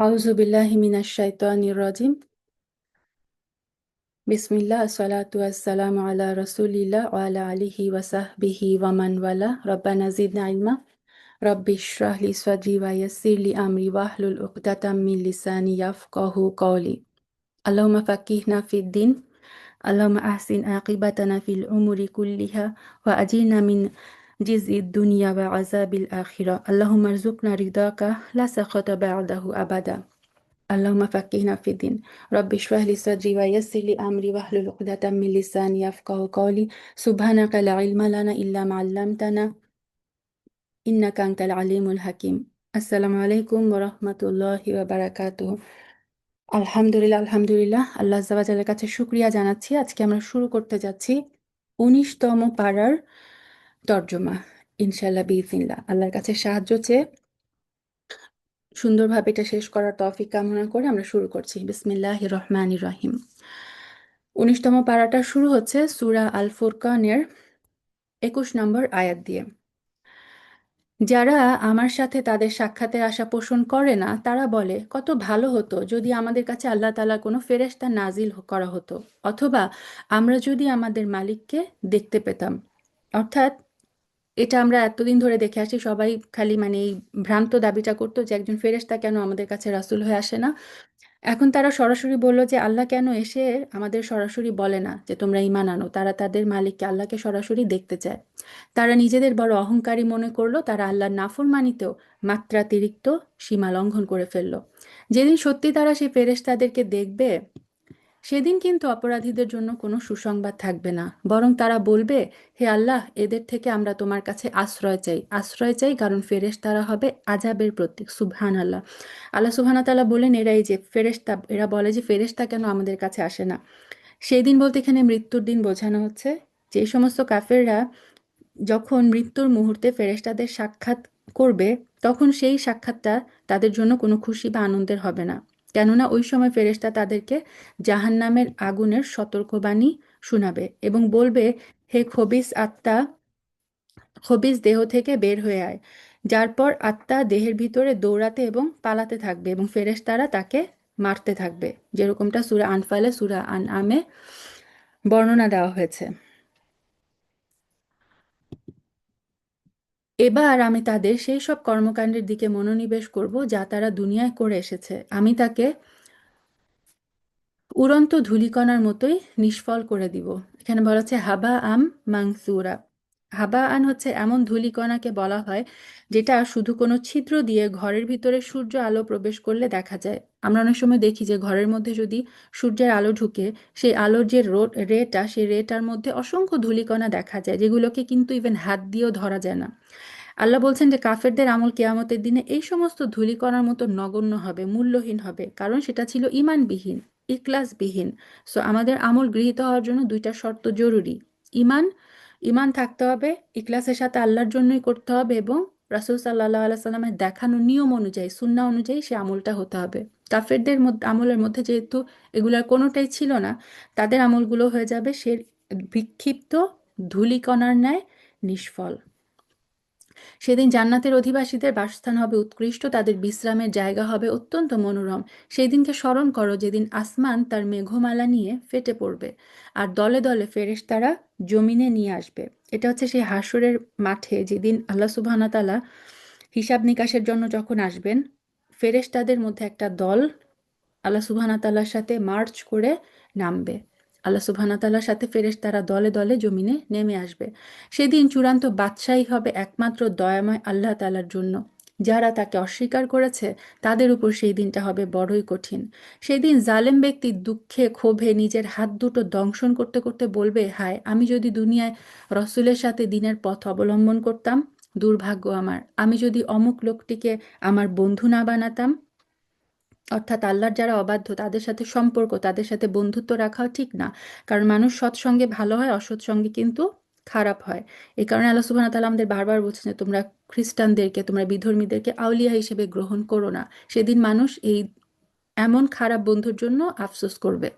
আউযু বিল্লাহি মিনাশ শাইতানির রাজিম। বিসমিল্লাহ আসসালাতু ওয়াসসালামু আলা রাসূলিল্লাহ ওয়া আলা আলিহি ওয়া সাহবিহি ওয়া মান ওয়ালা। রব্বানা জিদনা ইলমা রব্বি ইশরাহ লি সাদরি ওয়া ইয়াসসির লি আমরি ওয়াহলুল উকদাতাম মিন লিসানি ইয়াফকাহু কওলি। আল্লাহুম্মা ফাক্কিহনা ফিদ-দ্বীন। আল্লাহুম্মা আহসিন আকিবাতানা ফিল উমুরি কুল্লিহা ওয়া আজিরনা মিন জিজিদ দুনিয়া ওয়া আযাবিল আখিরাহ। আল্লাহুম্মা রযুকনা রিদাকা লা সাখাতা বা'দাহু আবাদা। اللهم فقهنا في الدين. رب اشرح لي صدري ويسر لي أمري واحلل عقدة من لساني يفقهوا قولي. سبحانك لا علم لنا إلا ما علمتنا إنك أنت العليم الحكيم. আসসালামু আলাইকুম ওয়া রাহমাতুল্লাহি ওয়া বারাকাতুহু। আলহামদুলিল্লাহ আলহামদুলিল্লাহ, আল্লাহ আযজা ওয়া জাল্লার কাছে শুকরিয়া জানাচ্ছি। আজকে আমরা শুরু করতে যাচ্ছি ১৯তম পারার তর্জমা, ইনশাআল্লাহ বিইذনিল্লাহ। আল্লাহর কাছে সাহায্য চেয়ে সুন্দরভাবে এটা শেষ করার তৌফিক কামনা করে আমরা শুরু করছি। বিসমিল্লাহির রহমানির রহিম। ১৯তম পারাটা শুরু হচ্ছে সূরা আল ফুরকানের ২১ নম্বর আয়াত দিয়ে। যারা আমার সাথে তাদের সাক্ষাতে আশা পোষণ করে না, তারা বলে, কত ভালো হতো যদি আমাদের কাছে আল্লাহ তাআলার কোনো ফেরেশতা নাজিল করা হতো, অথবা আমরা যদি আমাদের মালিককে দেখতে পেতাম। অর্থাৎ এটা আমরা এতদিন ধরে দেখে আসি, সবাই খালি মানে এই ভ্রান্ত দাবিটা করতো যে একজন ফেরেশতা কেন আমাদের কাছে রাসূল হয়ে আসে না। এখন তারা সরাসরি বলল যে আল্লাহ কেন এসে আমাদের সরাসরি বলে না যে তোমরা ঈমান আনো। তারা তাদের মালিককে আল্লাহকে সরাসরি দেখতে চায়। তারা নিজেদের বড় অহংকারী মনে করলো, তারা আল্লাহর নাফরমানিতেও মাত্রাতিরিক্ত সীমা লঙ্ঘন করে ফেলল। যেদিন সত্যি তারা সেই ফেরেশতাদেরকে দেখবে, সেদিন কিন্তু অপরাধীদের জন্য কোনো সুসংবাদ থাকবে না, বরং তারা বলবে, হে আল্লাহ, এদের থেকে আমরা তোমার কাছে আশ্রয় চাই, আশ্রয় চাই, কারণ ফেরেশতারা হবে আযাবের প্রতীক। সুবহানাল্লাহ। আল্লাহ সুবহানাহু ওয়া তাআলা বলেন, এরা এই যে ফেরেশতা, এরা বলে যে ফেরেশতা কেন আমাদের কাছে আসে না। সেই দিন বলতে এখানে মৃত্যুর দিন বোঝানো হচ্ছে। যে সমস্ত কাফেররা যখন মৃত্যুর মুহূর্তে ফেরেশতাদের সাক্ষাৎ করবে, তখন সেই সাক্ষাৎটা তাদের জন্য কোনো খুশি বা আনন্দের হবে না। কেননা ওই সময় ফেরেশতা তাদেরকে জাহান্নামের আগুনের সতর্কবাণী শোনাবে এবং বলবে, হে খবিস আত্মা, খবিস দেহ থেকে বের হয়ে আয়। যার পর আত্মা দেহের ভিতরে দৌড়াতে এবং পালাতে থাকবে এবং ফেরেশতারা তাকে মারতে থাকবে, যেরকমটা সূরা আনফালে, সূরা আনআমে বর্ণনা দেওয়া হয়েছে। এবার আমি তাদের সেই সব কর্মকাণ্ডের দিকে মনোনিবেশ করব যা তারা দুনিয়ায় করে এসেছে। আমি তাকে উড়ন্ত ধূলিকণার মতোই নিষ্ফল করে দিব। এখানে বলা হচ্ছে হাবা আম মাংসুরা। হাবা আন হচ্ছে এমন ধূলিকণাকে বলা হয় যেটা শুধু কোনো ছিদ্র দিয়ে ঘরের ভিতরে সূর্য আলো প্রবেশ করলে দেখা যায়। আমরা অনেক সময় দেখি যে ঘরের মধ্যে যদি সূর্যের আলো ঢুকে, সেই আলোর যে রেটা, সেই রেটার মধ্যে অসংখ্য ধূলিকণা দেখা যায়, যেগুলোকে কিন্তু ইভেন হাত দিয়েও ধরা যায় না। আল্লাহ বলছেন যে কাফেরদের আমল কিয়ামতের দিনে এই সমস্ত ধূলিকণার মতো নগণ্য হবে, মূল্যহীন হবে, কারণ সেটা ছিল ঈমানবিহীন, ইখলাসবিহীন। সো আমাদের আমল গৃহীত হওয়ার জন্য দুইটা শর্ত জরুরি। ঈমান, ঈমান থাকতে হবে, ইখলাসের সাথে আল্লাহর জন্যই করতে হবে, এবং রাসূল সাল্লাল্লাহু আলাইহি সাল্লামের দেখানো নিয়ম অনুযায়ী, সুন্নাহ অনুযায়ী সে আমলটা হতে হবে। কাফেরদের মধ্যে আমলের মধ্যে যেহেতু এগুলার কোনোটাই ছিল না, তাদের আমলগুলো হয়ে যাবে সে বিক্ষিপ্ত ধূলিকণার ন্যায় নিষ্ফল। সেদিন জান্নাতের অধিবাসীদের বাসস্থান হবে উৎকৃষ্ট, তাদের বিশ্রামের জায়গা হবে অত্যন্ত মনোরম। সেই দিনকে স্মরণ করো যেদিন আসমান তার মেঘমালা নিয়ে ফেটে পড়বে আর দলে দলে ফেরেশতারা জমিনে নিয়ে আসবে। এটা হচ্ছে সেই হাসরের মাঠে, যেদিন আল্লাহ সুবহানাহু ওয়া তাআলা হিসাব নিকাশের জন্য যখন আসবেন, ফেরেশতাদের মধ্যে একটা দল আল্লাহ সুবহানাহু ওয়া তাআলার সাথে মার্চ করে নামবে। আল্লাহ সুবহানাহু ওয়া তাআলার সাথে ফেরেশতারা দলে দলে জমিনে নেমে আসবে। সেদিন চূড়ান্ত বাদশাহী হবে একমাত্র দয়াময় আল্লাহ তাআলার জন্য। যারা তাকে অস্বীকার করেছে তাদের উপর সেই দিনটা হবে বড়ই কঠিন। সেদিন জালেম ব্যক্তি দুঃখে ক্ষোভে নিজের হাত দুটো দংশন করতে করতে বলবে, হায়, আমি যদি দুনিয়ায় রসূলের সাথে দ্বীনের পথ অবলম্বন করতাম, দুর্ভাগ্য আমার। আমি যদি অমুক লোকটিকে আমার বন্ধু না বানাতাম। অর্থাৎ আল্লাহর যারা অবাধ্য তাদের সাথে সম্পর্ক, তাদের সাথে বন্ধুত্ব রাখাও ঠিক না, কারণ মানুষ সৎসঙ্গে ভালো হয়, অসৎ সঙ্গে কিন্তু খারাপ হয়। এই কারণে আল্লাহ সুবহানাহু ওয়া তাআলা আমাদের বারবার বলছেন যে তোমরা খ্রিস্টানদেরকে, তোমরা বিধর্মীদেরকে আউলিয়া হিসেবে গ্রহণ করো না। সেদিন মানুষ এই এমন খারাপ বন্ধুর জন্য আফসোস করবে।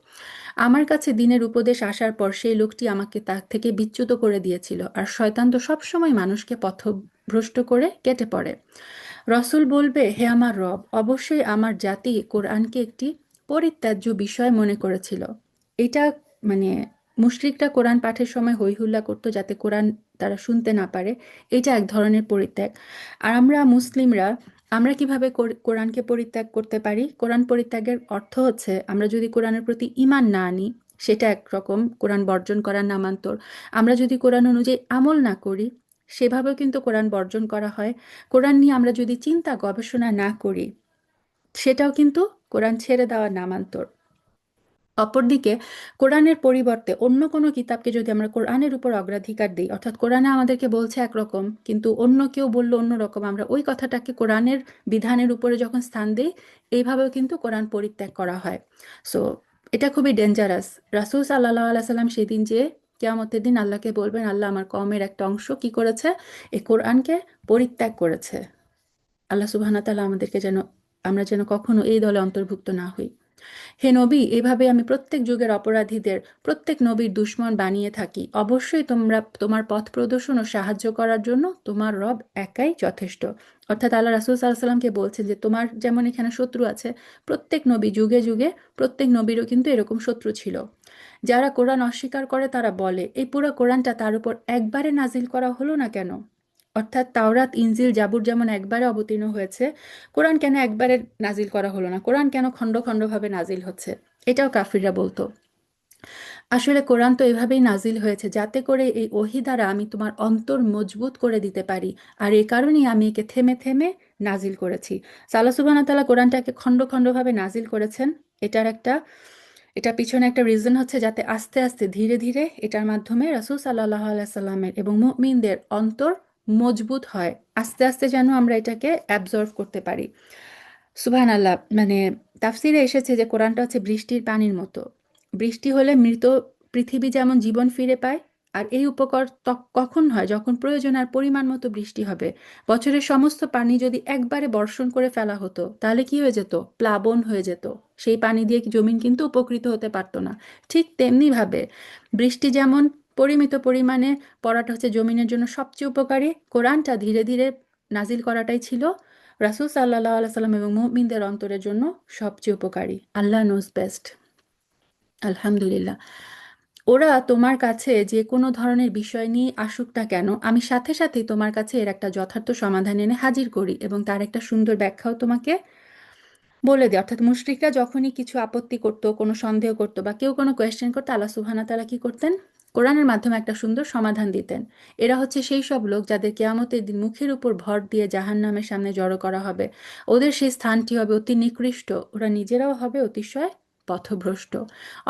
আমার কাছে দ্বীনের উপদেশ আসার পর সেই লোকটি আমাকে তার থেকে বিচ্যুত করে দিয়েছিল, আর শয়তান তো সবসময় মানুষকে পথভ্রষ্ট করে কেটে পড়ে। রসূল বলবে, হে আমার রব, অবশ্যই আমার জাতি কোরআনকে একটি পরিত্যাজ্য বিষয় মনে করেছিল। এটা মানে মুশরিকরা কোরআন পাঠের সময় হই হুল্লা করতো যাতে কোরআন তারা শুনতে না পারে। এটা এক ধরনের পরিত্যাগ। আর আমরা মুসলিমরা, আমরা কিভাবে কোরআনকে পরিত্যাগ করতে পারি? কোরআন পরিত্যাগের অর্থ হচ্ছে আমরা যদি কোরআনের প্রতি ঈমান না আনি, সেটা একরকম কোরআন বর্জন করার নামান্তর। আমরা যদি কোরআন অনুযায়ী আমল না করি, সেভাবেও কিন্তু কোরআন বর্জন করা হয়। কোরআন নিয়ে আমরা যদি চিন্তা গবেষণা না করি, সেটাও কিন্তু কোরআন ছেড়ে দেওয়ার নামান্তর। অপরদিকে কোরআনের পরিবর্তে অন্য কোনো কিতাবকে যদি আমরা কোরআনের উপর অগ্রাধিকার দিই, অর্থাৎ কোরআনে আমাদেরকে বলছে একরকম কিন্তু অন্য কেউ বললো অন্যরকম, আমরা ওই কথাটাকে কোরআনের বিধানের উপরে যখন স্থান দিই, এইভাবেও কিন্তু কোরআন পরিত্যাগ করা হয়। সো এটা খুবই ডেঞ্জারাস। রাসূল সাল্লাল্লাহু আলাইহি সাল্লাম সেদিন যে কিয়ামতের দিন আল্লাহকে বলবেন, আল্লাহ আমার কওমের একটা অংশ কি করেছে, এই কোরআনকে পরিত্যাগ করেছে। আল্লাহ সুবহানাহু ওয়া তাআলা আমাদেরকে যেন, আমরা যেন কখনো এই দলে অন্তর্ভুক্ত না হই। হে নবী, এভাবে আমি প্রত্যেক যুগের অপরাধীদের প্রত্যেক নবীর দুশমন বানিয়ে থাকি। অবশ্যই তোমরা তোমার পথ প্রদর্শন ও সাহায্য করার জন্য তোমার রব একাই যথেষ্ট। অর্থাৎ আল্লাহ রাসূল সাল্লাল্লাহু আলাইহি সাল্লামকে বলছেন যে তোমার যেমন এখানে শত্রু আছে, প্রত্যেক নবী যুগে যুগে প্রত্যেক নবীরও কিন্তু এরকম শত্রু ছিল। যারা কোরআন অস্বীকার করে তারা বলে, এই পুরো কোরআনটা তার উপর একবারে নাজিল করা হলো না কেন? অর্থাৎ তাওরাত, ইনজিল, জাবুর যেমন একবারে অবতীর্ণ হয়েছে, কোরআন কেন একবারে নাজিল করা হলো না? কোরআন কেন খণ্ড খণ্ডভাবে নাজিল হচ্ছে? এটাও কাফিররা বলতো। আসলে কোরআন তো এভাবেই নাজিল হয়েছে যাতে করে এই ওহী দ্বারা আমি তোমার অন্তর মজবুত করে দিতে পারি, আর এই কারণেই আমি একে থেমে থেমে নাজিল করেছি। সো আল্লাহ সুবহানাহু ওয়া তাআলা কোরআনটাকে খণ্ড খণ্ডভাবে নাজিল করেছেন। এটার একটা, এটা পিছনে একটা রিজন হচ্ছে যাতে আস্তে আস্তে ধীরে ধীরে এটার মাধ্যমে রাসূল সাল্লাল্লাহু আলাইহি সাল্লামের এবং মুমিনদের অন্তর মজবুত হয়। আস্তে আস্তে যেন আমরা এটাকে অ্যাবজর্ভ করতে পারি। সুবহানাল্লাহ, মানে তাফসিরে এসেছে যে কোরআনটা হচ্ছে বৃষ্টির পানির মতো। বৃষ্টি হলে মৃত পৃথিবী যেমন জীবন ফিরে পায়, আর এই উপকার কখন হয়? যখন প্রয়োজন আর পরিমাণ মতো বৃষ্টি হবে। বছরের সমস্ত পানি যদি একবারে বর্ষণ করে ফেলা হতো, তাহলে কি হয়ে যেত? প্লাবন হয়ে যেত। সেই পানি দিয়ে জমিন কিন্তু উপকৃত হতে পারতো না। ঠিক তেমনিভাবে বৃষ্টি যেমন পরিমিত পরিমাণে পড়াটা হচ্ছে জমিনের জন্য সবচেয়ে উপকারী, কোরআনটা ধীরে ধীরে নাজিল করাটাই ছিল রাসূল সাল্লাল্লাহু আলাইহি সাল্লাম এবং মুমিনদের অন্তরের জন্য সবচেয়ে উপকারী। আল্লাহ নোজ বেস্ট। আলহামদুলিল্লাহ। ওরা তোমার কাছে যে কোনো ধরনের বিষয় নিয়ে আসুক না কেন, আমি সাথে সাথেই তোমার কাছে এর একটা যথার্থ সমাধান এনে হাজির করি এবং তার একটা সুন্দর ব্যাখ্যাও তোমাকে বলে দেয়। অর্থাৎ মুশরিকরা যখনই কিছু আপত্তি করতো, কোনো সন্দেহ করতো বা কেউ কোনো কোয়েশ্চেন করতো, আল্লাহ সুবহানাহু ওয়া তাআলা কি করতেন? কোরআনের মাধ্যমে একটা সুন্দর সমাধান দিতেন। এরা হচ্ছে সেই সব লোক যাদের কিয়ামতের দিন মুখের উপর ভর দিয়ে জাহান্নামের সামনে জড়ো করা হবে। ওদের সেই স্থানটি হবে অতি নিকৃষ্ট, ওরা নিজেরাও হবে অতিশয় পথভ্রষ্ট।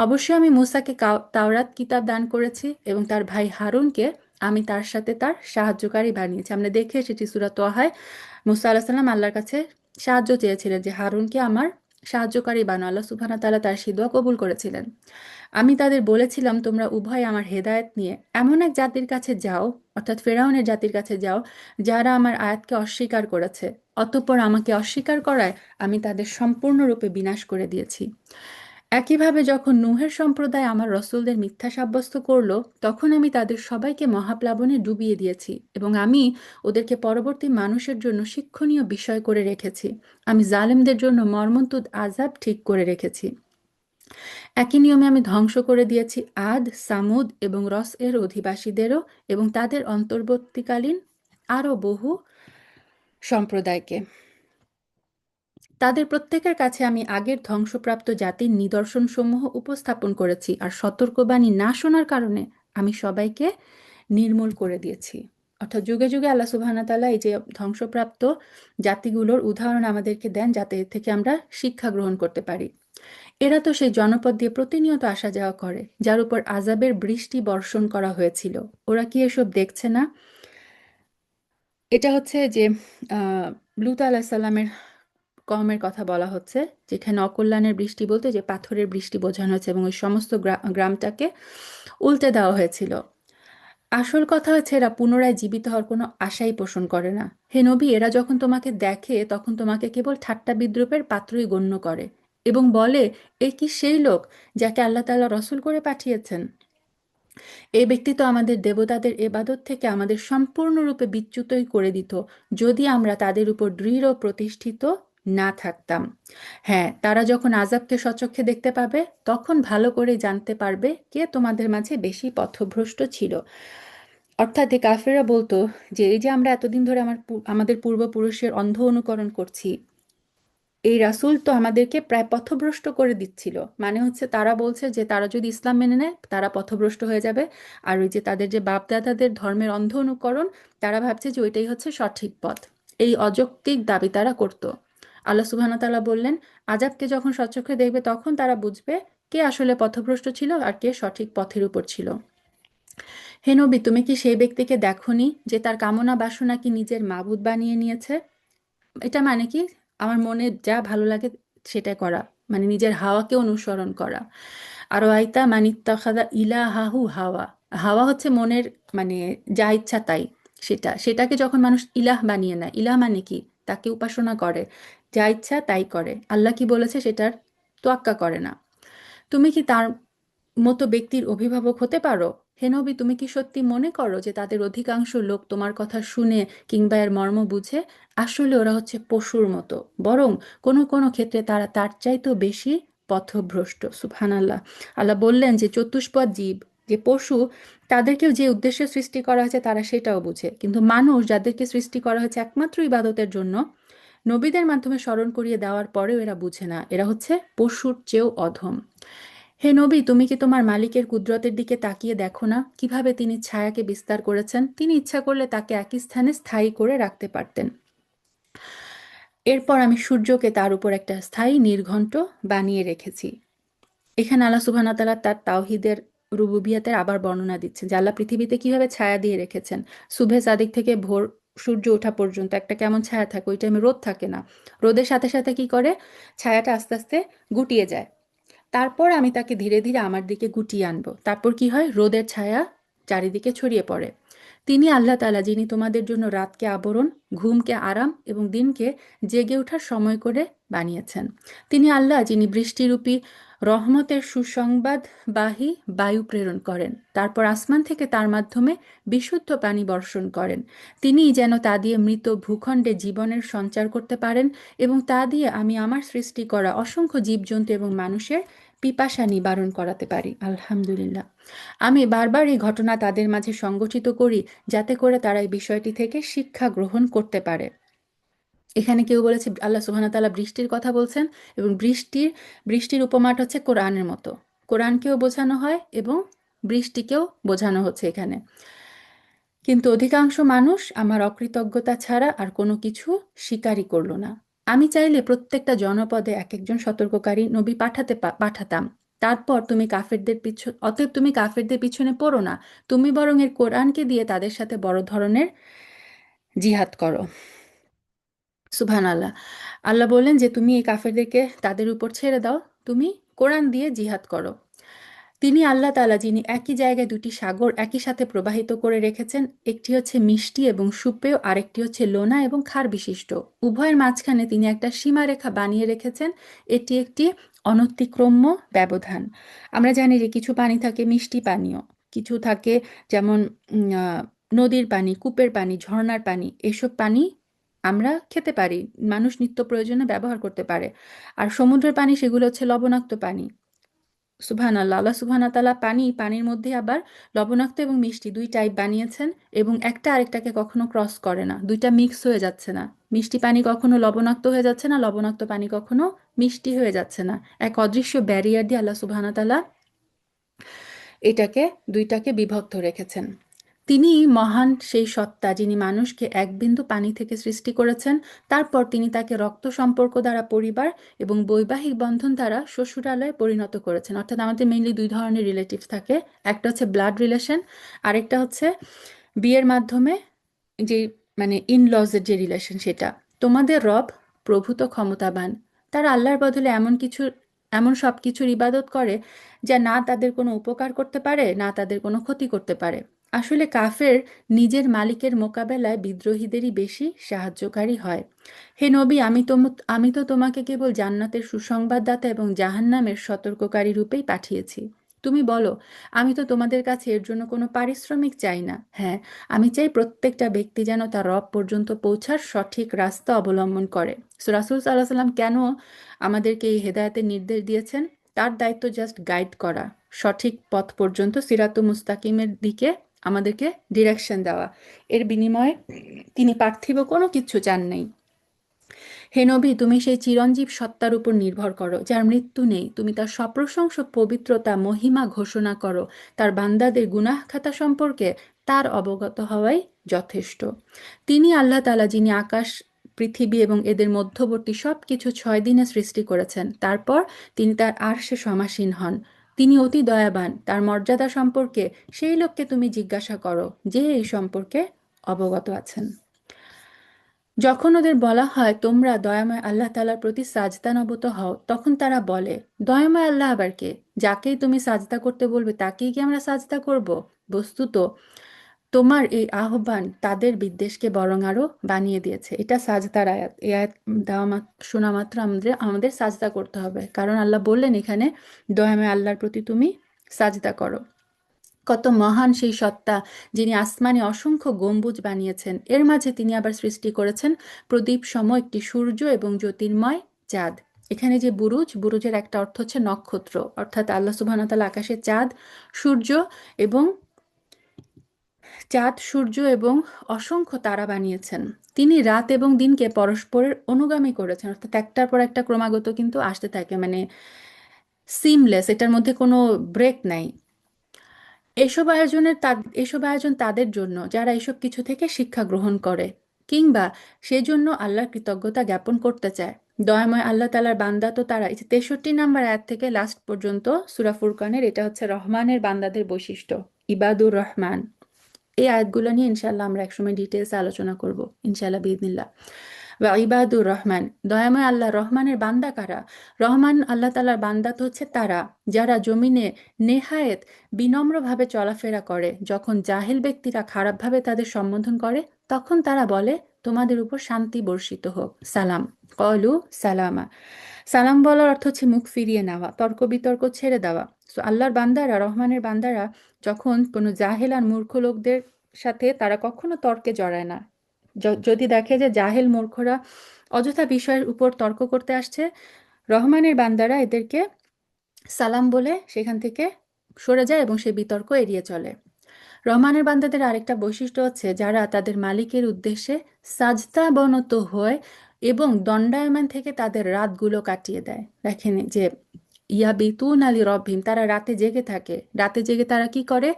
অবশ্যই আমি মূসাকে তাওরাত কিতাব দান করেছি এবং তার ভাই হারুনকে আমি তার সাথে তার সাহায্যকারী বানিয়েছি। আমরা দেখে এসেছি সূরা তহায় মূসা আলাইহিস সালাম আল্লাহর কাছে সাহায্য চেয়েছিলেন যে হারুনকে আমার সাহায্যকারী বানাও। আল্লাহ সুবহানাহু ওয়া তাআলা তার সেই দোয়া কবুল করেছিলেন। আমি তাদের বলেছিলাম, তোমরা উভয় আমার হেদায়েত নিয়ে এমন এক জাতির কাছে যাও, অর্থাৎ ফেরাউনের জাতির কাছে যাও, যারা আমার আয়াতকে অস্বীকার করেছে। অতঃপর আমাকে অস্বীকার করায় আমি তাদের সম্পূর্ণরূপে বিনাশ করে দিয়েছি। একইভাবে যখন নূহের সম্প্রদায় আমার রসূলদের মিথ্যা সাব্যস্ত করলো, তখন আমি তাদের সবাইকে মহাপ্লাবনে ডুবিয়ে দিয়েছি এবং আমি ওদেরকে পরবর্তী মানুষের জন্য শিক্ষণীয় বিষয় করে রেখেছি। আমি জালেমদের জন্য মর্মন্তুদ আযাব ঠিক করে রেখেছি। একই নিয়মে আমি ধ্বংস করে দিয়েছি আদ, সামুদ এবং রস এর অধিবাসীদেরও এবং তাদের অন্তর্বর্তীকালীন আরও বহু সম্প্রদায়কে। তাদের প্রত্যেকের কাছে আমি আগের ধ্বংসপ্রাপ্ত জাতির নিদর্শনসমূহ উপস্থাপন করেছি, আর সতর্কবাণী না শোনার কারণে আমি সবাইকে নির্মূল করে দিয়েছি। অর্থাৎ যুগে যুগে আল্লাহ সুবহানাহু ওয়া তাআলা এই যে ধ্বংসপ্রাপ্ত জাতিগুলোর উদাহরণ আমাদেরকে দেন যাতে এর থেকে আমরা শিক্ষা গ্রহণ করতে পারি। এরা তো সেই জনপদ দিয়ে প্রতিনিয়ত আসা যাওয়া করে যার উপর আযাবের বৃষ্টি বর্ষণ করা হয়েছিল। ওরা কি এসব দেখছে না? এটা হচ্ছে যে লূত আলাইহিস সালামের কওমের কথা বলা হচ্ছে, যেখানে অকল্যাণের বৃষ্টি বলতে যে পাথরের বৃষ্টি বোঝানো হয়েছে এবং ওই সমস্ত গ্রামটাকে উল্টে দেওয়া হয়েছিল। আসল কথা হচ্ছে এরা পুনরায় জীবিত হওয়ার কোনো আশাই পোষণ করে না। হে নবী, এরা যখন তোমাকে দেখে তখন তোমাকে কেবল ঠাট্টা বিদ্রূপের পাত্রই গণ্য করে এবং বলে, এ কি সেই লোক যাকে আল্লাহ তাআলা রসূল করে পাঠিয়েছেন? এই ব্যক্তি তো আমাদের দেবতাদের এবাদত থেকে আমাদের সম্পূর্ণরূপে বিচ্যুতই করে দিত, যদি আমরা তাদের উপর দৃঢ় প্রতিষ্ঠিত না থাকতাম। হ্যাঁ, তারা যখন আযাবকে স্বচক্ষে দেখতে পাবে, তখন ভালো করে জানতে পারবে কে তোমাদের মাঝে বেশি পথভ্রষ্ট ছিল। অর্থাৎ এই কাফেররা বলতো যে এই যে আমরা এতদিন ধরে আমাদের পূর্বপুরুষের অন্ধ অনুকরণ করছি, এই রাসূল তো আমাদেরকে প্রায় পথভ্রষ্ট করে দিচ্ছিল। মানে হচ্ছে তারা বলছে যে তারা যদি ইসলাম মেনে নেয় তারা পথভ্রষ্ট হয়ে যাবে, আর ওই যে তাদের যে বাপদাদাদের ধর্মের অন্ধ অনুকরণ, তারা ভাবছে যে ওইটাই হচ্ছে সঠিক পথ। এই অযৌক্তিক দাবি তারা করত। আল্লাহ সুবহানাহু ওয়া তাআলা বললেন, আযাবকে যখন স্বচক্ষে দেখবে তখন তারা বুঝবে কে আসলে পথভ্রষ্ট ছিল আর কে সঠিক পথের উপর ছিল। হে নবী, তুমি কি সেই ব্যক্তিকে দেখোনি যে তার কামনা বাসনাকে নিজের মাবুদ বানিয়ে নিয়েছে? এটা মানে কি? আমার মনে যা ভালো লাগে সেটা করা, মানে নিজের হাওয়াকে অনুসরণ করা। আরো আইতা মানিত্তাখাদা ইলাহাহু হাওয়া। হাওয়া হচ্ছে মনের, মানে যা ইচ্ছা তাই, সেটাকে যখন মানুষ ইলাহ বানিয়ে নেয়, ইলাহ মানে কি? তাকে উপাসনা করে, যা ইচ্ছা তাই করে, আল্লাহ কি বলেছে সেটার তোয়াক্কা করে না। তুমি কি তার মতো ব্যক্তির অভিভাবক হতে পারো? হে নবী, তুমি কি সত্যি মনে করো যে তাদের অধিকাংশ লোক তোমার কথা শুনে কিংবা এর মর্ম বুঝে? আসলে ওরা হচ্ছে পশুর মতো, বরং কোনো কোনো ক্ষেত্রে তারা তার চাইতেও বেশি পথভ্রষ্ট। সুবহানাল্লাহ। আল্লাহ বললেন যে চতুষ্পদ জীব, যে পশু, তাদেরকেও যে উদ্দেশ্যে সৃষ্টি করা হয়েছে তারা সেটাও বুঝে, কিন্তু মানুষ যাদেরকে সৃষ্টি করা হয়েছে একমাত্র ইবাদতের জন্য, নবীদের মাধ্যমে স্মরণ করিয়ে দেওয়ার পরেও এরা বুঝে না। এরা হচ্ছে পশুর চেয়েও অধম। হে নবী, তুমি কি তোমার মালিকের কুদরতের দিকে তাকিয়ে দেখো না, কিভাবে তিনি ছায়াকে বিস্তার করেছেন? তিনি ইচ্ছা করলে তাকে একই স্থানে স্থায়ী করে রাখতে পারতেন। এরপর আমি সূর্যকে তার উপর একটা স্থায়ী নির্ঘণ্ট বানিয়ে রেখেছি। এখানে আল্লাহ সুবহানাহু ওয়া তাআলা তার তাওহীদের রুবুবিয়াতের আবার বর্ণনা দিচ্ছেন যে আল্লাহ পৃথিবীতে কিভাবে ছায়া দিয়ে রেখেছেন। সুবহে সাদিক থেকে ভোর সূর্য ওঠা পর্যন্ত একটা কেমন ছায়া থাকে, ওই টাইমে রোদ থাকে না। রোদের সাথে সাথে কি করে, ছায়াটা আস্তে আস্তে গুটিয়ে যায়। তারপর আমি তাকে ধীরে ধীরে আমার দিকে গুটিয়ে আনবো। তারপর কি হয়, রোদের ছায়া চারিদিকে ছড়িয়ে পড়ে। তিনি আল্লাহ তাআলা, যিনি তোমাদের জন্য রাতকে আবরণ, ঘুমকে আরাম এবং দিনকে জেগে ওঠার সময় করে বানিয়েছেন। তিনি আল্লাহ, যিনি বৃষ্টিরূপী রহমতের সুসংবাদবাহী বায়ু প্রেরণ করেন, তারপর আসমান থেকে তার মাধ্যমে বিশুদ্ধ পানি বর্ষণ করেন। তিনিই যেন তা দিয়ে মৃত ভূখণ্ডে জীবনের সঞ্চার করতে পারেন, এবং তা দিয়ে আমি আমার সৃষ্টি করা অসংখ্য জীবজন্তু এবং মানুষের পিপাসা নিবারণ করাতে পারি। আলহামদুলিল্লাহ। আমি বারবার এই ঘটনা তাদের মাঝে সংগঠিত করি, যাতে করে তারা এই বিষয়টি থেকে শিক্ষা গ্রহণ করতে পারে। এখানে কেউ বলেছে আল্লাহ সুবহানাহু ওয়া তাআলা বৃষ্টির কথা বলছেন, এবং বৃষ্টির উপমাটা হচ্ছে কোরআনের মতো। কোরআনকেও বোঝানো হয় এবং বৃষ্টিকেও বোঝানো হচ্ছে এখানে। কিন্তু অধিকাংশ মানুষ আমার অকৃতজ্ঞতা ছাড়া আর কোনো কিছু স্বীকারই করল না। আমি চাইলে প্রত্যেকটা জনপদে এক একজন সতর্ককারী নবী পাঠাতাম। তারপর অতএব তুমি কাফেরদের পিছনে পড়ো না, তুমি বরং এর কোরআনকে দিয়ে তাদের সাথে বড় ধরনের জিহাদ করো। সুবহানাল্লাহ। আল্লাহ বললেন যে তুমি এই কাফেরদেরকে তাদের উপর ছেড়ে দাও, তুমি কোরআন দিয়ে জিহাদ করো। তিনি আল্লাহ তাআলা, যিনি একই জায়গায় দুটি সাগর একই সাথে প্রবাহিত করে রেখেছেন, একটি হচ্ছে মিষ্টি এবং সুপেয়, আরেকটি হচ্ছে লোনা এবং ক্ষার বিশিষ্ট। উভয়ের মাঝখানে তিনি একটা সীমারেখা বানিয়ে রেখেছেন, এটি একটি অনতিক্রম্য ব্যবধান। আমরা জানি যে কিছু পানি থাকে মিষ্টি পানীয়, কিছু থাকে যেমন নদীর পানি, কূপের পানি, ঝর্ণার পানি। এসব পানি আমরা খেতে পারি, মানুষ নিত্য প্রয়োজনে ব্যবহার করতে পারে। আর সমুদ্রের পানি, সেগুলো হচ্ছে লবণাক্ত পানি। সুবহানাল্লাহ। আল্লাহ সুবহানাহু ওয়া তাআলা পানির মধ্যে আবার লবণাক্ত এবং মিষ্টি দুই টাইপ বানিয়েছেন, এবং একটা আরেকটাকে কখনো ক্রস করে না, দুইটা মিক্স হয়ে যাচ্ছে না। মিষ্টি পানি কখনো লবণাক্ত হয়ে যাচ্ছে না, লবণাক্ত পানি কখনো মিষ্টি হয়ে যাচ্ছে না। এক অদৃশ্য ব্যারিয়ার দিয়ে আল্লাহ সুবহানাহু ওয়া তাআলা এটাকে, দুইটাকে বিভক্ত রেখেছেন। তিনি মহান সেই সত্তা, যিনি মানুষকে এক বিন্দু পানি থেকে সৃষ্টি করেছেন। তারপর তিনি তাকে রক্ত সম্পর্ক দ্বারা পরিবার এবং বৈবাহিক বন্ধন দ্বারা শ্বশুরালয়ে পরিণত করেছেন। অর্থাৎ আমাদের মেইনলি দুই ধরনের রিলেটিভস থাকে, একটা হচ্ছে ব্লাড রিলেশন, আরেকটা হচ্ছে বিয়ের মাধ্যমে যে, মানে ইনলজের যে রিলেশন সেটা। তোমাদের রব প্রভূত ক্ষমতাবান। তারা আল্লাহর বদলে এমন সব কিছুর ইবাদত করে যা না তাদের কোনো উপকার করতে পারে, না তাদের কোনো ক্ষতি করতে পারে। আসলে কাফের নিজের মালিকের মোকাবেলায় বিদ্রোহীদেরই বেশি সাহায্যকারী হয়। হে নবী, আমি তো তোমাকে কেবল জান্নাতের সুসংবাদদাতা এবং জাহান্নামের সতর্ককারী রূপেই পাঠিয়েছি। তুমি বলো, আমি তো তোমাদের কাছে এর জন্য কোনো পারিশ্রমিক চাই না। হ্যাঁ, আমি চাই প্রত্যেকটা ব্যক্তি যেন তার রব পর্যন্ত পৌঁছার সঠিক রাস্তা অবলম্বন করে। সো রাসূল সাল্লাল্লাহু আলাইহি সাল্লাম কেন আমাদেরকে এই হেদায়েতের নির্দেশ দিয়েছেন? তার দায়িত্ব জাস্ট গাইড করা, সঠিক পথ পর্যন্ত সিরাত মুস্তাকিমের দিকে আমাদেরকে ডিরেকশন দেওয়া। এর বিনিময়ে তিনি পার্থিব কোনো কিছু চান নাই। হে নবী, তুমি সেই চিরঞ্জীব সত্তার উপর নির্ভর করো যার মৃত্যু নেই। তুমি তার সপ্রশংস পবিত্রতা মহিমা ঘোষণা করো। তার বান্দাদের গুনাহ খাতা সম্পর্কে তার অবগত হওয়াই যথেষ্ট। তিনি আল্লাহ তাআলা, যিনি আকাশ, পৃথিবী এবং এদের মধ্যবর্তী সব কিছু 6 দিনে সৃষ্টি করেছেন। তারপর তিনি তার আরশে সমাসীন হন। তিনি অতি দয়াবান। তার মর্যাদা সম্পর্কে সেই লোককে তুমি জিজ্ঞাসা করো যে এই সম্পর্কে অবগত আছেন। যখন ওদের বলা হয় তোমরা দয়াময় আল্লাহ তাআলার প্রতি সাজদানবত হও, তখন তারা বলে, দয়াময় আল্লাহ আবার কে? যাকেই তুমি সাজদা করতে বলবে তাকেই কি আমরা সাজদা করব? বস্তুত তোমার এই আহ্বান তাদের বিদ্বেষকে বরং আরো বানিয়ে দিয়েছে। এটা সাজদার আয়াত। এই আয়াত শোনা মাত্র আমাদের আমাদের সাজদা করতে হবে, কারণ আল্লাহ বললেন এখানে দয়াময় আল্লাহর প্রতি তুমি সাজদা করো। কত মহান সেই সত্তা, যিনি আসমানে অসংখ্য গম্বুজ বানিয়েছেন, এর মাঝে তিনি আবার সৃষ্টি করেছেন প্রদীপ সম একটি সূর্য এবং জ্যোতির্ময় চাঁদ। এখানে যে বুরুজ, বুরুজের একটা অর্থ হচ্ছে নক্ষত্র, অর্থাৎ আল্লাহ সুবহানাহু ওয়া তাআলা আকাশে সূর্য এবং সূর্য এবং অসংখ্য তারা বানিয়েছেন। তিনি রাত এবং দিনকে পরস্পরের অনুগামী করেছেন, অর্থাৎ একটার পর একটা ক্রমাগত কিন্তু আসতে থাকে, মানে সিমলেস, এটার মধ্যে কোনো ব্রেক নাই। এসব আয়োজন তাদের জন্য যারা এসব কিছু থেকে শিক্ষা গ্রহণ করে কিংবা সেজন্য আল্লাহর কৃতজ্ঞতা জ্ঞাপন করতে চায়। দয়াময় আল্লাহ তাআলার বান্দা তো তারা। এই যে 63 নম্বর আয়াত থেকে লাস্ট পর্যন্ত সূরা ফুরকানের, এটা হচ্ছে রহমানের বান্দাদের বৈশিষ্ট্য, ইবাদুর রহমান। এই আয়াতগুলো নিয়ে ইনশাল্লাহ আমরা একসময় ডিটেলস আলোচনা করব, ইনশাল্লাহ বিইذনিল্লাহ। বা ইবাদুর রহমান, দয়াময় আল্লাহ রহমানের বান্দা কারা? রহমান আল্লাহ তাআলার বান্দা তো হচ্ছে তারা যারা জমিনে নেহায়েত বিনম্রভাবে চলাফেরা করে। যখন জাহেল ব্যক্তিরা খারাপভাবে তাদের সম্বোধন করে, তখন তারা বলে, তোমাদের উপর শান্তি বর্ষিত হোক, সালাম। কলু সালামা। সালাম বলার অর্থ হচ্ছে মুখ ফিরিয়ে নেওয়া, তর্ক বিতর্ক ছেড়ে দেওয়া। সো আল্লাহর বান্দারা, রহমানের বান্দারা যখন কোনো জাহেল আর মূর্খ লোকদের সাথে তারা কখনো তর্কে জড়ায় না। যদি দেখে যে জাহেল মূর্খরা অযথা বিষয়ের উপর তর্ক করতে আসছে, রহমানের বান্দারা এদেরকে সালাম বলে সেখান থেকে সরে যায় এবং সে বিতর্ক এড়িয়ে চলে। রহমানের বান্দাদের আরেকটা বৈশিষ্ট্য হচ্ছে যারা তাদের মালিকের উদ্দেশ্যে সাজদাবনত হয় এবং দণ্ডায়মান থেকে তাদের রাতগুলো কাটিয়ে দেয়। দেখেন যে ইয়াবিতুন আলী রব্বিহিম, তারা রাতে জেগে থাকে। রাতে জেগে তারা কি করে?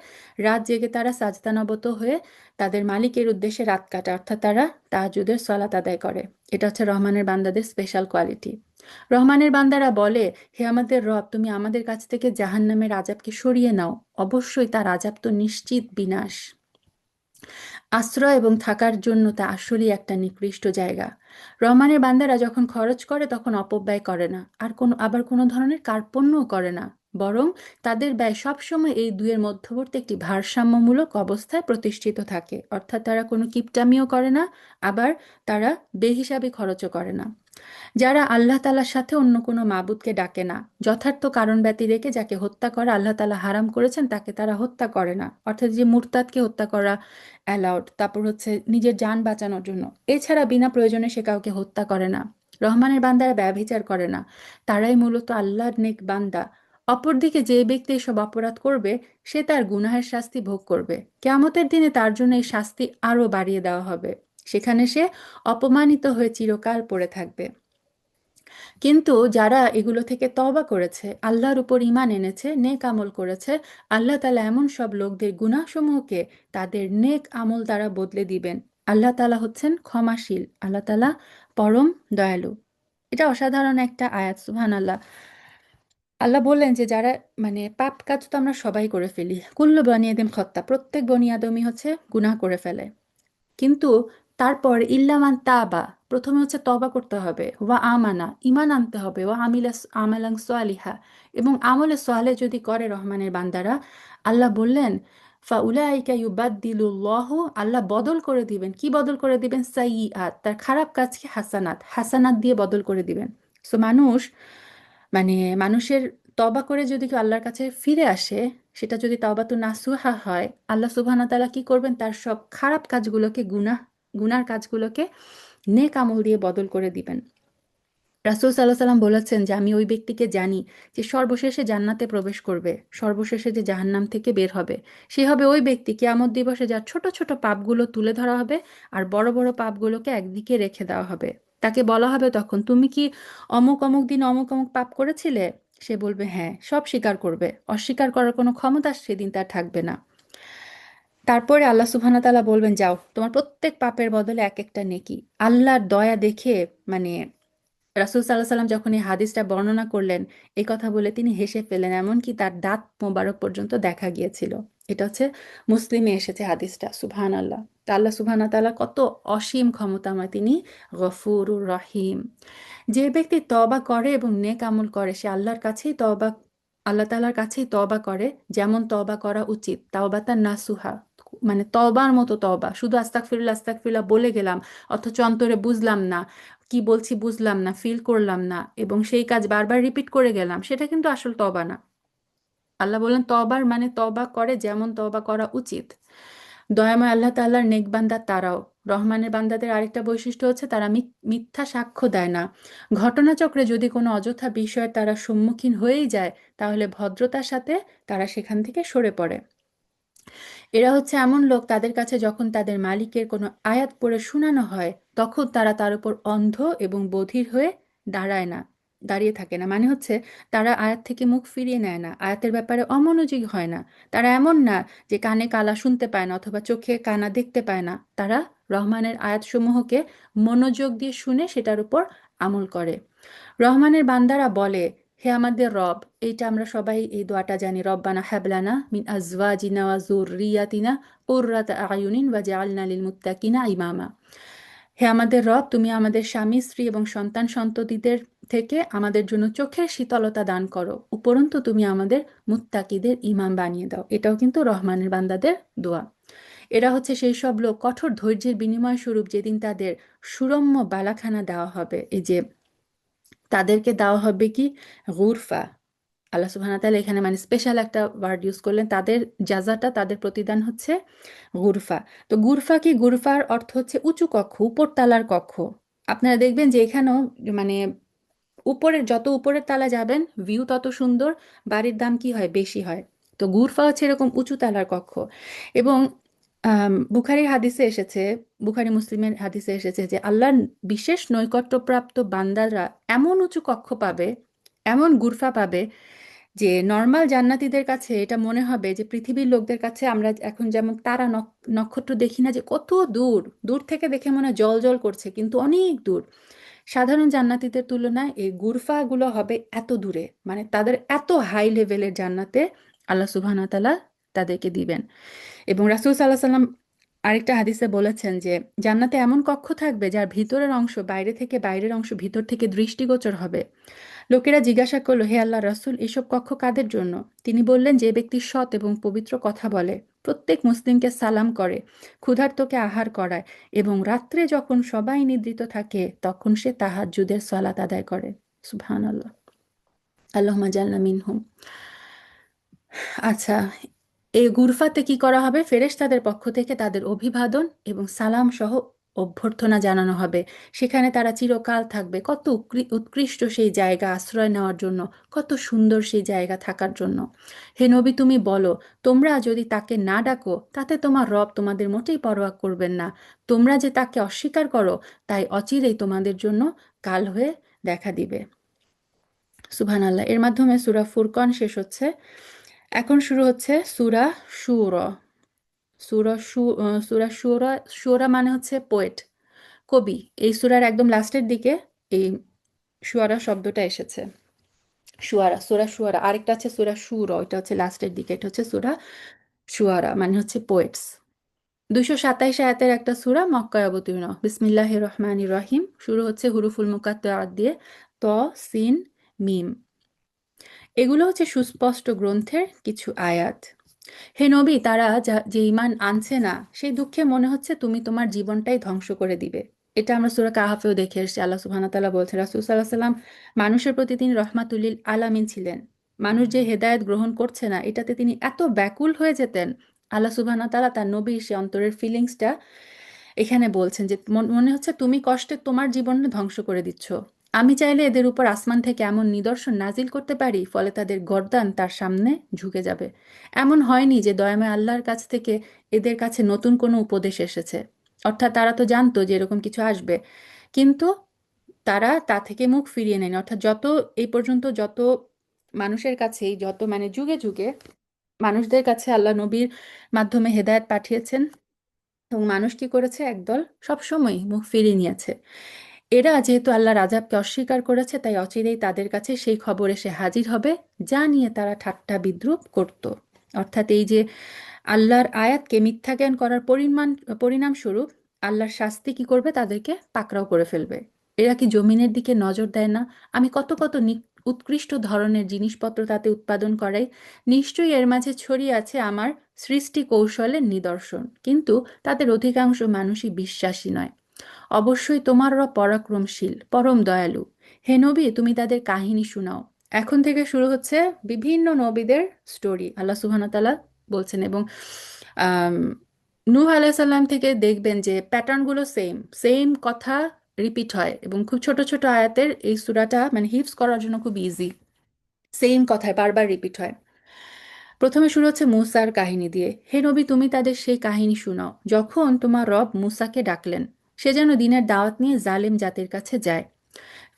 রাত জেগে তারা সাজদানবত হয়ে তাদের মালিকের উদ্দেশ্যে রাত কাটায়, অর্থাৎ তারা তাহাজ্জুদের সালাত আদায় করে। এটা হচ্ছে রহমানের বান্দাদের স্পেশাল কোয়ালিটি। রহমানের বান্দারা বলে, হে আমাদের রব, তুমি আমাদের কাছ থেকে জাহান্নামের আযাবকে সরিয়ে নাও। অবশ্যই তার আযাব তো নিশ্চিত বিনাশ। আশ্রয় এবং থাকার জন্য তা আসলেই একটা নিকৃষ্ট জায়গা। রহমানের বান্দারা যখন খরচ করে তখন অপব্যয় করে না, আর আবার কোনো ধরনের কার্পণ্যও করে না, বরং তাদের ব্যয় সবসময় এই দুয়ের মধ্যবর্তী একটি ভারসাম্যমূলক অবস্থায় প্রতিষ্ঠিত থাকে। অর্থাৎ তারা কোনো কিপটামিও করে না, আবার তারা বেহিসাবি খরচও করে না। যারা আল্লাহ তাআলার সাথে অন্য কোনো মাবুদকে ডাকে না, যথার্থ কারণ ব্যতি রেখে যাকে হত্যা করা আল্লাহ তাআলা হারাম করেছেন তাকে তারা হত্যা করে না, অর্থাৎ যে মুরতাদকে হত্যা করা অ্যালাউড, তারপর হচ্ছে নিজের জান বাঁচানোর জন্য, এছাড়া বিনা প্রয়োজনে সে কাউকে হত্যা করে না। রহমানের বান্দারা ব্যভিচার করে না, তারাই মূলত আল্লাহর নেক বান্দা। অপরদিকে যে ব্যক্তি এসব অপরাধ করবে সে তার গুনাহের শাস্তি ভোগ করবে। কিয়ামতের দিনে তার জন্য এই শাস্তি আরো বাড়িয়ে দেওয়া হবে, সেখানে সে অপমানিত হয়ে চিরকাল পড়ে থাকবে। কিন্তু যারা এগুলো থেকে তওবা করেছে, আল্লাহর উপর ঈমান এনেছে, নেক আমল করেছে, আল্লাহ তাআলা এমন সব লোকদের গুনাহসমূহকে তাদের নেক আমল দ্বারা বদলে দিবেন। আল্লাহ তাআলা হচ্ছেন ক্ষমাশীল, আল্লাহ তাআলা পরম দয়ালু। এটা অসাধারণ একটা আয়াত, সুবহানাল্লাহ। আল্লাহ বললেন যে যারা, মানে পাপ কাজ তো আমরা সবাই করে ফেলি, কুল্লু বনি আদম খত্তা, প্রত্যেক বনি আদমই হচ্ছে গুনাহ করে ফেলে। কিন্তু তারপর ইল্লামান তাবা, প্রথমে হচ্ছে তবা করতে হবে, ওয়া আমানা, ইমান আনতে হবে, ওয়া আমালাং সালিহা, এবং আমলে সালেহ যদি করে রহমানের বান্দারা, আল্লাহ বললেন ফাউলাইকা ইউবাদদিলুল্লাহু, আল্লাহ বদল করে দিবেন। কি বদল করে দিবেন? সাইয়্যাত, তার খারাপ কাজকে হাসানাত, হাসানাত দিয়ে বদল করে দিবেন। সো মানুষ, মানে মানুষের তবা করে যদি কেউ আল্লাহর কাছে ফিরে আসে, সেটা যদি তাওবাতু নাসুহা হয়, আল্লাহ সুবহানাহু ওয়া তাআলা কি করবেন, তার সব খারাপ কাজগুলোকে, গুনার কাজগুলোকে নেক আমল দিয়ে বদল করে দিবেন। রাসূল সাল্লাল্লাহু আলাইহি সাল্লাম বলেছেন যে আমি ওই ব্যক্তিকে জানি যে সর্বশেষে জান্নাতে প্রবেশ করবে, সর্বশেষে যে জাহান্নাম থেকে বের হবে সে হবে ওই ব্যক্তি কিয়ামত দিবসে যার ছোট ছোট পাপগুলো তুলে ধরা হবে আর বড় বড় পাপগুলোকে একদিকে রেখে দেওয়া হবে। তাকে বলা হবে তখন, তুমি কি অমুক অমুক দিন অমুক অমুক পাপ করেছিলে? সে বলবে হ্যাঁ, সব স্বীকার করবে, অস্বীকার করার কোনো ক্ষমতা সেদিন তার থাকবে না। তারপরে আল্লাহ সুবহানাহু ওয়া তাআলা বলবেন, যাও, তোমার প্রত্যেক পাপের বদলে এক একটা নেকি। আল্লাহর দয়া দেখে, মানে রাসূল সাল্লাল্লাহু আলাইহি সাল্লাম যখন এই হাদিসটা বর্ণনা করলেন, এই কথা বলে তিনি হেসে ফেলেন, এমনকি তার দাঁত মোবারক পর্যন্ত দেখা গিয়েছিল। এটা হচ্ছে মুসলিমে এসেছে হাদিসটা। সুবহানাল্লাহ। তা আল্লাহ সুবহানাহু ওয়া তাআলা কত অসীম ক্ষমতাময়, তিনি গফুরুর রহিম। যে ব্যক্তি তওবা করে এবং নেক আমল করে, সে আল্লাহ তাআলার কাছেই তওবা করে, যেমন তওবা করা উচিত, তাওবাতান নাসুহা, মানে তওবার মতো তওবা। শুধু আস্তাগফিরুল্লাহ আস্তাগফিরুল্লাহ বলে গেলাম, অথচ অন্তরে বুঝলাম না, কি বলছি বুঝলাম না, ফিল করলাম না, এবং সেই কাজ বারবার রিপিট করে গেলাম, সেটা কিন্তু আসল তওবা না। আল্লাহ বললেন তওবার মানে তওবা করে যেমন তওবা করা উচিত। দয়াময় আল্লাহ তাআলার নেক বান্দা তারাও। রহমানের বান্দাদের আরেকটা বৈশিষ্ট্য হচ্ছে তারা মিথ্যা সাক্ষ্য দেয় না। ঘটনাচক্রে যদি কোনো অযথা বিষয়ে তারা সম্মুখীন হয়েই যায়, তাহলে ভদ্রতার সাথে তারা সেখান থেকে সরে পড়ে। এরা হচ্ছে এমন লোক, তাদের কাছে যখন তাদের মালিকের কোনো আয়াত পড়ে শোনানো হয়, তখন তারা তার উপর অন্ধ এবং বধির হয়ে দাঁড়িয়ে থাকে না। মানে হচ্ছে তারা আয়াত থেকে মুখ ফিরিয়ে নেয় না, আয়াতের ব্যাপারে অমনোযোগী হয় না। তারা এমন না যে কানে কালা শুনতে পায় না অথবা চোখে কানা দেখতে পায় না। তারা রহমানের আয়াতসমূহকে মনোযোগ দিয়ে শুনে সেটার উপর আমল করে। রহমানের বান্দারা বলে, হে আমাদের রব, এইটা আমরা সবাই এই দোয়াটা জানি, রব্বানা হাবলানা মিন আজওয়াজিনা ওয়া যুররিয়াতিনা কুররাতা আয়ুনিন ওয়াজআলনা লিল মুত্তাকিনা ইমামা। হে আমাদের রব, তুমি আমাদের স্বামী স্ত্রী এবং সন্তান সন্ততিদের থেকে আমাদের জন্য চোখের শীতলতা দান করো, উপরন্তু তুমি আমাদের মুত্তাকিদের ইমাম বানিয়ে দাও। এটাও কিন্তু রহমানের বান্দাদের দোয়া। এরা হচ্ছে সেই সব লোক, কঠোর ধৈর্যের বিনিময় স্বরূপ যেদিন তাদের সুরম্য বালাখানা দেওয়া হবে, এই যে তাদেরকে দেওয়া হবে কি, গুরফা। আল্লাহ সুবহানাহু ওয়া তাআলা এখানে মানে স্পেশাল একটা ওয়ার্ড ইউজ করলেন, তাদের জাজাটা, তাদের প্রতিদান হচ্ছে গুরফা। তো গুরফা কি, গুরফার অর্থ হচ্ছে উঁচু কক্ষ, উপরতলার কক্ষ। আপনারা দেখবেন যে এখানেও মানে যত উপরের তলা যাবেন ভিউ তত সুন্দর, বাড়ির দাম কি হয়, বেশি হয়। তো গুরফা হচ্ছে এরকম উঁচু তলার কক্ষ। এবং বুখারীর হাদিসে এসেছে, বুখারী মুসলিমের হাদিসে এসেছে যে আল্লাহর বিশেষ নৈকট্যপ্রাপ্ত বান্দারা এমন উঁচু কক্ষ পাবে, এমন গুরফা পাবে, যে নর্মাল জান্নাতীদের কাছে এটা মনে হবে যে পৃথিবীর লোকদের কাছে আমরা এখন যেমন তারা নক্ষত্র দেখি না, যে কত দূর, দূর থেকে দেখে মনে হয় জল জল করছে, কিন্তু অনেক দূর। সাধারণ জান্নাতীদের তুলনায় এই গুরফাগুলো হবে এত দূরে, মানে তাদের এত হাই লেভেলের জান্নাতে আল্লাহ সুবহানাহু ওয়া তাআলা তাদেরকে দিবেন। এবং রাসূল সাল্লাল্লাহু আলাইহি সাল্লাম আরেকটা হাদিসে বলেছেন যে জান্নাতে এমন কক্ষ থাকবে যার ভিতরের অংশ বাইরে থেকে, বাইরের অংশ ভিতর থেকে দৃষ্টিগোচর হবে। লোকেরা জিজ্ঞাসা করলো, হে আল্লাহ রাসূল, এসব কক্ষ কাদের জন্য? তিনি বললেন, যে ব্যক্তি সৎ এবং পবিত্র কথা বলে, প্রত্যেক মুসলিমকে সালাম করে, ক্ষুধার্তকে আহার করায়, এবং রাত্রে যখন সবাই নিদ্রিত থাকে তখন সে তাহাজ্জুদের সালাত আদায় করে। সুবহানাল্লাহ। আল্লাহুম্মা জাল্লা মিনহুম। আচ্ছা, এই গুরফাতে কি করা হবে? ফেরেশতাদের পক্ষ থেকে তাদের অভিবাদন এবং সালাম সহ অভ্যর্থনা জানানো হবে। সেখানে তারা চিরকাল থাকবে। কত উৎকৃষ্ট সেই জায়গা আশ্রয় নেওয়ার জন্য, কত সুন্দর সেই জায়গা থাকার জন্য। হে নবী, তুমি বলো, তোমরা যদি তাকে না ডাকো, তাতে তোমার রব তোমাদের মোটেই পরোয়া করবেন না। তোমরা যে তাকে অস্বীকার করো, তাই অচিরেই তোমাদের জন্য কাল হয়ে দেখা দিবে। সুবহানাল্লাহ। এর মাধ্যমে সূরা ফুরকান শেষ হচ্ছে। এখন শুরু হচ্ছে সূরা শুরা। সূরা শুরা, শুরা মানে হচ্ছে পোয়েট, কবি। এই সূরার একদম লাস্টের দিকে এই শুয়ারা শব্দটা এসেছে। সূরা শুয়ারা, আরেকটা আছে সূরা শুরা, ওইটা হচ্ছে লাস্টের দিকে, এটা হচ্ছে সূরা শুয়ারা মানে হচ্ছে পোয়েটস। 227 আয়াতের একটা সূরা, মক্কায় অবতীর্ণ। বিসমিল্লাহির রহমানির রহিম। শুরু হচ্ছে হুরুফুল মুকাত্তাআত দিয়ে, ত, সিন, মিম। এগুলো হচ্ছে সুস্পষ্ট গ্রন্থের কিছু আয়াত। হে নবী, তারা যে ঈমান আনছে না, সেই দুঃখে মনে হচ্ছে তুমি তোমার জীবনটাই ধ্বংস করে দিবে। এটা আমরা সূরা কাহাফেও দেখে এসেছি। আল্লাহ সুবহানাহু ওয়া তাআলা বলছেন, রাসূল সাল্লাল্লাহু আলাইহি ওয়াসাল্লাম মানুষের প্রতি তিনি রহমাতুল লিল আলামিন ছিলেন। মানুষ যে হেদায়েত গ্রহণ করছে না এটাতে তিনি এত ব্যাকুল হয়ে যেতেন। আল্লাহ সুবহানাহু ওয়া তাআলা তার নবীর সে অন্তরের ফিলিংসটা এখানে বলছেন যে মনে হচ্ছে তুমি কষ্টে তোমার জীবন ধ্বংস করে দিচ্ছ। আমি চাইলে এদের উপর আসমান থেকে এমন নিদর্শন নাজিল করতে পারি, ফলে তাদের গর্দান তার সামনে ঝুঁকে যাবে। এমন হয়নি যে দয়াময় আল্লাহর কাছ থেকে এদের কাছে নতুন কোনো উপদেশ এসেছে, অর্থাৎ তারা তো জানতো যে এরকম কিছু আসবে, কিন্তু তারা তা থেকে মুখ ফিরিয়ে নেয়নি। অর্থাৎ যত এই পর্যন্ত যত মানুষের কাছেই যত মানে যুগে যুগে মানুষদের কাছে আল্লাহ নবীর মাধ্যমে হেদায়েত পাঠিয়েছেন, এবং মানুষ কি করেছে, একদল সবসময় মুখ ফিরিয়ে নিয়েছে। এরা যেহেতু আল্লাহর আযাবকে অস্বীকার করেছে, তাই অচিরেই তাদের কাছে সেই খবর এসে হাজির হবে যা নিয়ে তারা ঠাট্টা বিদ্রূপ করত। অর্থাৎ এই যে আল্লাহর আয়াতকে মিথ্যা জ্ঞান করার পরিণামস্বরূপ আল্লাহর শাস্তি কি করবে, তাদেরকে পাকড়াও করে ফেলবে। এরা কি জমিনের দিকে নজর দেয় না? আমি কত কত উৎকৃষ্ট ধরনের জিনিসপত্র তাতে উৎপাদন করাই, নিশ্চয়ই এর মাঝে ছড়িয়ে আছে আমার সৃষ্টি কৌশলের নিদর্শন, কিন্তু তাদের অধিকাংশ মানুষই বিশ্বাসী নয়। অবশ্যই তোমার রব পরাক্রমশীল, পরম দয়ালু। হে নবী, তুমি তাদের কাহিনী শোনাও। এখন থেকে শুরু হচ্ছে বিভিন্ন নবীদের স্টোরি, আল্লাহ সুবহানাহু ওয়া তাআলা বলছেন। এবং আম, নূহ আলাইহিসসালাম থেকে দেখবেন যে প্যাটার্নগুলো সেম সেম কথা রিপিট হয়, এবং খুব ছোট ছোট আয়াতের এই সূরাটা মানে হিফজ করার জন্য খুব ইজি। সেম কথায় বারবার রিপিট হয়। প্রথমে শুরু হচ্ছে মূসার কাহিনী দিয়ে। হে নবী, তুমি তাদের সেই কাহিনী শোনাও যখন তোমার রব মূসাকে ডাকলেন, সে যেন দিনের দাওয়াত নিয়ে জালিম জাতির কাছে যায়,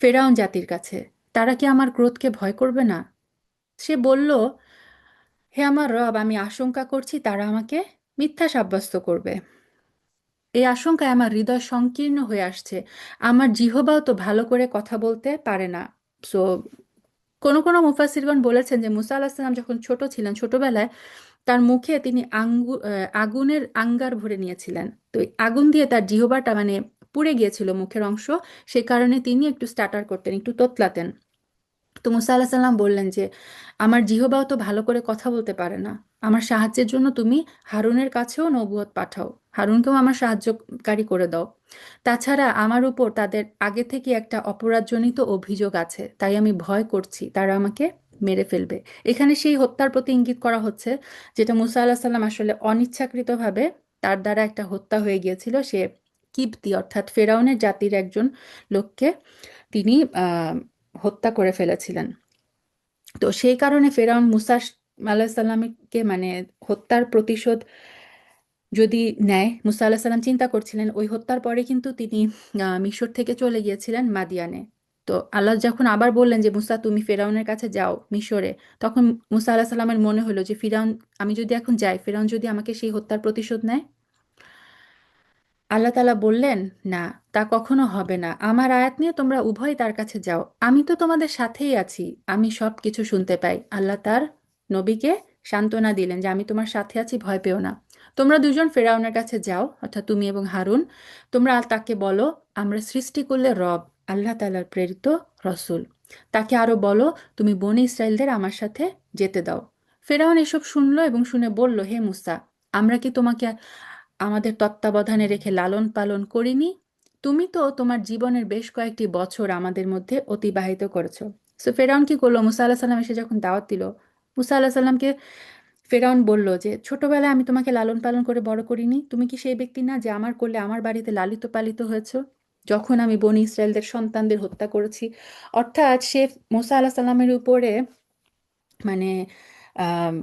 ফেরাউন জাতির কাছে। তারা কি আমার ক্রোধকে ভয় করবে না? সে বলল, হে আমার রব, আমি আশঙ্কা করছি তারা আমাকে মিথ্যা সাব্যস্ত করবে। এই আশঙ্কায় আমার হৃদয় সংকীর্ণ হয়ে আসছে। আমার জিহ্বাও তো ভালো করে কথা বলতে পারে না। সো কোনো কোনো মুফাসসিরগণ বলেছেন যে মুসা আলাহিস সালাম যখন ছোট ছিলেন, ছোটবেলায় তার মুখে তিনি আগুনের আঙ্গার ভরে নিয়েছিলেন। তো এই আগুন দিয়ে তার জিহ্বাটা মানে পুড়ে গিয়েছিল মুখের অংশ, সে কারণে তিনি একটু স্টাটার করতেন, একটু তোতলাতেন। তো মুসা আল্লাহ সাল্লাম বললেন যে আমার জিহ্বাও তো ভালো করে কথা বলতে পারে না, আমার সাহায্যের জন্য তুমি হারুনের কাছেও নবুয়ত পাঠাও, হারুনকেও আমার সাহায্যকারী করে দাও। তাছাড়া আমার উপর তাদের আগে থেকে একটা অপরাধজনিত অভিযোগ আছে, তাই আমি ভয় করছি তারা আমাকে মেরে ফেলবে। এখানে সেই হত্যার প্রতি ইঙ্গিত করা হচ্ছে, যেটা মুসা আল্লাহ সাল্লাম আসলে অনিচ্ছাকৃতভাবে তার দ্বারা একটা হত্যা হয়ে গিয়েছিল। সে কিবতি অর্থাৎ ফেরাউনের জাতির একজন লোককে তিনি হত্যা করে ফেলেছিলেন। তো সেই কারণে ফেরাউন মুসা আলাহিসাল্লামকে মানে হত্যার প্রতিশোধ যদি নেয়, মুসা আলাহিসাল্লাম চিন্তা করছিলেন ওই হত্যার পরে কিন্তু তিনি মিশর থেকে চলে গিয়েছিলেন মাদিয়ানে। তো আল্লাহ যখন আবার বললেন যে মুসা তুমি ফেরাউনের কাছে যাও মিশরে, তখন মুসা আলাহিসাল্লামের মনে হলো যে ফিরাউন, আমি যদি এখন যাই, ফেরাউন যদি আমাকে সেই হত্যার প্রতিশোধ নেয়। আল্লাহ তাআলা বললেন, না, তা কখনো হবে না। আমার আয়াত নিয়ে তোমরা উভয় তার কাছে যাও, আমি তো তোমাদের সাথেই আছি, আমি সব কিছু শুনতে পাই। আল্লাহ তার নবীকে সান্ত্বনা দিলেন যে আমি তোমার সাথে আছি, ভয় পেও না। তোমরা দুজন ফেরাউনের কাছে যাও, অর্থাৎ তুমি এবং হারুন। তোমরা তাকে বলো, আমরা সৃষ্টি করলে রব, আল্লাহ তাআলার প্রেরিত রসূল। তাকে আরো বলো, তুমি বনি ইসরাইলদের আমার সাথে যেতে দাও। ফেরাউন এসব শুনলো এবং শুনে বলল, হে মুসা, আমরা কি তোমাকে আমাদের তত্ত্বাবধানে রেখে লালন পালন করিনি? তুমি তো তোমার জীবনের বেশ কয়েকটি বছর আমাদের মধ্যে অতিবাহিত করেছো। সো ফেরাউন কি করলো, মুসা আল্লাহ সাল্লাম এসে যখন দাওয়াত দিল, মুসা আল্লাহ সাল্লামকে ফেরাউন বলল যে ছোটবেলায় আমি তোমাকে লালন পালন করে বড় করিনি? তুমি কি সেই ব্যক্তি না যে আমার কোলে আমার বাড়িতে লালিত পালিত হয়েছো, যখন আমি বনি ইসরায়েলদের সন্তানদের হত্যা করেছি? অর্থাৎ সে মুসা আল্লাহ সাল্লামের উপরে মানে আম,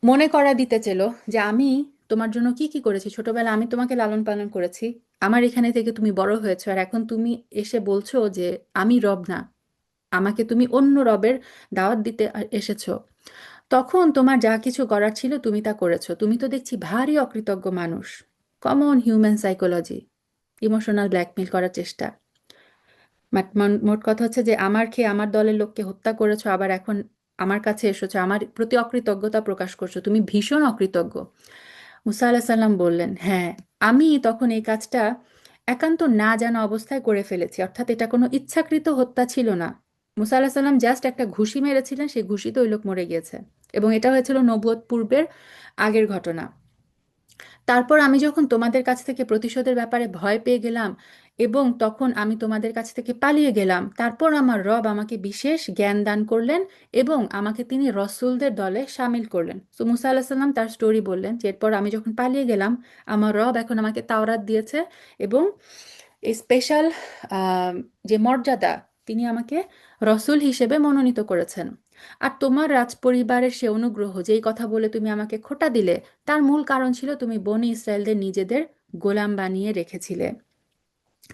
মনে করা দিতে চেল যে আমি তোমার জন্য কি কি করেছি, ছোটবেলায় আমি তোমাকে লালন পালন করেছি, আমার এখানে থেকে তুমি বড় হয়েছো, আর এখন তুমি এসে বলছো যে আমি রব না, আমাকে তুমি অন্য রবের দাওয়াত দিতে এসেছো। তখন তোমার যা কিছু করার ছিল তুমি তা করেছো, তুমি তো দেখছি ভারী অকৃতজ্ঞ মানুষ। Common human psychology, emotional blackmail করার চেষ্টা। মোট কথা হচ্ছে যে আমার খেয়ে আমার দলের লোককে হত্যা করেছো, আবার এখন আমার কাছে এসেছো, আমার প্রতি অকৃতজ্ঞতা প্রকাশ করছো, তুমি ভীষণ অকৃতজ্ঞ। মুসা আলাহিসাল্লাম সাল্লাম বললেন, হ্যাঁ, আমি তখন এই কাজটা একান্ত না জানা অবস্থায় করে ফেলেছি, অর্থাৎ এটা কোনো ইচ্ছাকৃত হত্যা ছিল না। মুসা আলাহিসাল্লাম সাল্লাম জাস্ট একটা ঘুষি মেরেছিলেন, সেই ঘুষিতে ওই লোক মরে গিয়েছে, এবং এটা হয়েছিল নবুয়ত পূর্বের আগের ঘটনা। তারপর আমি যখন তোমাদের কাছ থেকে প্রতিশোধের ব্যাপারে ভয় পেয়ে গেলাম, এবং তখন আমি তোমাদের কাছ থেকে পালিয়ে গেলাম। তারপর আমার রব আমাকে বিশেষ জ্ঞান দান করলেন এবং আমাকে তিনি রসুলদের দলে সামিল করলেন। তো মুসা আলাহিসাল্লাম তার স্টোরি বললেন যে এরপর আমি যখন পালিয়ে গেলাম, আমার রব এখন আমাকে তাওরাত দিয়েছে এবং এই স্পেশাল যে মর্যাদা, তিনি আমাকে রসুল হিসেবে মনোনীত করেছেন। আর তোমার রাজপরিবারের সে অনুগ্রহ, যেই কথা বলে তুমি আমাকে খোঁটা দিলে, তার মূল কারণ ছিল তুমি বনি ইসরায়েলদের নিজেদের গোলাম বানিয়ে রেখেছিলে।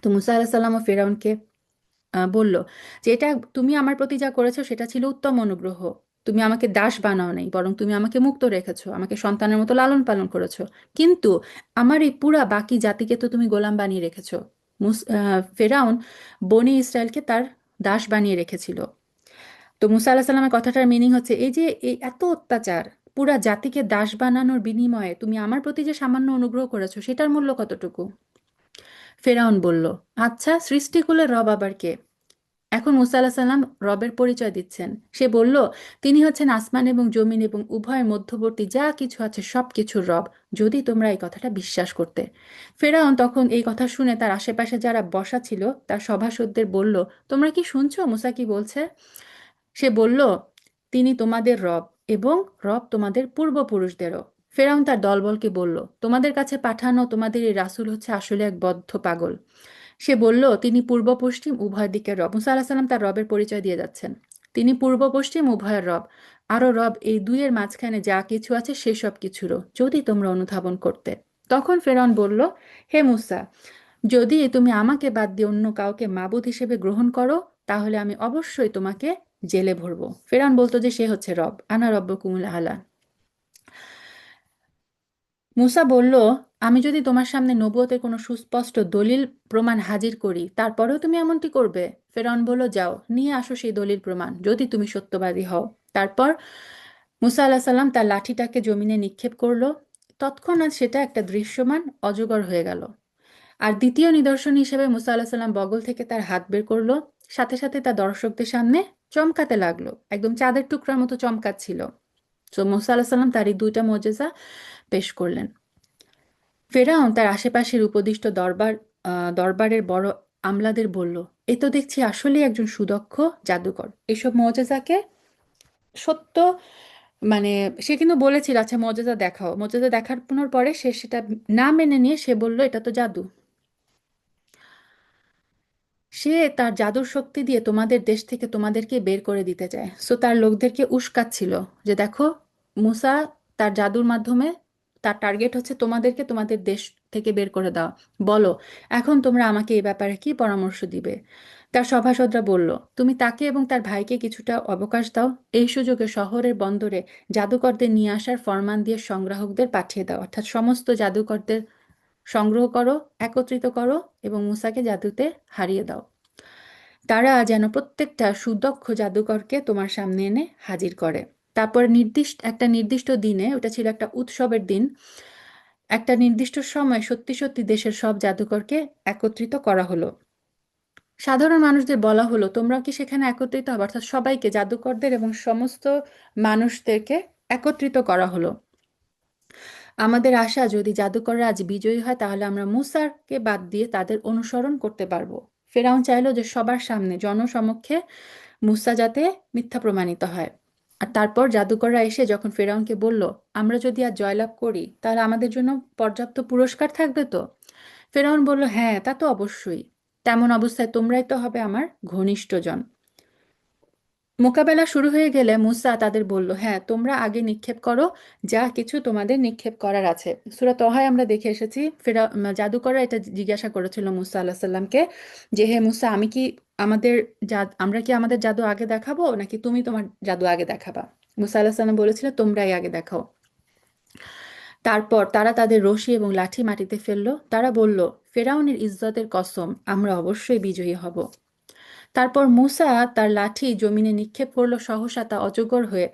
তো মুসা আলাহিসাল্লাম সাল্লাম ও ফেরাউনকে বলল যে এটা তুমি আমার প্রতি যা করেছো সেটা ছিল উত্তম অনুগ্রহ। তুমি আমাকে দাস বানাও নাই, বরং তুমি আমাকে মুক্ত রেখেছো, আমাকে সন্তানের মতো লালন পালন করেছো। কিন্তু আমার এই পুরা বাকি জাতিকে তো তুমি গোলাম বানিয়ে রেখেছো। ফেরাউন বনি ইসরায়েলকে তার দাস বানিয়ে রেখেছিল। তো মুসা আল্লাহ সাল্লামের কথাটার মিনিং হচ্ছে এই যে এই এত অত্যাচার, পুরা জাতিকে দাস বানানোর বিনিময়ে তুমি আমার প্রতি যে সামান্য অনুগ্রহ করেছো সেটার মূল্য কতটুকু? ফেরাউন বলল, আচ্ছা, সৃষ্টিকুলের রব আবার কে? এখন মুসা আলাহিসাল্লাম সাল্লাম রবের পরিচয় দিচ্ছেন। সে বলল, তিনি হচ্ছেন আসমান এবং জমিন এবং উভয়ের মধ্যবর্তী যা কিছু আছে সব কিছুর রব, যদি তোমরা এই কথাটা বিশ্বাস করতে। ফেরাউন তখন এই কথা শুনে তার আশেপাশে যারা বসা ছিল তার সভাসদদের বলল, তোমরা কি শুনছো মুসা কি বলছে? সে বলল, তিনি তোমাদের রব এবং রব তোমাদের পূর্বপুরুষদেরও। ফেরাউন তার দলবলকে বলল, তোমাদের কাছে পাঠানো তোমাদের এই রাসূল হচ্ছে আসলে এক বদ্ধ পাগল। সে বলল, তিনি পূর্ব পশ্চিম উভয় দিকের রব। মুসা আলাহিসাল্লাম সাল্লাম তার রবের পরিচয় দিয়ে যাচ্ছেন। তিনি পূর্ব পশ্চিম উভয়ের রব, আরও রব এই দুইয়ের মাঝখানে যা কিছু আছে সেসব কিছুরও, যদি তোমরা অনুধাবন করতে। তখন ফেরাউন বলল, হে মুসা, যদি তুমি আমাকে বাদ দিয়ে অন্য কাউকে মাবুদ হিসেবে গ্রহণ করো, তাহলে আমি অবশ্যই তোমাকে জেলে ভরবো। ফেরাউন বলতো যে সে হচ্ছে রব, আনা রব্বকুমুল আলা। মুসা বলল, আমি যদি তোমার সামনে নবুয়তের কোনো সুস্পষ্ট দলিল প্রমাণ হাজির করি, তারপরেও তুমি এমনটি করবে? ফেরাউন বলল, যাও নিয়ে আসো সেই দলিল প্রমাণ, যদি তুমি সত্যবাদী হও। তারপর মুসা আল্লাহ সাল্লাম তার লাঠিটাকে জমিনে নিক্ষেপ করলো। তৎক্ষণাৎ সেটা একটা দৃশ্যমান অজগর হয়ে গেল। আর দ্বিতীয় নিদর্শন হিসেবে মুসা আল্লাহ সাল্লাম বগল থেকে তার হাত বের করলো। সাথে সাথে তা দর্শকদের সামনে চমকাতে লাগলো, একদম চাঁদের টুকরার মতো চমকাচ্ছিল। তো মুসা আল্লাহ সাল্লাম তার এই দুইটা মুজিজা পেশ করলেন। ফেরাউন তার আশেপাশের উপদিষ্ট দরবারের বড় আমলাদের বলল, এ তো দেখছি আসলেই একজন সুদক্ষ জাদুকর। এসব মুজিজাকে সত্য, মানে সে কিন্তু বলেছিল আচ্ছা মুজিজা দেখাও, মুজিজা দেখানোর পরে সে সেটা না মেনে নিয়ে সে বলল এটা তো জাদু। সে তার জাদুর শক্তি দিয়ে তোমাদের দেশ থেকে তোমাদেরকে বের করে দিতে চায়। সো তার লোকদেরকে উস্কাচ্ছিল যে দেখো, মুসা তার জাদুর মাধ্যমে তার টার্গেট হচ্ছে তোমাদেরকে তোমাদের দেশ থেকে বের করে দেওয়া। বলো, এখন তোমরা আমাকে এই ব্যাপারে কি পরামর্শ দিবে? তার সভাসদরা বলল, তুমি তাকে এবং তার ভাইকে কিছুটা অবকাশ দাও। এই সুযোগে শহরের বন্দরে জাদুকরদের নিয়ে আসার ফরমান দিয়ে সংগ্রাহকদের পাঠিয়ে দাও, অর্থাৎ সমস্ত জাদুকরদের সংগ্রহ করো, একত্রিত করো এবং মুসাকে জাদুতে হারিয়ে দাও। তারা যেন প্রত্যেকটা সুদক্ষ জাদুকরকে তোমার সামনে এনে হাজির করে। তারপর একটা নির্দিষ্ট দিনে, ওটা ছিল একটা উৎসবের দিন, একটা নির্দিষ্ট সময় সত্যি সত্যি দেশের সব জাদুকরকে একত্রিত করা হলো। সাধারণ মানুষদের বলা হলো, তোমরা কি সেখানে একত্রিত হবে? অর্থাৎ সবাইকে, জাদুকরদের এবং সমস্ত মানুষদেরকে একত্রিত করা হলো। আমাদের আশা, যদি জাদুকররা আজ বিজয়ী হয় তাহলে আমরা মুসাকে বাদ দিয়ে তাদের অনুসরণ করতে পারবো। ফেরাউন চাইলো যে সবার সামনে জনসমক্ষে মুসা যাতে মিথ্যা প্রমাণিত হয়। আর তারপর জাদুকররা এসে যখন ফেরাউনকে বলল, আমরা যদি আজ জয়লাভ করি তাহলে আমাদের জন্য পর্যাপ্ত পুরস্কার থাকবে তো? ফেরাউন বলল, হ্যাঁ, তা তো অবশ্যই। তেমন অবস্থায় তোমরাই তো হবে আমার ঘনিষ্ঠজন। মোকাবেলা শুরু হয়ে গেলে মুসা তাদের বলল, হ্যাঁ, তোমরা আগে নিক্ষেপ করো যা কিছু তোমাদের নিক্ষেপ করার আছে। সূরা তহায় আমরা দেখে এসেছি জাদুকররা এটা জিজ্ঞাসা করেছিল মুসা আল্লাহ সাল্লামকে যে, হে মুসা, আমরা কি আমাদের জাদু আগে দেখাবো নাকি তুমি তোমার জাদু আগে দেখাবা? মুসা আল্লাহ সাল্লাম বলেছিল, তোমরাই আগে দেখাও। তারপর তারা তাদের রশি এবং লাঠি মাটিতে ফেললো। তারা বলল, ফেরাউনের ইজ্জতের কসম, আমরা অবশ্যই বিজয়ী হব। তারপর মুসা তার লাঠি জমিনে নিক্ষেপ করলো। সহসা তা অজগর হয়ে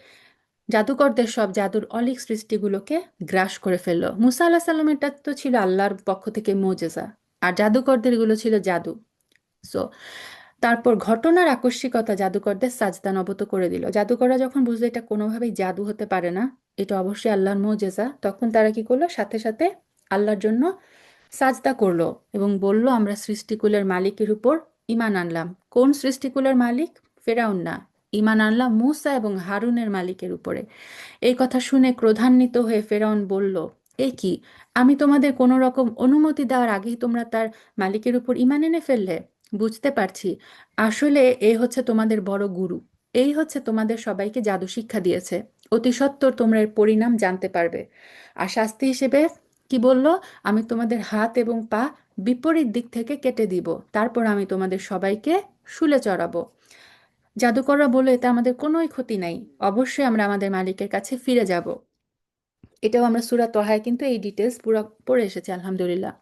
জাদুকরদের সব জাদুর অলীক সৃষ্টিগুলোকে গ্রাস করে ফেললো। মুসা আল্লাহ সাল্লামেরটা তো ছিল আল্লাহর পক্ষ থেকে মোজেজা, আর জাদুকরদের এগুলো ছিল জাদু। সো তারপর ঘটনার আকস্মিকতা জাদুকরদের সাজদা নবত করে দিল। জাদুকররা যখন বুঝলো এটা কোনোভাবেই জাদু হতে পারে না, এটা অবশ্যই আল্লাহর মোজেজা, তখন তারা কি করলো, সাথে সাথে আল্লাহর জন্য সাজদা করলো এবং বলল, আমরা সৃষ্টিকুলের মালিকের উপর ঈমান আনলাম। কোন সৃষ্টিকুলের মালিক? ফেরাউন না, ঈমান আনলাম মূসা এবং হারুনের মালিকের উপরে। এই কথা শুনে ক্রোধান্বিত হয়ে ফেরাউন বলল, এ কি, আমি তোমাদের কোনো রকম অনুমতি দেওয়ার আগেই তোমরা তার মালিকের উপর ঈমান এনে ফেললে? বুঝতে পারছি, আসলে এ হচ্ছে তোমাদের বড় গুরু। এই হচ্ছে তোমাদের সবাইকে জাদু শিক্ষা দিয়েছে। অতি সত্বর তোমরা এর পরিণাম জানতে পারবে। আর শাস্তি হিসেবে কি বলল? আমি তোমাদের হাত এবং পা বিপরীত দিক থেকে কেটে দিব, তারপর আমি তোমাদের সবাইকে শুলে চড়াবো। জাদুকররা বলল, এতে আমাদের কোনোই ক্ষতি নাই, অবশ্যই আমরা আমাদের মালিকের কাছে ফিরে যাব। এটাও আমরা সূরা তহায় কিন্তু এই ডিটেলস পুরো পড়ে এসেছি, আলহামদুলিল্লাহ।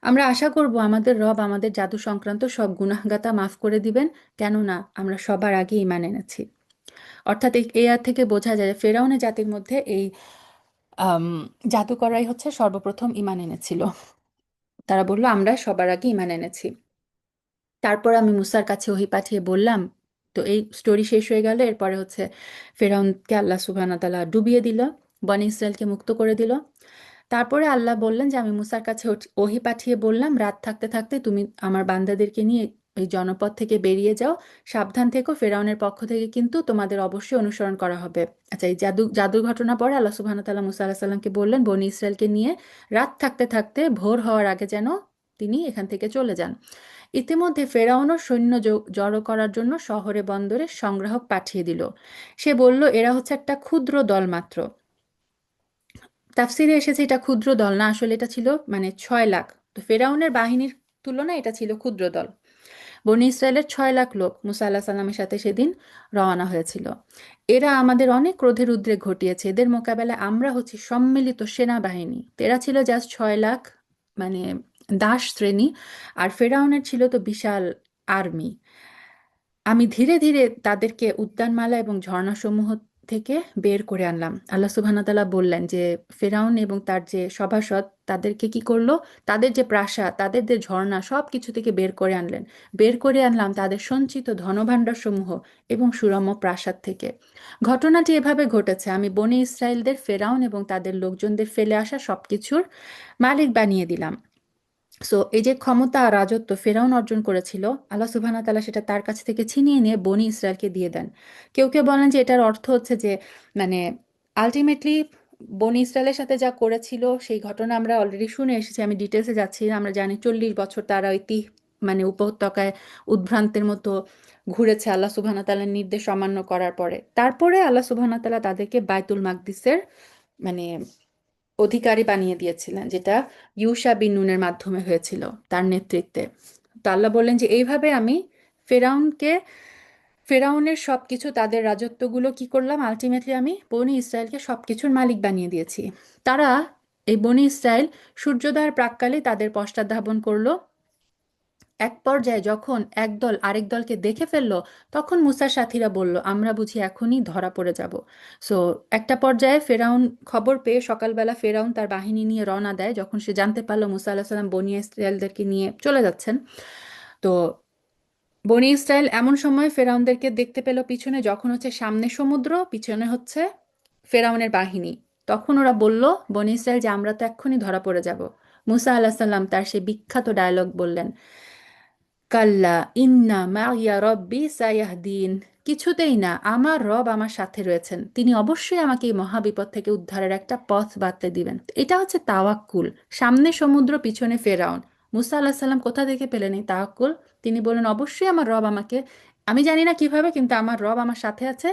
আমরা আশা করব আমাদের রব আমাদের জাদু সংক্রান্ত সব গুনাহগাতা মাফ করে দিবেন, কেননা আমরা সবার আগে ঈমান এনেছি। অর্থাৎ এই আয়াত থেকে বোঝা যায় যে ফেরাউনের জাতির মধ্যে এই আম, জাদুকররাই হচ্ছে সর্বপ্রথম ঈমান এনেছিল। তারা বলল, আমরা সবার আগে ঈমান এনেছি। তারপর আমি মুসার কাছে ওহী পাঠিয়ে বললাম, তো এই স্টোরি শেষ হয়ে গেল। এরপরে হচ্ছে ফেরাউনকে আল্লাহ সুবহানাহু ওয়া তাআলা ডুবিয়ে দিল, বনী ইসরায়েলকে মুক্ত করে দিল। তারপরে আল্লাহ বললেন যে আমি মুসার কাছে ওহী পাঠিয়ে বললাম, রাত থাকতে থাকতে তুমি আমার বান্দাদেরকে নিয়ে এই জনপদ থেকে বেরিয়ে যাও, সাবধান থেকো, ফেরাউনের পক্ষ থেকে কিন্তু তোমাদের অবশ্যই অনুসরণ করা হবে। আচ্ছা, এই জাদুর ঘটনা পরে আল্লাহ সুবহানাহু ওয়া তাআলা মুসা আলাইহিস সালামকে বললেন, বনী ইসরায়েলকে নিয়ে রাত থাকতে থাকতে ভোর হওয়ার আগে যেন তিনি এখান থেকে চলে যান। ইতিমধ্যে ফেরাউনও সৈন্য জড়ো করার জন্য শহরে বন্দরে সংগ্রাহক পাঠিয়ে দিল। সে বলল, এরা হচ্ছে একটা ক্ষুদ্র দল মাত্র। তাফসিরে এসেছে এটা ক্ষুদ্র দল না, আসলে এটা ছিল মানে 6 লাখ। তো ফেরাউনের বাহিনীর তুলনায় এটা ছিল ক্ষুদ্র দল। বনী ইসরায়েলের 6 লাখ লোক মুসা আল্লাহ সাল্লামের সাথে সেদিন রওনা হয়েছিল। এরা আমাদের অনেক ক্রোধের উদ্রেক ঘটিয়েছে, এদের মোকাবেলায় আমরা হচ্ছি সম্মিলিত সেনাবাহিনী। তো এরা ছিল জাস্ট 6 লাখ, মানে দাস শ্রেণী। আর ফেরাউনের ছিল তো বিশাল আর্মি। আমি ধীরে ধীরে তাদেরকে উদ্যানমালা এবং ঝর্ণাসমূহ থেকে বের করে আনলাম। আল্লাহ সুবহানাহু ওয়া তাআলা বললেন যে ফেরাউন এবং তার যে সভাসদ তাদেরকে কি করলো, তাদের যে প্রাসাদ, তাদের যে ঝর্ণা, সব কিছু থেকে বের করে আনলেন। বের করে আনলাম তাদের সঞ্চিত ধনভাণ্ডার সমূহ এবং সুরম্য প্রাসাদ থেকে। ঘটনাটি এভাবে ঘটেছে, আমি বনী ইসরায়েলদের ফেরাউন এবং তাদের লোকজনদের ফেলে আসা সবকিছুর মালিক বানিয়ে দিলাম। সো এই যে ক্ষমতা আর রাজত্ব ফেরাউন অর্জন করেছিল, আল্লাহ সুবহানাহু ওয়া তাআলা সেটা তার কাছ থেকে ছিনিয়ে নিয়ে বনি ইসরায়েলকে দিয়ে দেন। কেউ কেউ বলেন যে এটার অর্থ হচ্ছে যে মানে আলটিমেটলি বনি ইসরায়েলের সাথে যা করেছিল সেই ঘটনা আমরা অলরেডি শুনে এসেছি, আমি ডিটেলসে যাচ্ছি না। আমরা জানি 40 বছর তারা মানে উপত্যকায় উদ্ভ্রান্তের মতো ঘুরেছে আল্লাহ সুবহানাহু ওয়া তাআলার নির্দেশ অমান্য করার পরে। তারপরে আল্লাহ সুবহানাহু ওয়া তাআলা তাদেরকে বাইতুল মাকদিসের মানে অধিকারী বানিয়ে দিয়েছিলেন, যেটা ইউশা বিন নুনের মাধ্যমে হয়েছিল, তার নেতৃত্বে। তো আল্লাহ বললেন যে এইভাবে আমি ফেরাউনকে ফেরাউনের সবকিছু, তাদের রাজত্বগুলো কি করলাম, আলটিমেটলি আমি বনি ইসরায়েলকে সবকিছুর মালিক বানিয়ে দিয়েছি। তারা এই বনি ইসরায়েল সূর্যোদয়ের প্রাক্কালে তাদের পশ্চাদ্ধাবন করলো। এক পর্যায়ে যখন একদল আরেক দলকে দেখে ফেললো, তখন মুসার সাথীরা বলল, আমরা বুঝি এখনই ধরা পড়ে যাব। সো একটা পর্যায়ে ফেরাউন খবর পেয়ে সকালবেলা ফেরাউন তার বাহিনী নিয়ে রওনা দেয়, যখন সে জানতে পারলো মুসা আল্লাহ সাল্লাম বনি ইসরায়েলদেরকে নিয়ে চলে যাচ্ছেন। তো বনি ইসরায়েল এমন সময় ফেরাউনদেরকে দেখতে পেল পিছনে, যখন হচ্ছে সামনে সমুদ্র, পিছনে হচ্ছে ফেরাউনের বাহিনী। তখন ওরা বলল, বনি ইসরায়েল, যে আমরা তো এক্ষুনি ধরা পড়ে যাব। মুসা আল্লাহ সাল্লাম তার সেই বিখ্যাত ডায়লগ বললেন, কাল্লা ইন্না মাইয়া রব্বি সায়াহদিন। কিছুতেই না, আমার রব আমার সাথে রয়েছেন, তিনি অবশ্যই আমাকে এই মহাবিপদ থেকে উদ্ধারের একটা পথ বাতলে দিবেন। এটা হচ্ছে তাওয়াক্কুল। সামনে সমুদ্র, পিছনে ফেরাউন। মুসা আল্লাহ সাল্লাম কোথা থেকে পেলেন এই তাওয়াক্কুল? তিনি বলেন, অবশ্যই আমার রব আমাকে, আমি জানি না কিভাবে, কিন্তু আমার রব আমার সাথে আছে,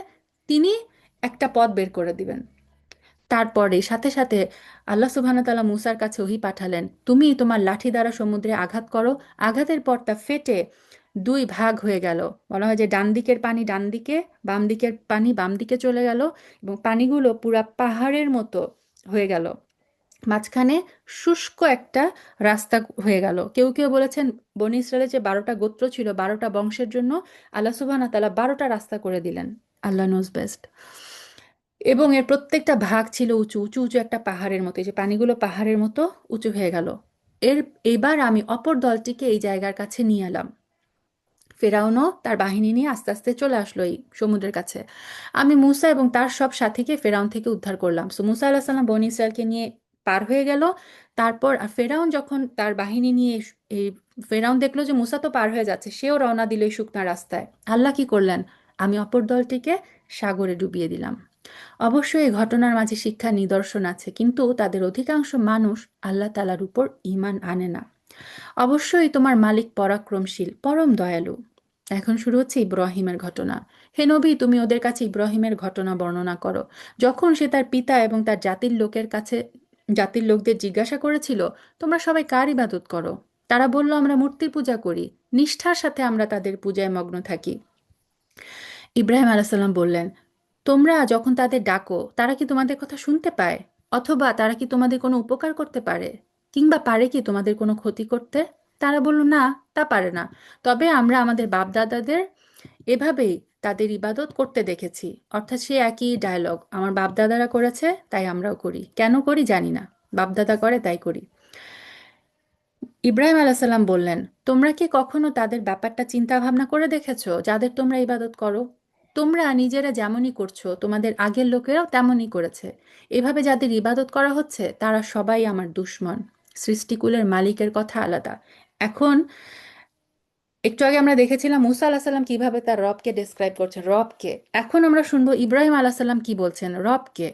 তিনি একটা পথ বের করে দিবেন। তারপরে সাথে সাথে আল্লাহ সুবহানাহু ওয়া তাআলা মূসার কাছে ওহী পাঠালেন, তুমি তোমার লাঠি দ্বারা সমুদ্রে আঘাত করো। আঘাতের পর তা ফেটে 2 ভাগ হয়ে গেল। বলা হয় যে ডান দিকের পানি ডান দিকে, বাম দিকের পানি বাম দিকে চলে গেল, এবং পানিগুলো পুরা পাহাড়ের মতো হয়ে গেল। মাঝখানে শুষ্ক একটা রাস্তা হয়ে গেল। কেউ কেউ বলেছেন বনি ইসরায়েলের যে 12টা গোত্র ছিল, 12টা বংশের জন্য আল্লাহ সুবহানাহু ওয়া তাআলা 12টা রাস্তা করে দিলেন। আল্লাহ নোজ বেস্ট। এবং এর প্রত্যেকটা ভাগ ছিল উঁচু উঁচু উঁচু একটা পাহাড়ের মতো, এই যে পানিগুলো পাহাড়ের মতো উঁচু হয়ে গেল। এর এবার আমি অপর দলটিকে এই জায়গার কাছে নিয়ে এলাম। ফেরাউনও তার বাহিনী নিয়ে আস্তে আস্তে চলে আসলো এই সমুদ্রের কাছে। আমি মুসা এবং তার সব সাথীকে ফেরাউন থেকে উদ্ধার করলাম। সো মুসা আল্লাহ সাল্লাম বনী ইসরায়েলকে নিয়ে পার হয়ে গেল। তারপর ফেরাউন যখন তার বাহিনী নিয়ে এই ফেরাউন দেখলো যে মুসা তো পার হয়ে যাচ্ছে, সেও রওনা দিল এই শুকনা রাস্তায়। আল্লাহ কি করলেন? আমি অপর দলটিকে সাগরে ডুবিয়ে দিলাম। অবশ্যই এই ঘটনার মাঝে শিক্ষার নিদর্শন আছে, কিন্তু তাদের অধিকাংশ মানুষ আল্লাহ তাআলার উপর ঈমান আনে না। অবশ্যই তোমার মালিক পরাক্রমশীল, পরম দয়ালু। এখন শুরু হচ্ছে ইব্রাহিমের ঘটনা। হে নবী, তুমি ওদের কাছে ইব্রাহিমের ঘটনা বর্ণনা করো, যখন সে তার পিতা এবং তার জাতির লোকদের জিজ্ঞাসা করেছিল, তোমরা সবাই কার ইবাদত করো? তারা বলল, আমরা মূর্তির পূজা করি, নিষ্ঠার সাথে আমরা তাদের পূজায় মগ্ন থাকি। ইব্রাহিম আলাইসাল্লাম বললেন, তোমরা যখন তাদের ডাকো, তারা কি তোমাদের কথা শুনতে পায়? অথবা তারা কি তোমাদের কোনো উপকার করতে পারে? কিংবা পারে কি তোমাদের কোনো ক্ষতি করতে? তারা বলল, না, তা পারে না। তবে আমরা আমাদের বাপদাদাদের এভাবেই তাদের ইবাদত করতে দেখেছি। অর্থাৎ সে একই ডায়লগ, আমার বাপদাদারা করেছে তাই আমরাও করি, কেন করি জানি না, বাপদাদা করে তাই করি। ইব্রাহিম আলাইসাল্লাম বললেন, তোমরা কি কখনো তাদের ব্যাপারটা চিন্তা ভাবনা করে দেখেছো যাদের তোমরা ইবাদত করো? তোমরা নিজেরা যেমনই করছো, তোমাদের আগের লোকেরাও তেমনই করেছে। এভাবে যাদের ইবাদত করা হচ্ছে তারা সবাই আমার দুশমন। সৃষ্টিকুলের মালিকের কথা আলাদা। এখন একটু আগে আমরা দেখেছিলাম মুসা আলাহ সাল্লাম কিভাবে তার রবকে ডেসক্রাইব করছে, রবকে। এখন আমরা শুনবো ইব্রাহিম আলাহ সাল্লাম কি বলছেন রবকে,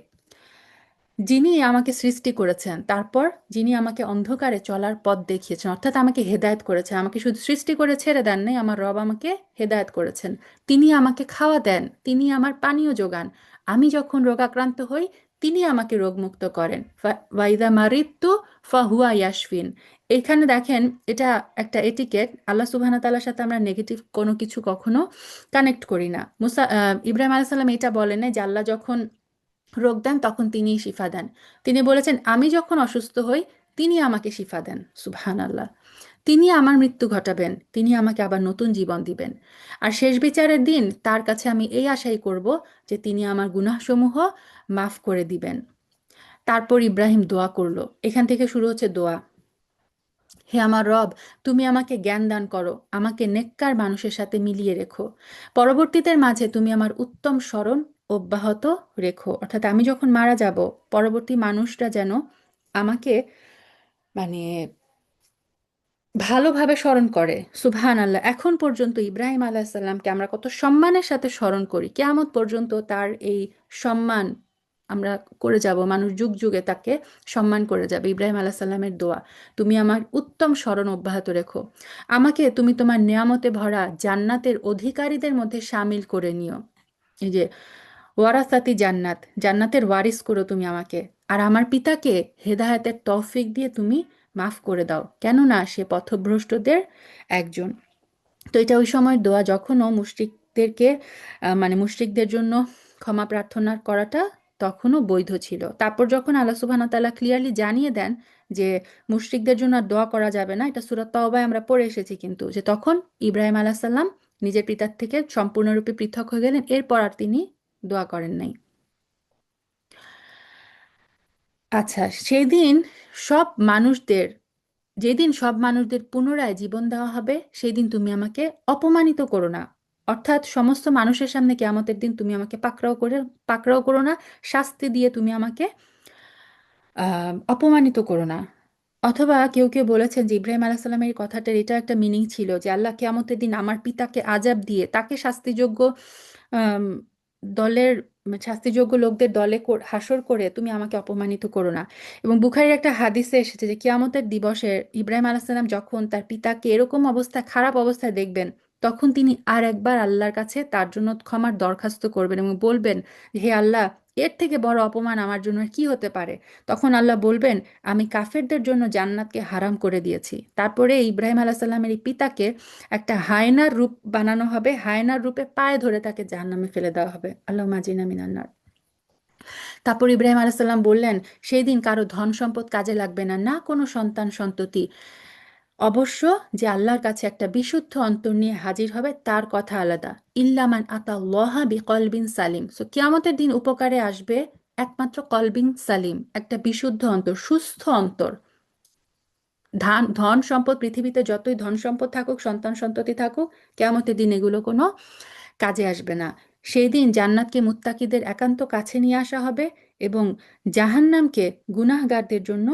যিনি আমাকে সৃষ্টি করেছেন, তারপর যিনি আমাকে অন্ধকারে চলার পথ দেখিয়েছেন, অর্থাৎ আমাকে হেদায়েত করেছেন। আমাকে শুধু সৃষ্টি করে ছেড়ে দেন নাই, আমার রব আমাকে হেদায়েত করেছেন। তিনি আমাকে খাওয়া দেন, তিনি আমার পানীয় যোগান। আমি যখন রোগাক্রান্ত হই, তিনি আমাকে রোগমুক্ত করেন। ওয়াইদা মারিত্তু ফাহুয়া ইয়াশফিন। এখানে দেখেন, এটা একটা এটিকেট। আল্লাহ সুবহানাহু ওয়া তাআলার সাথে আমরা নেগেটিভ কোনো কিছু কখনো কানেক্ট করি না। ইব্রাহিম আলাইহিস সালাম এটা বলেন না যে আল্লাহ যখন রোগ দেন তখন তিনিই শিফা দেন। তিনি বলেছেন, আমি যখন অসুস্থ হই, তিনি আমাকে শিফা দেন। সুবহানাল্লাহ। তিনি আমার মৃত্যু ঘটাবেন, তিনি আমাকে আবার নতুন জীবন দিবেন। আর শেষ বিচারের দিন তার কাছে আমি এই আশাই করব যে তিনি আমার গুনাহসমূহ মাফ করে দিবেন। তারপর ইব্রাহিম দোয়া করলো। এখান থেকে শুরু হচ্ছে দোয়া। হে আমার রব, তুমি আমাকে জ্ঞান দান করো, আমাকে নেককার মানুষের সাথে মিলিয়ে রেখো। পরবর্তীদের মাঝে তুমি আমার উত্তম স্মরণ অব্যাহত রেখো। অর্থাৎ আমি যখন মারা যাব, পরবর্তী মানুষরা যেন আমাকে মানে ভালোভাবে স্মরণ করে। সুবহান আল্লাহ। এখন পর্যন্ত ইব্রাহিম আলাইসাল্লামকে আমরা কত সম্মানের সাথে স্মরণ করি, কিয়ামত পর্যন্ত তার এই সম্মান আমরা করে যাব। মানুষ যুগ যুগে তাকে সম্মান করে যাবে। ইব্রাহিম আলাইসাল্লামের দোয়া, তুমি আমার উত্তম স্মরণ অব্যাহত রেখো, আমাকে তুমি তোমার নিয়ামতে ভরা জান্নাতের অধিকারীদের মধ্যে সামিল করে নিও। এই যে ওয়ারাসাতি জান্নাত, জান্নাতের ওয়ারিস করো তুমি আমাকে। আর আমার পিতাকে হেদায়েতের তৌফিক দিয়ে তুমি মাফ করে দাও, কেননা সে পথভ্রষ্টদের একজন। তো এটা ওই সময় দোয়া, যখনও মুশরিকদেরকে মুশরিকদের জন্য ক্ষমা প্রার্থনা করাটা তখনও বৈধ ছিল। তারপর যখন আল্লাহ সুবহানাহু ওয়া তাআলা ক্লিয়ারলি জানিয়ে দেন যে মুশরিকদের জন্য আর দোয়া করা যাবে না, এটা সূরা তাওবায় আমরা পড়ে এসেছি, কিন্তু যে তখন ইব্রাহিম আলাইহিস সালাম নিজের পিতার থেকে সম্পূর্ণরূপে পৃথক হয়ে গেলেন, এরপর আর তিনি দোয়া করেন নাই। আচ্ছা, সেদিন সব মানুষদের যেদিন সব মানুষদের পুনরায় জীবন দেওয়া হবে, সেই দিন তুমি আমাকে অপমানিত করো না। অর্থাৎ সমস্ত মানুষের সামনে কিয়ামতের দিন তুমি আমাকে পাকড়াও করো না, শাস্তি দিয়ে তুমি আমাকে অপমানিত করো না। অথবা কেউ কেউ বলেছেন যে ইব্রাহিম আলাইহিস সালামের এই কথাটার এটা একটা মিনিং ছিল যে আল্লাহ কিয়ামতের দিন আমার পিতাকে আযাব দিয়ে তাকে আম, দলের শাস্তিযোগ্য লোকদের দলে হাসর করে তুমি আমাকে অপমানিত করো না। এবং বুখারীর একটা হাদিসে এসেছে যে কিয়ামতের দিবসে ইব্রাহিম আলাইহিস সালাম যখন তার পিতাকে এরকম অবস্থা, খারাপ অবস্থায় দেখবেন, তখন তিনি আর একবার আল্লাহর কাছে তার জন্য ক্ষমার দরখাস্ত করবেন এবং বলবেন, হে আল্লাহ, এর থেকে বড় অপমান আমার জন্য আর কি হতে পারে? তখন আল্লাহ বলবেন, আমি কাফেরদের জন্য জান্নাতকে হারাম করে দিয়েছি। তারপরে ইব্রাহিম আলাইহিস সালামের এই পিতাকে একটা হায়নার রূপ বানানো হবে, হায়নার রূপে পায়ে ধরে তাকে জাহান্নামে ফেলে দেওয়া হবে। আল্লাহ মাজিনা মিনান্নার। তারপর ইব্রাহিম আলাইহিস সালাম বললেন, সেই দিন কারো ধন সম্পদ কাজে লাগবে না, না কোনো সন্তান সন্ততি। অবশ্য যে আল্লাহর কাছে একটা বিশুদ্ধ অন্তর নিয়ে হাজির হবে তার কথা আলাদা। ইল্লামান আতাল্লাহা বিকলবিন সালিম। সো কিয়ামতের দিন উপকারে আসবে একমাত্র কলবিন সালিম, একটা বিশুদ্ধ অন্তর, সুস্থ অন্তর। ধন সম্পদ, পৃথিবীতে যতই ধন সম্পদ থাকুক, সন্তান সন্ততি থাকুক, কিয়ামতের দিন এগুলো কোনো কাজে আসবে না। সেই দিন জান্নাতকে মুত্তাকিদের একান্ত কাছে নিয়ে আসা হবে এবং জাহান্নামকে গুনাহগারদের জন্য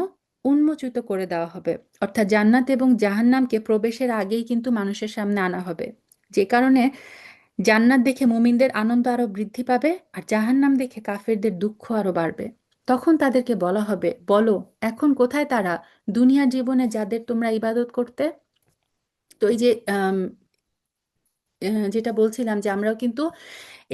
উন্মোচিত করে দেওয়া হবে। অর্থাৎ জান্নাত এবং জাহান্নামকে প্রবেশের আগেই কিন্তু মানুষের সামনে আনা হবে, যে কারণে জান্নাত দেখে মুমিনদের আনন্দ আরো বৃদ্ধি পাবে আর জাহান্নাম দেখে কাফেরদের দুঃখ আরো বাড়বে। তখন তাদেরকে বলা হবে, বলো এখন কোথায় তারা, দুনিয়ার জীবনে যাদের তোমরা ইবাদত করতে। তো এই যে যেটা বলছিলাম যে আমরাও কিন্তু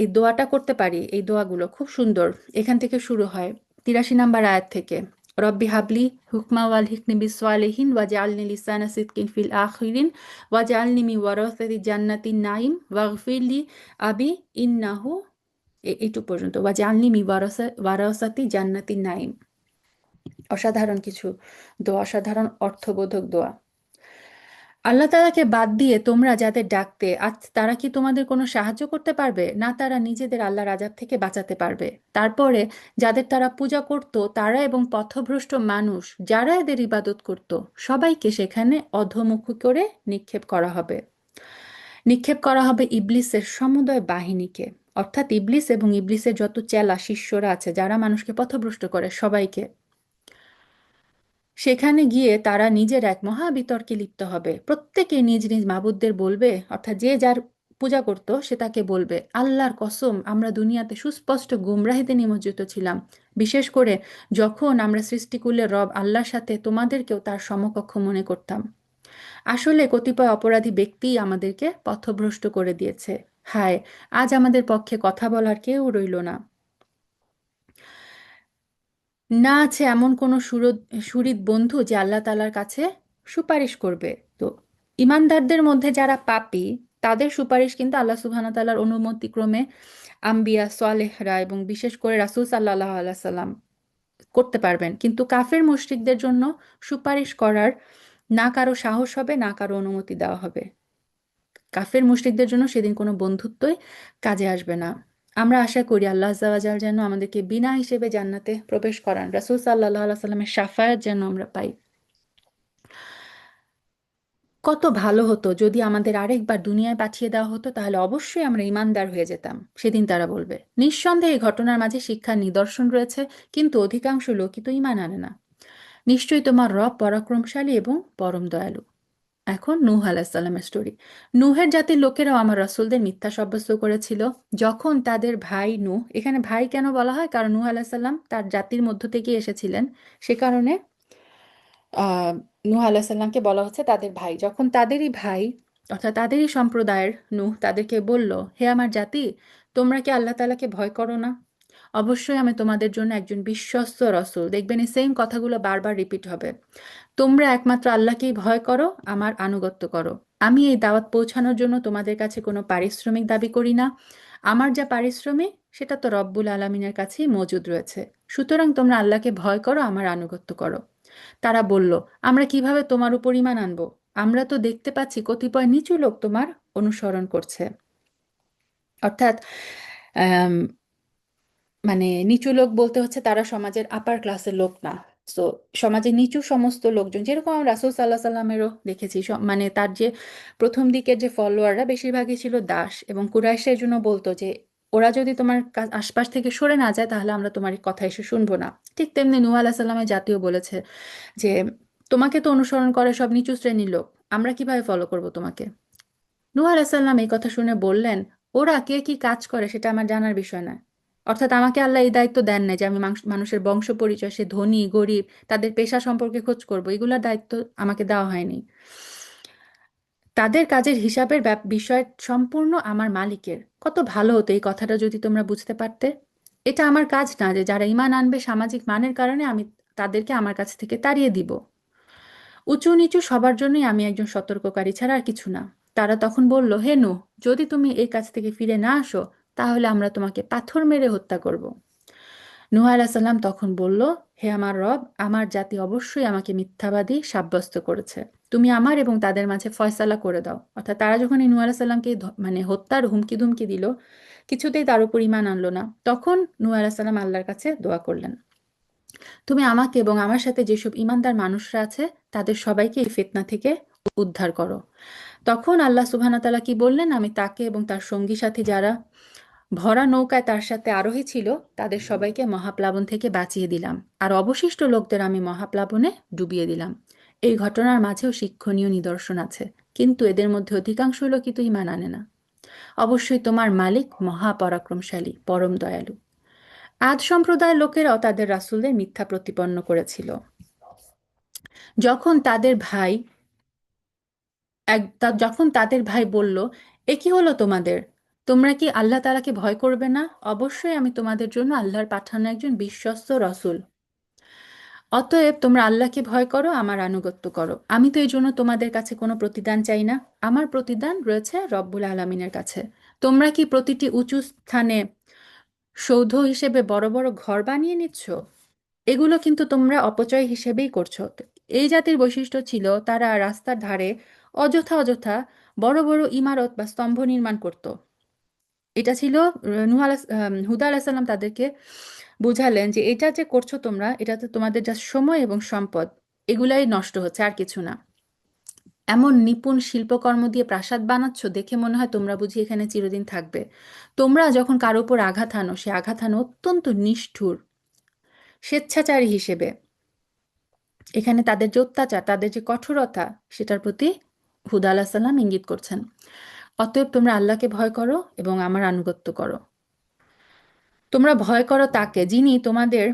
এই দোয়াটা করতে পারি, এই দোয়াগুলো খুব সুন্দর। এখান থেকে শুরু হয় 83 নাম্বার আয়াত থেকে, রব্বি হাবলি হুকমা ওয়াল হিকনি বিসওয়ালিহিন ওয়াজআলনি লিসানা সিদকিন ফিল আখিরিন ওয়াজআলনি মিন ওয়ারাসাতি জান্নাতিন নাঈম ওয়াগফিরলি আবি ইন্নাহু, এইটুক পর্যন্ত, ওয়াজআলনি মিন ওয়ারাসাতি জান্নাতিন নাঈম। অসাধারণ কিছু দোয়া, অসাধারণ অর্থবোধক দোয়া। আল্লাহ তাআলাকে বাদ দিয়ে তোমরা যাদের ডাকতে, আজ তারা কি তোমাদের কোনো সাহায্য করতে পারবে? না তারা নিজেদের আল্লাহর আযাব থেকে বাঁচাতে পারবে। তারপরে যাদের তারা পূজা করত, তারা এবং পথভ্রষ্ট মানুষ যারা এদের ইবাদত করত, সবাইকে সেখানে অধোমুখী করে নিক্ষেপ করা হবে। নিক্ষেপ করা হবে ইবলিসের সমুদয় বাহিনীকে, অর্থাৎ ইবলিস এবং ইবলিসের যত চেলা শিষ্যরা আছে যারা মানুষকে পথভ্রষ্ট করে সবাইকে। সেখানে গিয়ে তারা নিজের এক মহা বিতর্কে লিপ্ত হবে। প্রত্যেকে নিজ নিজ মাবুদদের বলবে, অর্থাৎ যে যার পূজা করত সে তাকে বলবে, আল্লাহর কসম আমরা দুনিয়াতে সুস্পষ্ট গুমরাহিতে নিমজ্জিত ছিলাম, বিশেষ করে যখন আমরা সৃষ্টিকুলের রব আল্লাহর সাথে তোমাদেরকেও তার সমকক্ষ মনে করতাম। আসলে কতিপয় অপরাধী ব্যক্তিই আমাদেরকে পথভ্রষ্ট করে দিয়েছে। হায়, আজ আমাদের পক্ষে কথা বলার কেউ রইল না। না আছে এমন কোনো সুহৃদ বন্ধু যে আল্লাহ তাআলার কাছে সুপারিশ করবে। তো ইমানদারদের মধ্যে যারা পাপী, তাদের সুপারিশ কিন্তু আল্লাহ সুবহানাহু ওয়া তাআলার অনুমতিক্রমে আম্বিয়া সালেহরা এবং বিশেষ করে রাসূল সাল্লাল্লাহু আলাইহি সাল্লাম করতে পারবেন, কিন্তু কাফের মুশরিকদের জন্য সুপারিশ করার না কারো সাহস হবে, না কারো অনুমতি দেওয়া হবে। কাফের মুশরিকদের জন্য সেদিন কোনো বন্ধুত্বই কাজে আসবে না। আমরা আশা করি আল্লাহ আজ্জা ওয়া জাল যেন আমাদেরকে বিনা হিসেবে জান্নাতে প্রবেশ করান, রাসূল সাল্লাল্লাহু আলাইহি সাল্লামের শাফায়াত যেন আমরা পাই। কত ভালো হতো যদি আমাদের আরেকবার দুনিয়ায় পাঠিয়ে দেওয়া হতো, তাহলে অবশ্যই আমরা ইমানদার হয়ে যেতাম, সেদিন তারা বলবে। নিঃসন্দেহে এই ঘটনার মাঝে শিক্ষার নিদর্শন রয়েছে, কিন্তু অধিকাংশ লোকই তো ইমান আনে না। নিশ্চয়ই তোমার রব পরাক্রমশালী এবং পরম দয়ালু। এখন নূহ আলাইসাল্লামের স্টোরি। নূহের জাতির লোকেরাও আমার রাসূলদের মিথ্যা সাব্যস্ত করেছিল। যখন তাদের ভাই নূহ, এখানে ভাই কেন বলা হয়, কারণ নূহ আলাইসাল্লাম তার জাতির মধ্য থেকে এসেছিলেন, সে কারণে আহ নূহ আলাইসাল্লামকে বলা হচ্ছে তাদের ভাই। যখন তাদেরই ভাই, অর্থাৎ তাদেরই সম্প্রদায়ের নূহ তাদেরকে বলল, হে আমার জাতি, তোমরা কি আল্লাহ তাআলাকে ভয় করো না? অবশ্যই আমি তোমাদের জন্য একজন বিশ্বস্ত রসূল। দেখবেন এই সেম কথাগুলো বারবার রিপিট হবে। তোমরা একমাত্র আল্লাহকেই ভয় করো, আমার আনুগত্য করো। আমি এই দাওয়াত পৌঁছানোর জন্য তোমাদের কাছে কোনো পারিশ্রমিক দাবি করি না। আমার যা পারিশ্রমিক সেটা তো রব্বুল আলামিনের কাছেই মজুদ রয়েছে। সুতরাং তোমরা আল্লাহকে ভয় করো, আমার আনুগত্য করো। তারা বলল, আমরা কিভাবে তোমার উপর ঈমান আনবো? আমরা তো দেখতে পাচ্ছি কতিপয় নিচু লোক তোমার অনুসরণ করছে। অর্থাৎ আম, মানে নিচু লোক বলতে হচ্ছে তারা সমাজের আপার ক্লাসের লোক না। তো সমাজের নিচু সমস্ত লোকজন, যেরকম আমরা রাসূল সাল্লাহ সাল্লামেরও দেখেছি, মানে তার যে প্রথম দিকের যে ফলোয়াররা বেশিরভাগই ছিল দাস, এবং কুরাইশের জন্য বলতো যে ওরা যদি তোমার আশপাশ থেকে সরে না যায় তাহলে আমরা তোমার এই কথা এসে শুনবো না। ঠিক তেমনি নূহ আলাইহিস সালামের জাতীয় বলেছে যে তোমাকে তো অনুসরণ করে সব নিচু শ্রেণীর লোক, আমরা কিভাবে ফলো করব তোমাকে? নূহ আলাইহিস সালাম এই কথা শুনে বললেন, ওরা কে কি কাজ করে সেটা আমার জানার বিষয় না। অর্থাৎ আমাকে আল্লাহ এই দায়িত্ব দেন নাই যে আমি মানুষের বংশ পরিচয়, সে ধনী গরিব তাদের পেশা সম্পর্কে খোঁজ করব, এগুলোর দায়িত্ব আমাকে দেওয়া হয়নি। তাদের কাজের হিসাবের বিষয় সম্পূর্ণ আমার মালিকের। কত ভালো হতো এই কথাটা যদি তোমরা বুঝতে পারতে। এটা আমার কাজ না যে যারা ঈমান আনবে সামাজিক মানের কারণে আমি তাদেরকে আমার কাছ থেকে তাড়িয়ে দিব। উঁচু নিচু সবার জন্যই আমি একজন সতর্ককারী ছাড়া আর কিছু না। তারা তখন বলল, হে নূহ, যদি তুমি এই কাজ থেকে ফিরে না আসো তাহলে আমরা তোমাকে পাথর মেরে হত্যা করব। নূহ আলাইহিস সালাম তখন বলল, হে আমার রব, আমার জাতি অবশ্যই আমাকে মিথ্যাবাদী সাব্যস্ত করেছে। তুমি আমার এবং তাদের মাঝে ফয়সালা করে দাও। অর্থাৎ তারা যখন এই নূহ আলাইহিস সালামকে মানে হত্যার হুমকি ধুমকি দিল, কিছুতেই তার উপর ঈমান আনলো না, তখন নূহ আলাইহিস সালাম আল্লাহর কাছে দোয়া করলেন, তুমি আমাকে এবং আমার সাথে যেসব ঈমানদার মানুষরা আছে তাদের সবাইকে এই ফিতনা থেকে উদ্ধার করো। তখন আল্লাহ সুবহানাহু ওয়া তাআলা কি বললেন, আমি তাকে এবং তার সঙ্গী সাথী যারা ভরা নৌকায় তার সাথে আরোহী ছিল, তাদের সবাইকে মহাপ্লাবন থেকে বাঁচিয়ে দিলাম, আর অবশিষ্ট লোকদের আমি মহাপ্লাবনে ডুবিয়ে দিলাম। এই ঘটনার মাঝেও শিক্ষণীয় নিদর্শন আছে, কিন্তু এদের মধ্যে অধিকাংশ লোকই তো ঈমান আনে না। অবশ্যই তোমার মালিক মহাপরাক্রমশালী, পরম দয়ালু। আদ সম্প্রদায়ের লোকেরাও তাদের রাসূলদের মিথ্যা প্রতিপন্ন করেছিল। যখন তাদের ভাই যখন তাদের ভাই বলল, এ কি হলো তোমাদের? তোমরা কি আল্লাহ তাআলাকে ভয় করবে না? অবশ্যই আমি তোমাদের জন্য আল্লাহর পাঠানো একজন বিশ্বস্ত রসূল। অতএব তোমরা আল্লাহকে ভয় করো, আমার আনুগত্য করো। আমি তো এই জন্য তোমাদের কাছে কোনো প্রতিদান চাই না। আমার প্রতিদান রয়েছে রব্বুল আলামিনের কাছে। তোমরা কি প্রতিটি উঁচু স্থানে সৌধ হিসেবে বড় বড় ঘর বানিয়ে নিচ্ছ? এগুলো কিন্তু তোমরা অপচয় হিসেবেই করছো। এই জাতির বৈশিষ্ট্য ছিল তারা রাস্তার ধারে অযথা অযথা বড় বড় ইমারত বা স্তম্ভ নির্মাণ করত। এটা ছিল হুদা আলাহিসাল্লাম তাদেরকে বুঝালেন যে এটা যে করছো তোমরা, এটাতে তোমাদের যা সময় এবং সম্পদ, এগুলাই নষ্ট হচ্ছে, আর কিছু না। এমন নিপুণ শিল্পকর্ম দিয়ে প্রাসাদ বানাচ্ছ, দেখে মনে হয় তোমরা বুঝি এখানে চিরদিন থাকবে। তোমরা যখন কারো উপর আঘাত হানো, সে আঘাত হানো অত্যন্ত নিষ্ঠুর, স্বেচ্ছাচারী হিসেবে। এখানে তাদের যে অত্যাচার, তাদের যে কঠোরতা, সেটার প্রতি হুদা আলাহ সাল্লাম ইঙ্গিত করছেন। অতএব তোমরা আল্লাহকে ভয় করো এবং আমার আনুগত্য করো। তোমরা ভয় করো তাকে, যিনি তোমাদের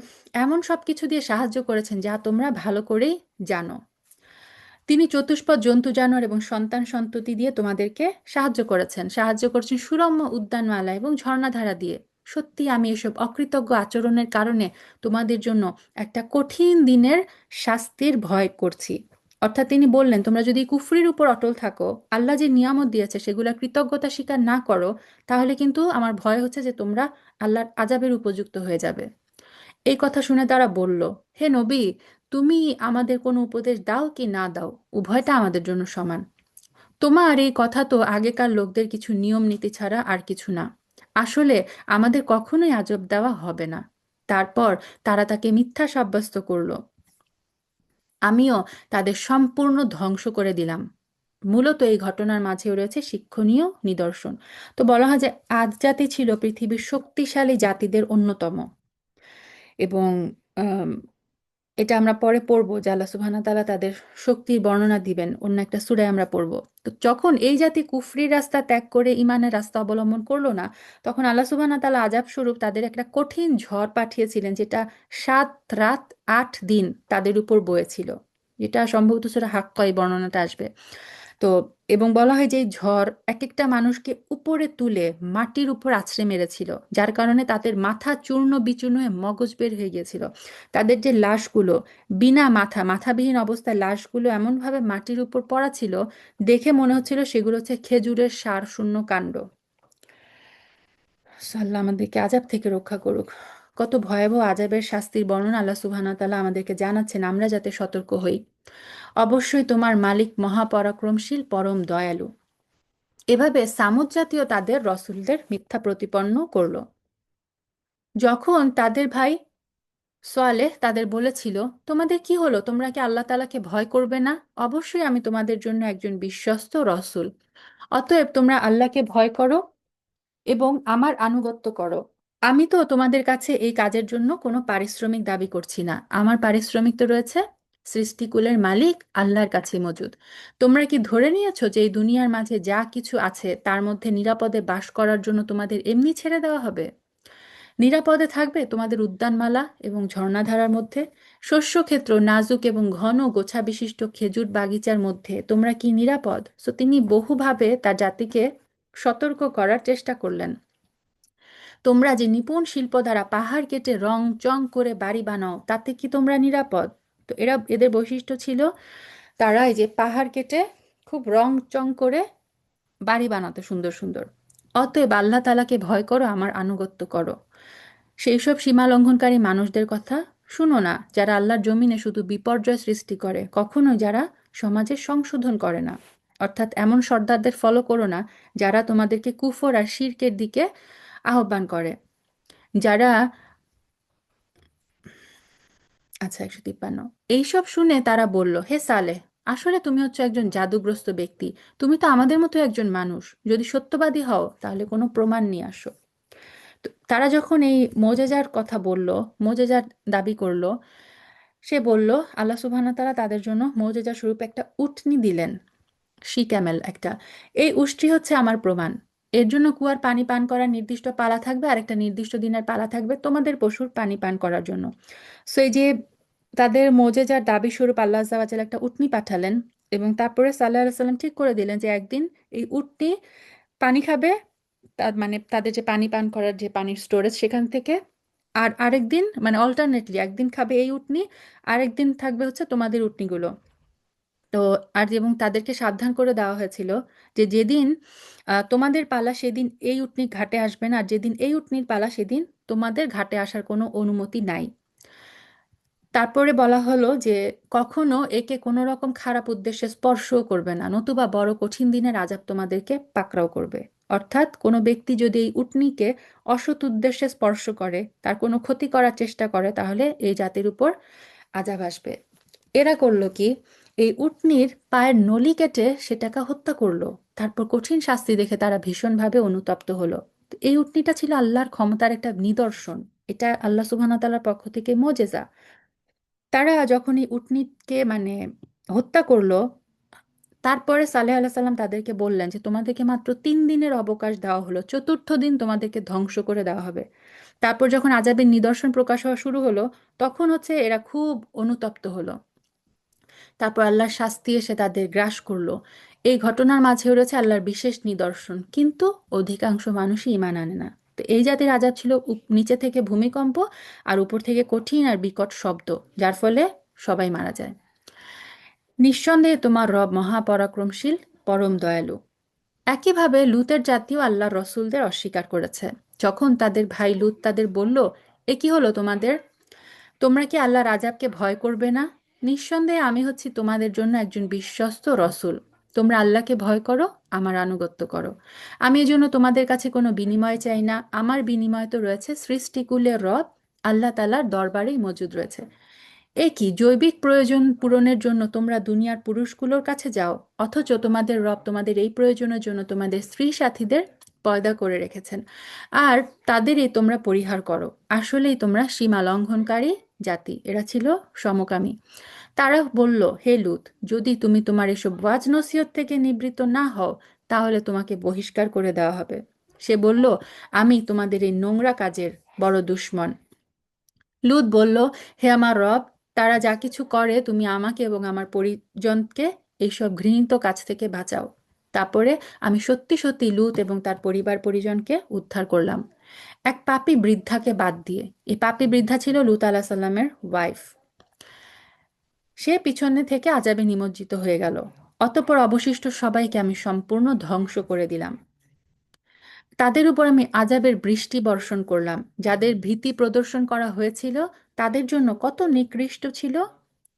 এমন সব কিছু দিয়ে সাহায্য করেছেন যা তোমরা ভালো করেই জানো। তিনি চতুষ্পদ জন্তু জানোয়ার এবং সন্তান সন্ততি দিয়ে তোমাদেরকে সাহায্য করছেন সুরম্য উদ্যানমালা এবং ঝর্ণাধারা দিয়ে। সত্যি আমি এসব অকৃতজ্ঞ আচরণের কারণে তোমাদের জন্য একটা কঠিন দিনের শাস্তির ভয় করছি। অর্থাৎ তিনি বললেন, তোমরা যদি কুফরির উপর অটল থাকো, আল্লাহ যে নিয়ামত দিয়েছে সেগুলা কৃতজ্ঞতা স্বীকার না করো, তাহলে কিন্তু আমার ভয় হচ্ছে যে তোমরা আল্লাহর আযাবের উপযুক্ত হয়ে যাবে। এই কথা শুনে তারা বলল, হে নবী, তুমি আমাদের কোনো উপদেশ দাও কি না দাও, উভয়টা আমাদের জন্য সমান। তোমার এই কথা তো আগেকার লোকদের কিছু নিয়ম নীতি ছাড়া আর কিছু না। আসলে আমাদের কখনোই আজব দেওয়া হবে না। তারপর তারা তাকে মিথ্যা সাব্যস্ত করল। আমিও তাদের সম্পূর্ণ ধ্বংস করে দিলাম। মূলত এই ঘটনার মাঝেও রয়েছে শিক্ষণীয় নিদর্শন। তো বলা হয় যে আদ জাতি ছিল পৃথিবীর শক্তিশালী জাতিদের অন্যতম। এবং আম, এটা আমরা পরে পড়বো যে আল্লাহ সুবহানাহু ওয়া তাআলা তাদের শক্তির বর্ণনা দিবেন, অন্য একটা সূরায় আমরা পড়বো। তো যখন এই জাতি কুফরির রাস্তা ত্যাগ করে ইমানের রাস্তা অবলম্বন করলো না, তখন আল্লাহ সুবহানাহু ওয়া তাআলা আযাব স্বরূপ তাদের একটা কঠিন ঝড় পাঠিয়েছিলেন, যেটা 7 রাত 8 দিন তাদের উপর বয়েছিল। যেটা সম্ভবত সূরা হাক্কা এই বর্ণনাটা আসবে। তো এবং বলা হয় যে এই ঝড় এক একটা মানুষকে উপরে তুলে মাটির উপর আছড়ে মেরেছিল, যার কারণে তাদের মাথা চূর্ণ বিচূর্ণ হয়ে মগজ বের হয়ে গিয়েছিল। তাদের যে লাশগুলো, মাথাবিহীন অবস্থায় লাশগুলো এমনভাবে মাটির উপর পড়া ছিল, দেখে মনে হচ্ছিল সেগুলো হচ্ছে খেজুরের সার শূন্য কাণ্ড। আল্লাহ আমাদেরকে আযাব থেকে রক্ষা করুক। কত ভয়াবহ আযাবের শাস্তির বর্ণনা আল্লাহ সুবহানাহু ওয়া তাআলা আমাদেরকে জানাচ্ছেন, আমরা যাতে সতর্ক হই। অবশ্যই তোমার মালিক মহাপরাক্রমশীল, পরম দয়ালু। এভাবে সামুদ জাতীয় তাদের রসূলদের মিথ্যা প্রতিপন্ন করল। যখন তাদের ভাই সোয়ালেহ তাদের বলেছিল, তোমাদের কি হলো? তোমরা কি আল্লাহ তাআলাকে ভয় করবে না? অবশ্যই আমি তোমাদের জন্য একজন বিশ্বস্ত রসূল। অতএব তোমরা আল্লাহকে ভয় করো এবং আমার আনুগত্য করো। আমি তো তোমাদের কাছে এই কাজের জন্য কোনো পারিশ্রমিক দাবি করছি না। আমার পারিশ্রমিক তো রয়েছে সৃষ্টিকুলের মালিক আল্লাহর কাছে মজুদ। তোমরা কি ধরে নিয়েছো যে এই দুনিয়ার মাঝে যা কিছু আছে তার মধ্যে নিরাপদে বাস করার জন্য তোমাদের এমনি ছেড়ে দেওয়া হবে? নিরাপদে থাকবে তোমাদের উদ্যানমালা এবং ঝর্ণাধারার মধ্যে, শস্যক্ষেত্র, নাজুক এবং ঘন গোছা বিশিষ্ট খেজুর বাগিচার মধ্যে তোমরা কি নিরাপদ? সো তিনি বহুভাবে তার জাতিকে সতর্ক করার চেষ্টা করলেন। তোমরা যে নিপুণ শিল্প দ্বারা পাহাড় কেটে রং চং করে বাড়ি বানাও, তাতে কি তোমরা নিরাপদ? তো এদের বৈশিষ্ট্য ছিল তারা এই যে পাহাড় কেটে খুব রং চং করে বাড়ি বানাতো সুন্দর সুন্দর। অতএব আল্লাহ তাআলাকে ভয় করো, আমার আনুগত্য করো। সেই সব সীমা লঙ্ঘনকারী মানুষদের কথা শুনো না, যারা আল্লাহর জমিনে শুধু বিপর্যয় সৃষ্টি করে, কখনো যারা সমাজের সংশোধন করে না। অর্থাৎ এমন সর্দারদের ফলো করো না যারা তোমাদেরকে কুফর আর শিরকের দিকে আহ্বান করে, যারা 153। এইসব শুনে তারা বলল, হে সালেহ, আসলে তুমি হচ্ছে একজন জাদুগ্রস্ত ব্যক্তি। তুমি তো আমাদের মতো একজন মানুষ। যদি সত্যবাদী হও তাহলে কোনো প্রমাণ নিয়ে আসো। তারা যখন এই মোজেজার কথা বলল, মোজেজার দাবি করলো, সে বলল আল্লাহ সুবহানাহু ওয়া তাআলা তাদের জন্য মোজেজা স্বরূপ একটা উটনি দিলেন, শি ক্যামেল একটা। এই উষ্ট্রি হচ্ছে আমার প্রমাণ। এর জন্য কুয়ার পানি পান করার নির্দিষ্ট পালা থাকবে, আর একটা নির্দিষ্ট দিনের পালা থাকবে তোমাদের পশুর পানি পান করার জন্য। সো এই যে তাদের মোজেজার দাবি স্বরূপ আল্লাহ আজ্জা ওয়া জাল্লা একটা উটনি পাঠালেন, এবং তারপরে সাল্লাহ আলাইহি সাল্লাম ঠিক করে দিলেন যে একদিন এই উটনি পানি খাবে, তার মানে তাদের যে পানি পান করার যে পানির স্টোরেজ সেখান থেকে। আর আরেকদিন মানে অল্টারনেটলি একদিন খাবে এই উটনি, আরেকদিন থাকবে হচ্ছে তোমাদের উটনিগুলো। তো আর এবং তাদেরকে সাবধান করে দেওয়া হয়েছিল যে যেদিন তোমাদের পালা সেদিন এই উটনি ঘাটে আসবে না, আর যেদিন এই উটনির পালা সেদিন তোমাদের ঘাটে আসার কোনো অনুমতি নাই। তারপরে বলা হলো যে কখনো একে কোনো রকম খারাপ উদ্দেশ্যে স্পর্শও করবে না, নতুবা বড় কঠিন দিনের আযাব তোমাদেরকে পাকড়াও করবে। অর্থাৎ কোনো ব্যক্তি যদি এই উটনিকে অসৎ উদ্দেশ্যে স্পর্শ করে, তার কোনো ক্ষতি করার চেষ্টা করে, তাহলে এই জাতির উপর আযাব আসবে। এরা করলো কি, এই উটনির পায়ের নলি কেটে সেটাকে হত্যা করলো। তারপর কঠিন শাস্তি দেখে তারা ভীষণভাবে অনুতপ্ত হলো। তো এই উটনিটা ছিল আল্লাহর ক্ষমতার একটা নিদর্শন। এটা আল্লাহ সুবহানাহু ওয়া তাআলার পক্ষ থেকে মোজেজা। তারা যখন এই উটনিকে মানে হত্যা করলো, তারপরে সালেহ আলাইহিস সাল্লাম তাদেরকে বললেন যে তোমাদেরকে মাত্র 3 দিনের অবকাশ দেওয়া হলো, চতুর্থ দিন তোমাদেরকে ধ্বংস করে দেওয়া হবে। তারপর যখন আযাবের নিদর্শন প্রকাশ হওয়া শুরু হলো, তখন হচ্ছে এরা খুব অনুতপ্ত হলো। তারপর আল্লাহর শাস্তি এসে তাদের গ্রাস করলো। এই ঘটনার মাঝেও রয়েছে আল্লাহর বিশেষ নিদর্শন, কিন্তু অধিকাংশ মানুষই ঈমান আনে না। তো এই জাতির আযাব ছিল নিচে থেকে ভূমিকম্প, আর উপর থেকে কঠিন আর বিকট শব্দ, যার ফলে সবাই মারা যায়। নিঃসন্দেহে তোমার রব মহাপরাক্রমশীল, পরম দয়ালু। একইভাবে লূতের জাতীয় আল্লাহর রসূলদের অস্বীকার করেছে। যখন তাদের ভাই লূত তাদের বলল, এ কি হলো তোমাদের? তোমরা কি আল্লাহর আযাবকে ভয় করবে না? নিঃসন্দেহে আমি হচ্ছি তোমাদের জন্য একজন বিশ্বস্ত রসূল। তোমরা আল্লাহকে ভয় করো, আমার আনুগত্য করো। আমি এজন্য তোমাদের কাছে কোনো বিনিময় চাই না। আমার বিনিময় তো রয়েছে সৃষ্টিকুলের রব আল্লাহ তাআলার দরবারেই মজুদ রয়েছে। এ কি, জৈবিক প্রয়োজন পূরণের জন্য তোমরা দুনিয়ার পুরুষগুলোর কাছে যাও, অথচ তোমাদের রব তোমাদের এই প্রয়োজনের জন্য তোমাদের স্ত্রী সাথীদের পয়দা করে রেখেছেন, আর তাদেরই তোমরা পরিহার করো। আসলেই তোমরা সীমা লঙ্ঘনকারী জাতি। এরা ছিল সমকামী। তারা বলল, হে লূত, যদি তুমি তোমার এসব ওয়াজ নসিহত থেকে নিবৃত্ত না হও, তাহলে তোমাকে বহিষ্কার করে দেওয়া হবে। সে বলল, আমি তোমাদের এই নোংরা কাজের বড় দুশমন। লূত বলল, হে আমার রব, তারা যা কিছু করে তুমি আমাকে এবং আমার পরিজনকে এইসব ঘৃণিত কাজ থেকে বাঁচাও। তারপরে আমি সত্যি সত্যি লূত এবং তার পরিবার পরিজনকে উদ্ধার করলাম, এক পাপী বৃদ্ধাকে বাদ দিয়ে। এই পাপী বৃদ্ধা ছিল লূত আলাইহিস সালামের ওয়াইফ। সে পিছনে থেকে আযাবে নিমজ্জিত হয়ে গেল। অতঃপর অবশিষ্ট সবাইকে আমি সম্পূর্ণ ধ্বংস করে দিলাম। তাদের উপর আমি আযাবের বৃষ্টি বর্ষণ করলাম। যাদের ভীতি প্রদর্শন করা হয়েছিল তাদের জন্য কত নিকৃষ্ট ছিল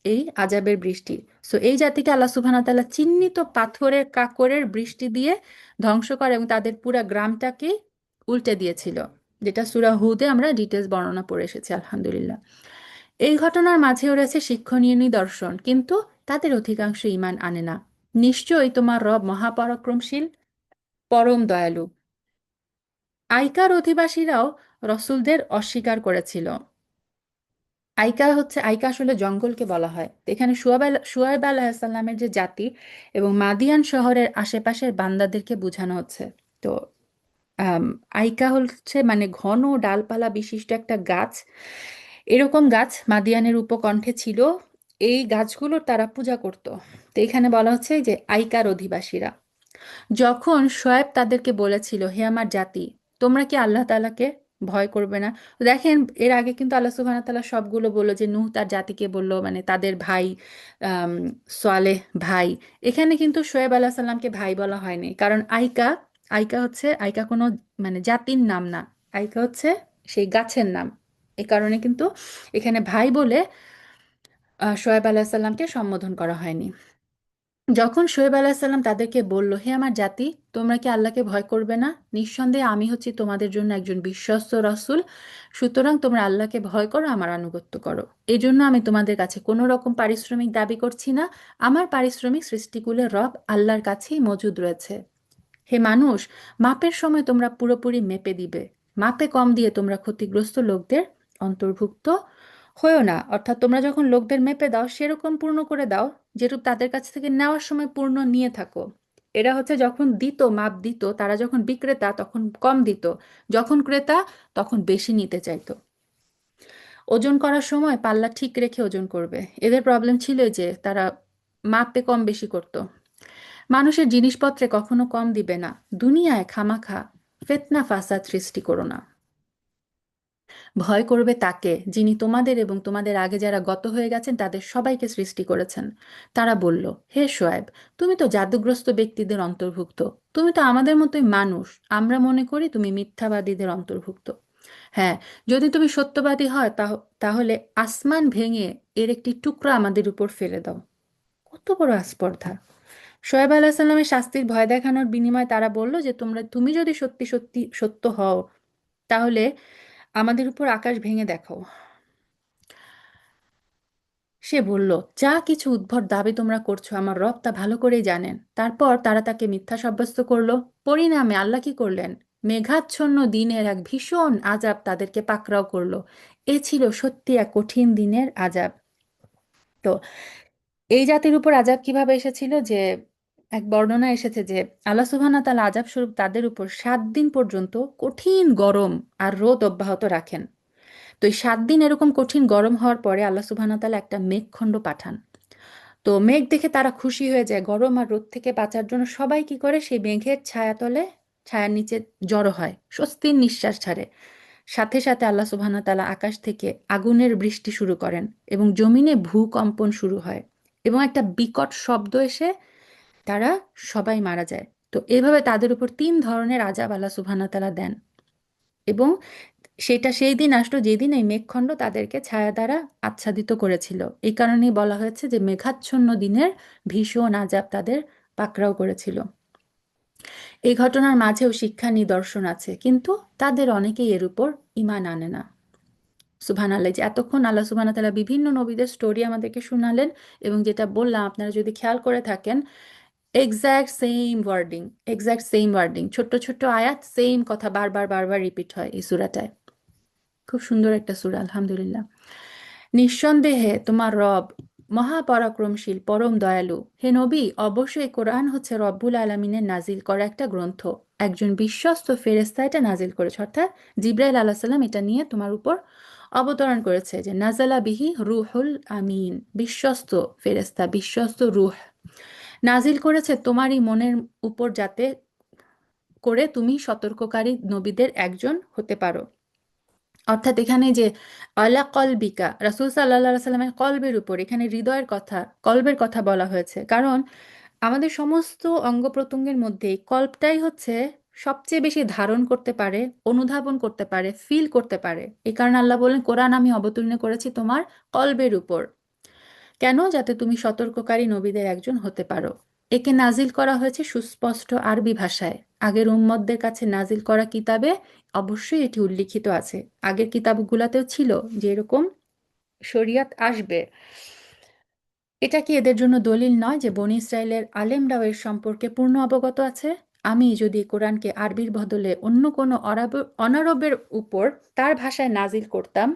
এই আযাবের বৃষ্টি। সো এই জাতিকে আল্লাহ সুবহানাহু ওয়া তাআলা চিহ্নিত পাথরের কাকরের বৃষ্টি দিয়ে ধ্বংস করে, এবং তাদের পুরা গ্রামটাকে উল্টে দিয়েছিল, যেটা সূরা হুদে আমরা ডিটেলস বর্ণনা পড়ে এসেছি আলহামদুলিল্লাহ। এই ঘটনার মাঝেও রয়েছে শিক্ষণীয় নিদর্শন, কিন্তু তাদের অধিকাংশ ঈমান আনে না। নিশ্চয়ই তোমার রব মহাপরাক্রমশীল, পরম দয়ালু। আইকার অধিবাসীরাও রসূলদের অস্বীকার করেছিল। আইকা আসলে জঙ্গলকে বলা হয়। তো এখানে শুয়াইব আলাইহিসসালামের যে জাতি এবং মাদিয়ান শহরের আশেপাশের বান্দাদেরকে বোঝানো হচ্ছে। তো আম, আইকা হচ্ছে মানে ঘন ডালপালা বিশিষ্ট একটা গাছ। এরকম গাছ মাদিয়ানের উপকণ্ঠে ছিল। এই গাছগুলোর তারা পূজা করত। তো এখানে বলা হচ্ছে যে আইকার অধিবাসীরা যখন শোয়েব তাদেরকে বলেছিল, হে আমার জাতি, তোমরা কি আল্লাহ তাআলাকে ভয় করবে না? তো দেখেন, এর আগে কিন্তু আল্লাহ সুবহানাহু ওয়া তাআলা সবগুলো বললো যে নূহ তার জাতিকে বললো, মানে তাদের ভাই আম, সোয়ালেহ ভাই। এখানে কিন্তু শোয়েব আলাইহিস সালামকে ভাই বলা হয়নি, কারণ আইকা কোনো মানে জাতির নাম না। আইকা হচ্ছে সেই গাছের নাম। এ কারণে কিন্তু এখানে ভাই বলে শোয়েব আলাইহিস সালামকে সম্বোধন করা হয়নি। যখন শোয়েব আলাহিসাল্লাম তাদেরকে বলল, হে আমার জাতি, তোমরা কি আল্লাহকে ভয় করবে না? নিঃসন্দেহে আমি হচ্ছি তোমাদের জন্য একজন বিশ্বস্ত রাসূল। সুতরাং তোমরা আল্লাহকে ভয় করো, আমার আনুগত্য করো। এই জন্য আমি তোমাদের কাছে কোনো রকম পারিশ্রমিক দাবি করছি না। আমার পারিশ্রমিক সৃষ্টিকুলের রব আল্লাহর কাছেই মজুদ রয়েছে। হে মানুষ, মাপের সময় তোমরা পুরোপুরি মেপে দিবে। মাপে কম দিয়ে তোমরা ক্ষতিগ্রস্ত লোকদের অন্তর্ভুক্ত হয়েও না। অর্থাৎ তোমরা যখন লোকদের মেপে দাও সেরকম পূর্ণ করে দাও যেটুকু তাদের কাছ থেকে নেওয়ার সময় পূর্ণ নিয়ে থাকো। এরা হচ্ছে যখন দিত, মাপ দিত, তারা যখন বিক্রেতা তখন কম দিত, যখন ক্রেতা তখন বেশি নিতে চাইতো। ওজন করার সময় পাল্লা ঠিক রেখে ওজন করবে। এদের প্রবলেম ছিল যে তারা মাপে কম বেশি করত। মানুষের জিনিসপত্রে কখনো কম দিবে না। দুনিয়ায় খামাখা ফিতনা ফাসাদ সৃষ্টি করো না। ভয় করবে তাকে যিনি তোমাদের এবং তোমাদের আগে যারা গত হয়ে গেছেন তাদের সবাইকে সৃষ্টি করেছেন। তারা বলল, হে শোয়েব, তুমি তো জাদুগ্রস্ত ব্যক্তিদের অন্তর্ভুক্ত। তুমি তো আমাদের মতোই মানুষ। আমরা মনে করি তুমি মিথ্যাবাদীদের অন্তর্ভুক্ত। হ্যাঁ, যদি তুমি সত্যবাদী হয় তাহলে আসমান ভেঙে এর একটি টুকরা আমাদের উপর ফেলে দাও। কত বড় আস্পর্ধা! শোয়েব আলাহিসাল্লামের শাস্তির ভয় দেখানোর বিনিময়ে তারা বলল যে তুমি যদি সত্যি সত্যি সত্য হও তাহলে আমাদের উপর আকাশ ভেঙে দেখাও। সে বলল, যা কিছু উদ্ভট দাবি তোমরা করছো আমার রব তা ভালো করেই জানেন। তারপর তারা তাকে মিথ্যা সাব্যস্ত করলো। পরিণামে আল্লাহ কি করলেন? মেঘাচ্ছন্ন দিনের এক ভীষণ আযাব তাদেরকে পাকড়াও করলো। এ ছিল সত্যি এক কঠিন দিনের আযাব। তো এই জাতির উপর আযাব কিভাবে এসেছিল যে এক বর্ণনা এসেছে যে আল্লাহ সুবহানাহু ওয়া তাআলা আযাব স্বরূপ তাদের উপর 7 দিন পর্যন্ত কঠিন গরম আর রোদ অব্যাহত রাখেন। তো এই 7 দিন এরকম কঠিন গরম হওয়ার পরে আল্লাহ সুবহানাহু ওয়া তাআলা একটা মেঘখণ্ড পাঠান। তো মেঘ দেখে তারা খুশি হয়ে যায়। গরম আর রোদ থেকে বাঁচার জন্য সবাই কি করে, সেই মেঘের ছায়াতলে, ছায়ার নিচে জড়ো হয়, স্বস্তির নিঃশ্বাস ছাড়ে। সাথে সাথে আল্লাহ সুবহানাহু ওয়া তাআলা আকাশ থেকে আগুনের বৃষ্টি শুরু করেন এবং জমিনে ভূকম্পন শুরু হয় এবং একটা বিকট শব্দ এসে তারা সবাই মারা যায়। তো এভাবে তাদের উপর 3 ধরনের আযাব আল্লাহ সুবহানাহু ওয়া তাআলা দেন। এবং সেটা সেই দিন আসলো যেদিন এই মেঘখণ্ড তাদেরকে ছায়া দ্বারা আচ্ছাদিত করেছিল। এই কারণেই বলা হয়েছে যে মেঘাচ্ছন্ন দিনের ভীষণ আযাব তাদের পাকড়াও করেছিল। এই ঘটনার মাঝেও শিক্ষা নিদর্শন আছে, কিন্তু তাদের অনেকেই এর উপর ঈমান আনে না। সুবহানাল্লাহ, যে এতক্ষণ আল্লাহ সুবহানাহু ওয়া তাআলা বিভিন্ন নবীদের স্টোরি আমাদেরকে শোনালেন এবং যেটা বললাম আপনারা যদি খেয়াল করে থাকেন, এক্স্যাক্ট সেম ওয়ার্ডিং, ছোট্ট ছোট্ট আয়াত, সেম কথা বারবার বারবার রিপিট হয় এই সূরাটায়। খুব সুন্দর একটা সূরা, আলহামদুলিল্লাহ। নিঃসন্দেহে তোমার রব মহাপরাক্রমশীল, পরম দয়ালু। হে নবী, অবশ্যই কোরআন হচ্ছে রব্বুল আলামিনের নাজিল করা একটা গ্রন্থ। একজন বিশ্বস্ত ফেরেশতা এটা নাজিল করেছে, অর্থাৎ জিব্রাইল আলাইহিস সালাম এটা নিয়ে তোমার উপর অবতরণ করেছে, যে নাজালা বিহি রুহুল আমিন, বিশ্বস্ত ফেরেশতা, বিশ্বস্ত রূহ নাজিল করেছে তোমারই মনের উপর, যাতে করে তুমি সতর্ককারী নবীদের একজন হতে পারো। অর্থাৎ এখানে যে আলা কলবিকা, রাসূল সাল্লাল্লাহু আলাইহি সাল্লামের কলবের উপর, এখানে হৃদয়ের কথা, কলবের কথা বলা হয়েছে। কারণ আমাদের সমস্ত অঙ্গ প্রত্যঙ্গের মধ্যে কল্পটাই হচ্ছে সবচেয়ে বেশি ধারণ করতে পারে, অনুধাবন করতে পারে, ফিল করতে পারে। এই কারণে আল্লাহ বলেন, কোরআন আমি অবতীর্ণ করেছি তোমার কলবের উপর। কেন? যাতে তুমি সতর্ককারী নবীদের একজন হতে পারো। একে নাজিল করা হয়েছে সুস্পষ্ট আরবি ভাষায়। আগের উম্মতদের কাছে নাজিল করা কিতাবে অবশ্যই এটি উল্লিখিত আছে। আগের কিতাবগুলাতেও ছিল যে এরকম শরিয়াত আসবে। এটা কি এদের জন্য দলিল নয় যে বনি ইসরায়েলের আলেমরাও এর সম্পর্কে পূর্ণ অবগত আছে? আমি যদি কোরআনকে আরবির বদলে অন্য কোনো অনারবের উপর তার ভাষায় নাজিল করতাম,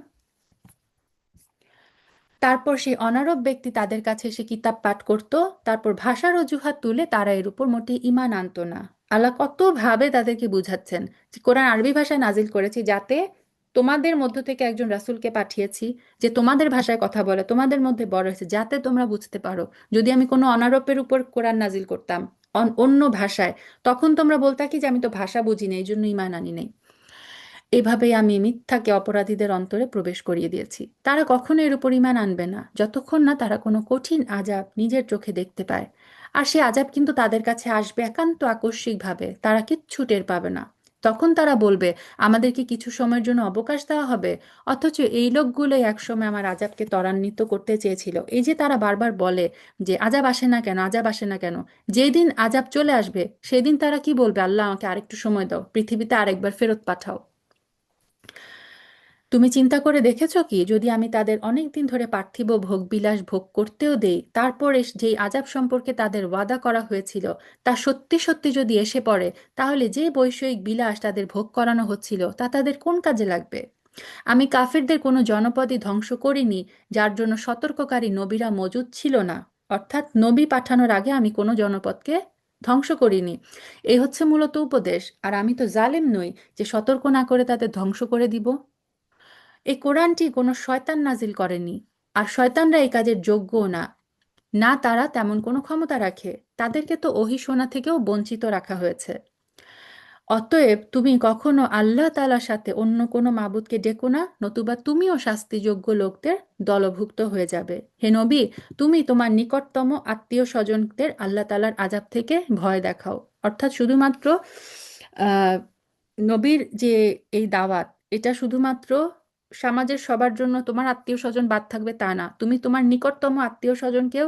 তারপর সেই অনারব ব্যক্তি তাদের কাছে এসে কিতাব পাঠ করত, তারপর ভাষার অজুহাত তুলে তারা এর উপর মোটেই ঈমান আনতো না। আল্লাহ কত ভাবে তাদেরকে বুঝাচ্ছেন যে কোরআন আরবি ভাষায় নাজিল করেছি যাতে তোমাদের মধ্য থেকে একজন রাসূলকে পাঠিয়েছি যে তোমাদের ভাষায় কথা বলে, তোমাদের মধ্যে বড় হয়েছে, যাতে তোমরা বুঝতে পারো। যদি আমি কোনো অনারবের উপর কোরআন নাজিল করতাম অন্য ভাষায়, তখন তোমরা বলতা কি যে আমি তো ভাষা বুঝি না, এই জন্য ঈমান আনি নাই। এভাবেই আমি মিথ্যাকে অপরাধীদের অন্তরে প্রবেশ করিয়ে দিয়েছি। তারা কখনো এর উপর ঈমান আনবে না যতক্ষণ না তারা কোনো কঠিন আযাব নিজের চোখে দেখতে পায়। আর সে আযাব কিন্তু তাদের কাছে আসবে একান্ত আকস্মিকভাবে, তারা কিচ্ছু টের পাবে না। তখন তারা বলবে, আমাদেরকে কিছু সময়ের জন্য অবকাশ দেওয়া হবে। অথচ এই লোকগুলোই একসময় আমার আযাবকে ত্বরান্বিত করতে চেয়েছিল। এই যে তারা বারবার বলে যে আযাব আসে না কেন, আযাব আসে না কেন, যেদিন আযাব চলে আসবে সেদিন তারা কি বলবে? আল্লাহ আমাকে আরেকটু সময় দাও, পৃথিবীতে আরেকবার ফেরত পাঠাও। তুমি চিন্তা করে দেখেছো কি, যদি আমি তাদের অনেক দিন ধরে পার্থিব ভোগবিলাস ভোগ করতেও দেই, তারপরে যেই আযাব সম্পর্কে তাদের ওয়াদা করা হয়েছিল তা সত্যি সত্যি যদি এসে পড়ে, তাহলে যে বৈষয়িক বিলাস তাদের ভোগ করানো হচ্ছিল তা তাদের কোন কাজে লাগবে? আমি কাফিরদের কোনো জনপদই ধ্বংস করিনি যার জন্য সতর্ককারী নবীরা মজুদ ছিল না। অর্থাৎ নবী পাঠানোর আগে আমি কোনো জনপদকে ধ্বংস করিনি। এই হচ্ছে মূলত উপদেশ। আর আমি তো জালেম নই যে সতর্ক না করে তাদের ধ্বংস করে দিব। এই কোরআনটি কোনো শয়তান নাজিল করেনি, আর শয়তানরা এই কাজের যোগ্যও না। না তারা তেমন কোনো ক্ষমতা রাখে, তাদেরকে তো ওহী শোনা থেকেও বঞ্চিত রাখা হয়েছে। অতএব তুমি কখনো আল্লাহ তাআলার সাথে অন্য কোনো মাবুদকে ডেকো না, নতুবা তুমিও শাস্তিযোগ্য লোকদের দলভুক্ত হয়ে যাবে। হে নবী, তুমি তোমার নিকটতম আত্মীয় স্বজনদের আল্লাহ তাআলার আযাব থেকে ভয় দেখাও। অর্থাৎ শুধুমাত্র আহ, নবীর যে এই দাওয়াত, এটা শুধুমাত্র সমাজের সবার জন্য তোমার আত্মীয় স্বজন বাদ থাকবে তা না, তুমি তোমার নিকটতম আত্মীয় স্বজনকেও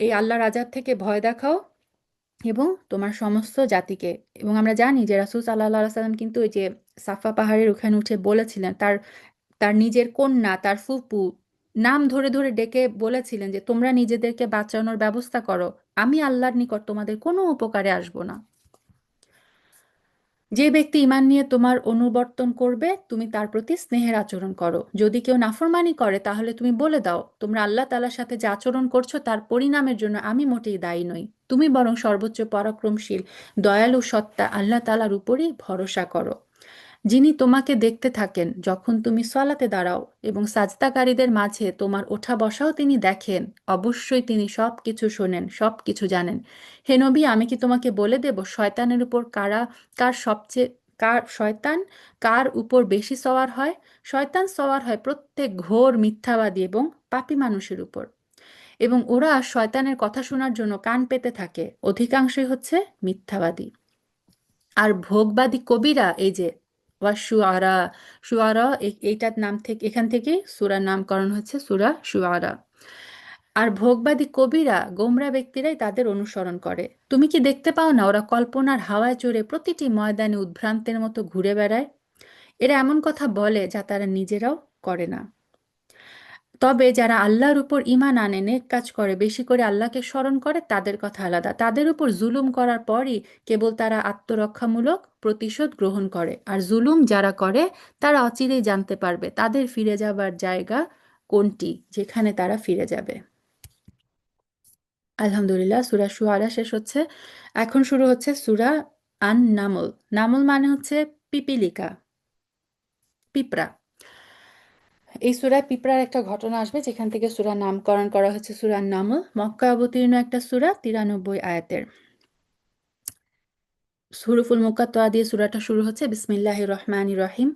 এই আল্লাহর আযাব থেকে ভয় দেখাও, এবং তোমার সমস্ত জাতিকে। এবং আমরা জানি যে রাসূল সাল্লাল্লাহু আলাইহি সাল্লাম কিন্তু ওই যে সাফা পাহাড়ের ওখানে উঠে বলেছিলেন, তার তার নিজের কন্যা, তার ফুফু নাম ধরে ধরে ডেকে বলেছিলেন যে তোমরা নিজেদেরকে বাঁচানোর ব্যবস্থা করো, আমি আল্লাহর নিকট তোমাদের কোনো উপকারে আসব না। যে ব্যক্তি ঈমান নিয়ে তোমার অনুবর্তন করবে, তুমি তার প্রতি স্নেহের আচরণ করো। যদি কেউ নাফরমানি করে, তাহলে তুমি বলে দাও, তোমরা আল্লাহ তাআলার সাথে যে আচরণ করছো তার পরিণামের জন্য আমি মোটেই দায়ী নই। তুমি বরং সর্বোচ্চ পরাক্রমশীল দয়ালু সত্তা আল্লাহ তাআলার উপরই ভরসা করো, যিনি তোমাকে দেখতে থাকেন যখন তুমি সালাতে দাঁড়াও, এবং সাজদাকারীদের মাঝে তোমার ওঠা বসাও তিনি দেখেন। অবশ্যই তিনি সব কিছু শোনেন, সব কিছু জানেন। হে নবী, আমি কি তোমাকে বলে দেব শয়তানের উপর কার সবচেয়ে শয়তান কার উপর বেশি সওয়ার হয়? শয়তান সওয়ার হয় প্রত্যেক ঘোর মিথ্যাবাদী এবং পাপী মানুষের উপর, এবং ওরা শয়তানের কথা শোনার জন্য কান পেতে থাকে, অধিকাংশই হচ্ছে মিথ্যাবাদী। আর ভোগবাদী কবিরা, এই যে ওয়া শুআরা, শুআরা এইটার নাম থেকে, এখান থেকে সূরার নামকরণ হচ্ছে সূরা শুআরা। আর ভোগবাদী কবিরা গোমরা ব্যক্তিরাই তাদের অনুসরণ করে। তুমি কি দেখতে পাও না, ওরা কল্পনার হাওয়ায় চড়ে প্রতিটি ময়দানে উদ্ভ্রান্তের মতো ঘুরে বেড়ায়? এরা এমন কথা বলে যা তারা নিজেরাও করে না। তবে যারা আল্লাহর উপর ঈমান আনে, নেক কাজ করে, বেশি করে আল্লাহকে স্মরণ করে, তাদের কথা আলাদা। তাদের উপর জুলুম করার পরই কেবল তারা আত্মরক্ষামূলক প্রতিশোধ গ্রহণ করে। আর জুলুম যারা করে তারা অচিরেই জানতে পারবে তাদের ফিরে যাবার জায়গা কোনটি, যেখানে তারা ফিরে যাবে। আলহামদুলিল্লাহ, সূরা শুআরা শেষ হচ্ছে। এখন শুরু হচ্ছে সূরা আন নামল। নামল মানে হচ্ছে পিপিলিকা, পিঁপড়া। এই সূরায় পিঁপড়ার একটা ঘটনা আসবে, যেখান থেকে সূরার নামকরণ করা হচ্ছে সূরা নামল। মক্কা অবতীর্ণ একটা সূরা, 93 আয়াতের। হুরুফুল মুকাত্তায়া দিয়ে সূরাটা শুরু হচ্ছে, বিসমিল্লাহির রহমানির রহিম।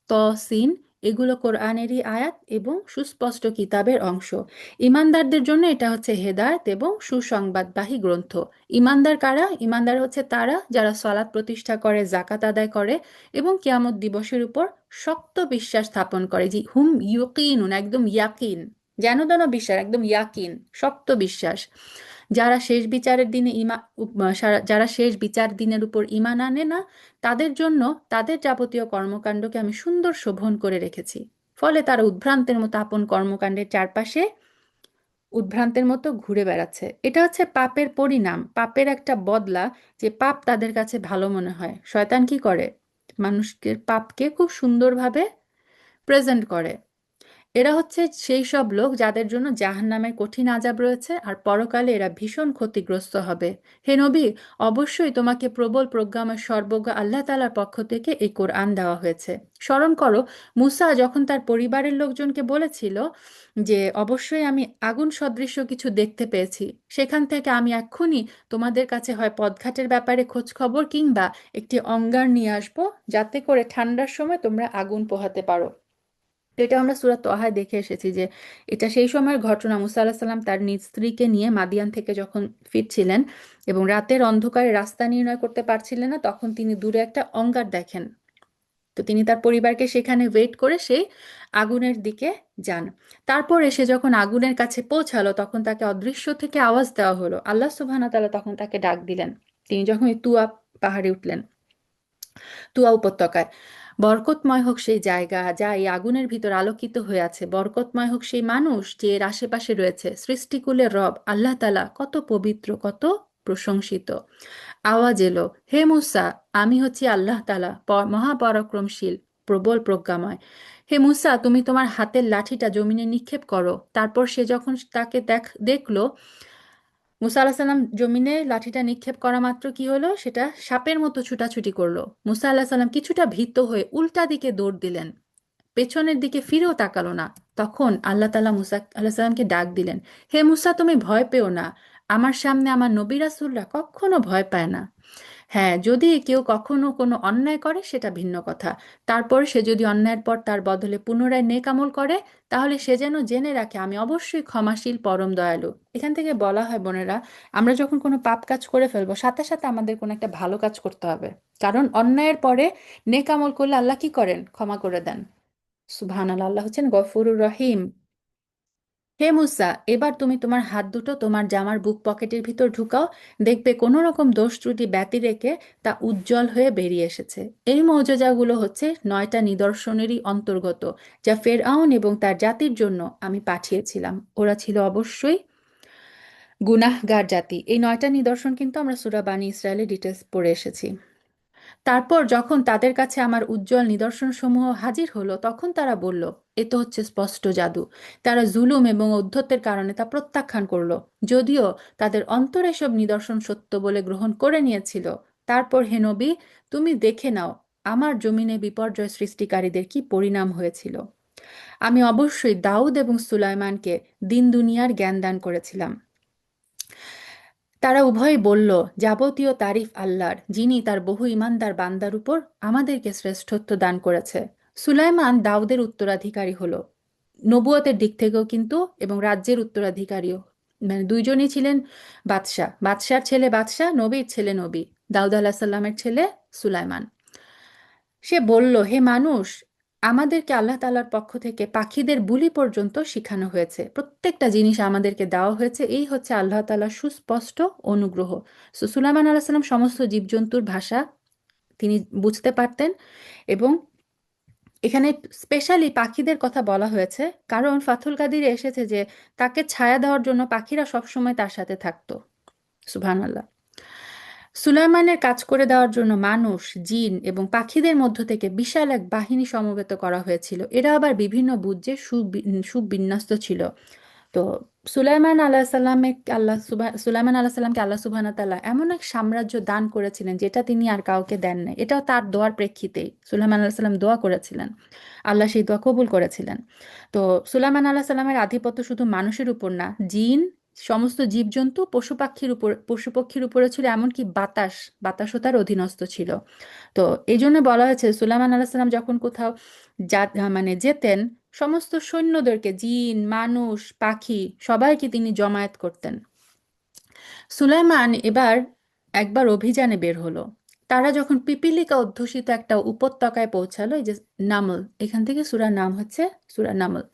তসিন, এগুলো কোরআনেরই আয়াত এবং সুস্পষ্ট কিতাবের অংশ। ইমানদারদের জন্য এটা হচ্ছে হেদায়েত এবং সুসংবাদবাহী গ্রন্থ। ইমানদার কারা? ইমানদার হচ্ছে তারা যারা সালাত প্রতিষ্ঠা করে, জাকাত আদায় করে এবং কিয়ামত দিবসের উপর শক্ত বিশ্বাস স্থাপন করে। জি, হুম ইউকিনুন, একদম ইয়াকিন, যেন তেন বিশ্বাস, একদম ইয়াকিন, শক্ত বিশ্বাস। যারা শেষ বিচারের দিনে যারা শেষ বিচার দিনের উপর ঈমান আনে না, তাদের জন্য তাদের যাবতীয় কর্মকাণ্ডকে আমি সুন্দর শোভন করে রেখেছি। ফলে তারা উদ্ভ্রান্তের মতো আপন কর্মকাণ্ডের চারপাশে উদ্ভ্রান্তের মতো ঘুরে বেড়াচ্ছে। এটা হচ্ছে পাপের পরিণাম, পাপের একটা বদলা, যে পাপ তাদের কাছে ভালো মনে হয়। শয়তান কি করে? মানুষকে পাপকে খুব সুন্দরভাবে প্রেজেন্ট করে। এরা হচ্ছে সেই সব লোক যাদের জন্য জাহান্নামের কঠিন আযাব রয়েছে, আর পরকালে এরা ভীষণ ক্ষতিগ্রস্ত হবে। হে নবী, অবশ্যই তোমাকে প্রবল প্রজ্ঞাময় সর্বজ্ঞ আল্লাহ তাআলার পক্ষ থেকে এই কোরআন দেওয়া হয়েছে। স্মরণ করো, মুসা যখন তার পরিবারের লোকজনকে বলেছিল যে অবশ্যই আমি আগুন সদৃশ্য কিছু দেখতে পেয়েছি, সেখান থেকে আমি এক্ষুনি তোমাদের কাছে হয় পথঘাটের ব্যাপারে খোঁজ খবর কিংবা একটি অঙ্গার নিয়ে আসবো, যাতে করে ঠান্ডার সময় তোমরা আগুন পোহাতে পারো। তো এটা আমরা সূরা তহায় দেখে এসেছি যে এটা সেই সময়ের ঘটনা। মুসা আলাহিসাল্লাম তার নিজ স্ত্রীকে নিয়ে মাদিয়ান থেকে যখন ফিরছিলেন এবং রাতের অন্ধকারে রাস্তা নির্ণয় করতে পারছিলেন না, তখন তিনি দূরে একটা অঙ্গার দেখেন। তো তিনি তার পরিবারকে সেখানে ওয়েট করে সেই আগুনের দিকে যান। তারপর এসে যখন আগুনের কাছে পৌঁছালো, তখন তাকে অদৃশ্য থেকে আওয়াজ দেওয়া হলো। আল্লাহ সুবহানাহু ওয়া তাআলা তখন তাকে ডাক দিলেন। তিনি যখন এই তুয়া পাহাড়ে উঠলেন, তুয়া উপত্যকায়, বরকতময় হোক সেই জায়গা যা এই আগুনের ভিতর আলোকিত হয়ে আছে, বরকতময় হোক সেই মানুষ যে এর আশেপাশে রয়েছে। সৃষ্টিকুলের রব আল্লাহ তাআলা কত পবিত্র, কত প্রশংসিত। আওয়াজ এলো, হে মুসা, আমি হচ্ছি আল্লাহ তাআলা, মহাপরাক্রমশীল, প্রবল প্রজ্ঞাময়। হে মুসা, তুমি তোমার হাতের লাঠিটা জমিনে নিক্ষেপ করো। তারপর সে যখন তাকে দেখলো, মুসা আল্লাহ সাল্লাম জমিনে লাঠিটা নিক্ষেপ করা মাত্র কি হলো, সেটা সাপের মতো ছুটাছুটি করলো। মুসা আল্লাহ সাল্লাম কিছুটা ভীত হয়ে উল্টা দিকে দৌড় দিলেন, পেছনের দিকে ফিরেও তাকালো না। তখন আল্লাহ তাআলা মুসা আল্লাহ সাল্লামকে ডাক দিলেন, হে মুসা, তুমি ভয় পেও না। আমার সামনে আমার নবী রাসূলরা কখনো ভয় পায় না। হ্যাঁ, যদি কেউ কখনো কোনো অন্যায় করে সেটা ভিন্ন কথা। তারপর সে যদি অন্যায়ের পর তার বদলে পুনরায় নেক আমল করে, তাহলে সে যেন জেনে রাখে আমি অবশ্যই ক্ষমাশীল, পরম দয়ালু। এখান থেকে বলা হয় বোনেরা, আমরা যখন কোনো পাপ কাজ করে ফেলবো, সাথে সাথে আমাদের কোনো একটা ভালো কাজ করতে হবে। কারণ অন্যায়ের পরে নেক আমল করলে আল্লাহ কি করেন, ক্ষমা করে দেন। সুবহানাল্লাহ, আল্লাহ হচ্ছেন গফুরুর রহিম। হে মুসা, এবার তুমি তোমার হাত দুটো তোমার জামার বুক পকেটের ভিতর ঢুকাও। দেখবে কোনো রকম দোষ ত্রুটি ব্যতি রেখে তা উজ্জ্বল হয়ে বেরিয়ে এসেছে। এই মৌজেজাগুলো হচ্ছে 9টা নিদর্শনেরই অন্তর্গত, যা ফেরআউন এবং তার জাতির জন্য আমি পাঠিয়েছিলাম। ওরা ছিল অবশ্যই গুনাহগার জাতি। এই 9টা নিদর্শন কিন্তু আমরা সূরা বানী ইসরায়েলের ডিটেলস পড়ে এসেছি। তারপর যখন তাদের কাছে আমার উজ্জ্বল নিদর্শনসমূহ হাজির হলো, তখন তারা বলল, এ তো হচ্ছে স্পষ্ট জাদু। তারা জুলুম এবং ঔদ্ধত্যের কারণে তা প্রত্যাখ্যান করলো, যদিও তাদের অন্তর এসব নিদর্শন সত্য বলে গ্রহণ করে নিয়েছিল। তারপর হে নবী, তুমি দেখে নাও আমার জমিনে বিপর্যয় সৃষ্টিকারীদের কি পরিণাম হয়েছিল। আমি অবশ্যই দাউদ এবং সুলাইমানকে দিন দুনিয়ার জ্ঞান দান করেছিলাম। তারা উভয়ই বলল, যাবতীয় তারিফ আল্লাহর, যিনি তার বহু ঈমানদার বান্দার উপর আমাদেরকে শ্রেষ্ঠত্ব দান করেছে। সুলাইমান দাউদের উত্তরাধিকারী হলো নবুয়তের দিক থেকেও কিন্তু, এবং রাজ্যের উত্তরাধিকারীও। মানে দুইজনই ছিলেন বাদশাহ, বাদশার ছেলে বাদশাহ, নবীর ছেলে নবী। দাউদ আলাহ সাল্লামের ছেলে সুলাইমান। সে বলল, হে মানুষ, আমাদেরকে আল্লাহ তাআলার পক্ষ থেকে পাখিদের বুলি পর্যন্ত শিখানো হয়েছে। প্রত্যেকটা জিনিস আমাদেরকে দেওয়া হয়েছে। এই হচ্ছে আল্লাহ তাআলার সুস্পষ্ট অনুগ্রহ। সুলাইমান আলাইহিস সালাম সমস্ত জীবজন্তুর ভাষা তিনি বুঝতে পারতেন, এবং এখানে স্পেশালি পাখিদের কথা বলা হয়েছে, কারণ ফাথুল কাদিরে এসেছে যে তাকে ছায়া দেওয়ার জন্য পাখিরা সবসময় তার সাথে থাকতো। সুবহানাল্লাহ। সুলাইমানের কাজ করে দেওয়ার জন্য মানুষ, জিন এবং পাখিদের মধ্য থেকে বিশাল এক বাহিনী সমবেত করা হয়েছিল। এরা আবার বিভিন্ন বুর্জে সুবিন্যস্ত ছিল। তো সুলাইমান আলাহ সাল্লামকে আল্লাহ সুবহানাহু ওয়া তাআলা এমন এক সাম্রাজ্য দান করেছিলেন যেটা তিনি আর কাউকে দেন নাই। এটাও তার দোয়ার প্রেক্ষিতেই সুলাইমান আলাহ সাল্লাম দোয়া করেছিলেন, আল্লাহ সেই দোয়া কবুল করেছিলেন। তো সুলাইমান আলাহ সাল্লামের আধিপত্য শুধু মানুষের উপর না, জিন, সমস্ত জীবজন্তু, পশু পক্ষীর উপরে ছিল, এমনকি বাতাসও তার অধীনস্থ ছিল। তো এই জন্য বলা হয়েছে সুলাইমান আলাইহিস সালাম যখন কোথাও যা মানে যেতেন, সমস্ত সৈন্যদেরকে, জিন, মানুষ, পাখি সবাইকে তিনি জমায়েত করতেন। সুলাইমান এবার একবার অভিযানে বের হলো। তারা যখন পিপিলিকা অধ্যুষিত একটা উপত্যকায় পৌঁছালো, এই যে নামল, এখান থেকে সূরার নাম হচ্ছে সূরা নামল।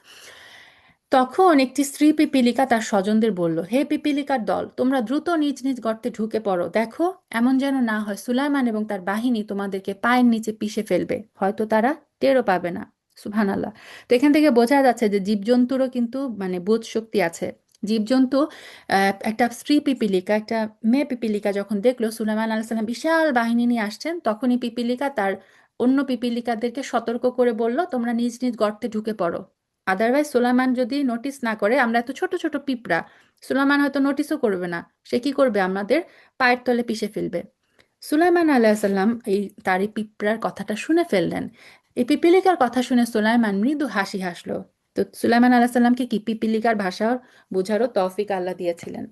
তখন একটি স্ত্রী পিপীলিকা তার স্বজনদের বলল, হে পিপীলিকার দল, তোমরা দ্রুত নিজ নিজ গর্তে ঢুকে পড়ো। দেখো এমন যেন না হয় সুলাইমান এবং তার বাহিনী তোমাদেরকে পায়ের নিচে পিষে ফেলবে, হয়তো তারা টেরও পাবে না। সুবহানাল্লাহ। তো এখান থেকে বোঝা যাচ্ছে যে জীবজন্তুরও কিন্তু মানে বোধ শক্তি আছে। জীবজন্তু, একটা স্ত্রী পিপীলিকা, একটা মেয়ে পিপীলিকা যখন দেখলো সুলাইমান আলাইহিস সালাম বিশাল বাহিনী নিয়ে আসছেন, তখনই পিপীলিকা তার অন্য পিপীলিকাদেরকে সতর্ক করে বলল, তোমরা নিজ নিজ গর্তে ঢুকে পড়ো। আদারওয়াইজ সুলাইমান যদি নোটিস না করে, আমরা এত ছোট ছোট পিঁপড়া, সুলাইমান হয়তো নোটিসও করবে না। সে কি করবে, আমাদের পায়ের তলে পিষে ফেলবে। সুলাইমান আলাইসাল্লাম তার এই পিঁপড়ার কথাটা শুনে ফেললেন। এই পিপীলিকার কথা শুনে সুলাইমান মৃদু হাসি হাসলো। তো সুলাইমান আলাইসাল্লামকে কি পিপীলিকার ভাষা বোঝারও তৌফিক আল্লাহ দিয়েছিলেন।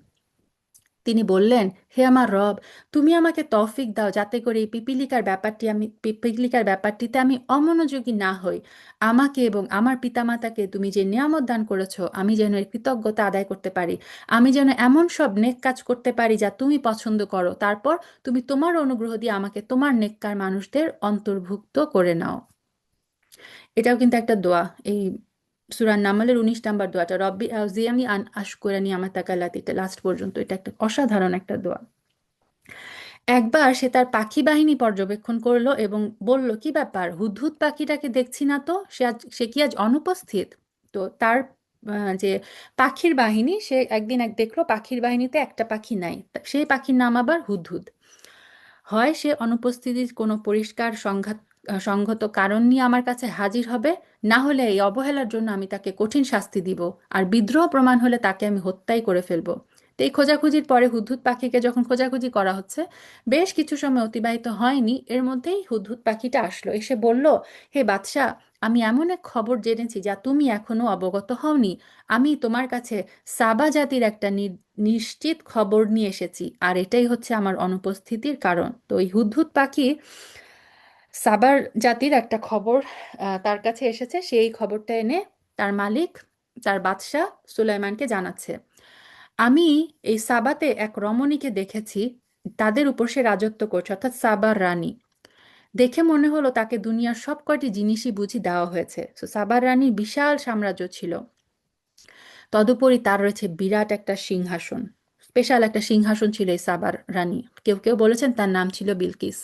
তিনি বললেন, হে আমার রব, তুমি আমাকে তৌফিক দাও যাতে করে এই পিপীলিকার ব্যাপারটিতে আমি অমনোযোগী না হই। আমাকে এবং আমার পিতামাতাকে তুমি যে নিয়ামত দান করেছো, আমি যেন এর কৃতজ্ঞতা আদায় করতে পারি। আমি যেন এমন সব নেক কাজ করতে পারি যা তুমি পছন্দ করো। তারপর তুমি তোমার অনুগ্রহ দিয়ে আমাকে তোমার নেককার মানুষদের অন্তর্ভুক্ত করে নাও। এটাও কিন্তু একটা দোয়া। এই সূরা নামলের 19 নম্বর দোয়াটা, রব্বি আউজিআনি আন আশকুরা নিয়ামাতাকা আল্লাতী, লাস্ট পর্যন্ত, এটা একটা অসাধারণ একটা দোয়া। একবার সে তার পাখি বাহিনী পর্যবেক্ষণ করলো এবং বলল, কি ব্যাপার, হুদহুদ পাখিটাকে দেখছি না তো, সে কি আজ অনুপস্থিত? তো তার যে পাখির বাহিনী, সে একদিন দেখলো পাখির বাহিনীতে একটা পাখি নাই, সেই পাখির নাম আবার হুদহুদ। হয় সে অনুপস্থিতির কোনো পরিষ্কার সংগত কারণ নিয়ে আমার কাছে হাজির হবে, না হলে এই অবহেলার জন্য আমি তাকে কঠিন শাস্তি দিব, আর বিদ্রোহ প্রমাণ হলে তাকে আমি হত্যাই করে ফেলবো। তো এই খোঁজাখুঁজির পরে হুদহুদ পাখিকে যখন খোঁজাখুঁজি করা হচ্ছে, বেশ কিছু সময় অতিবাহিত হয়নি, এর মধ্যেই হুদহুদ পাখিটা আসলো, এসে বলল, হে বাদশাহ, আমি এমন এক খবর জেনেছি যা তুমি এখনো অবগত হওনি। আমি তোমার কাছে সাবা জাতির একটা নিশ্চিত খবর নিয়ে এসেছি, আর এটাই হচ্ছে আমার অনুপস্থিতির কারণ। তো এই হুদহুদ পাখি সাবার জাতির একটা খবর তার কাছে এসেছে, সেই খবরটা এনে তার মালিক, তার বাদশাহ সুলাইমানকে জানাচ্ছে। আমি এই সাবাতে এক রমণীকে দেখেছি, তাদের উপর সে রাজত্ব করছে, অর্থাৎ সাবার রানী। দেখে মনে হলো তাকে দুনিয়ার সব কয়টি জিনিসই বুঝি দেওয়া হয়েছে। তো সাবার রানীর বিশাল সাম্রাজ্য ছিল, তদুপরি তার রয়েছে বিরাট একটা সিংহাসন। স্পেশাল একটা সিংহাসন ছিল এই সাবার রানী, কেউ কেউ বলেছেন তার নাম ছিল বিলকিস।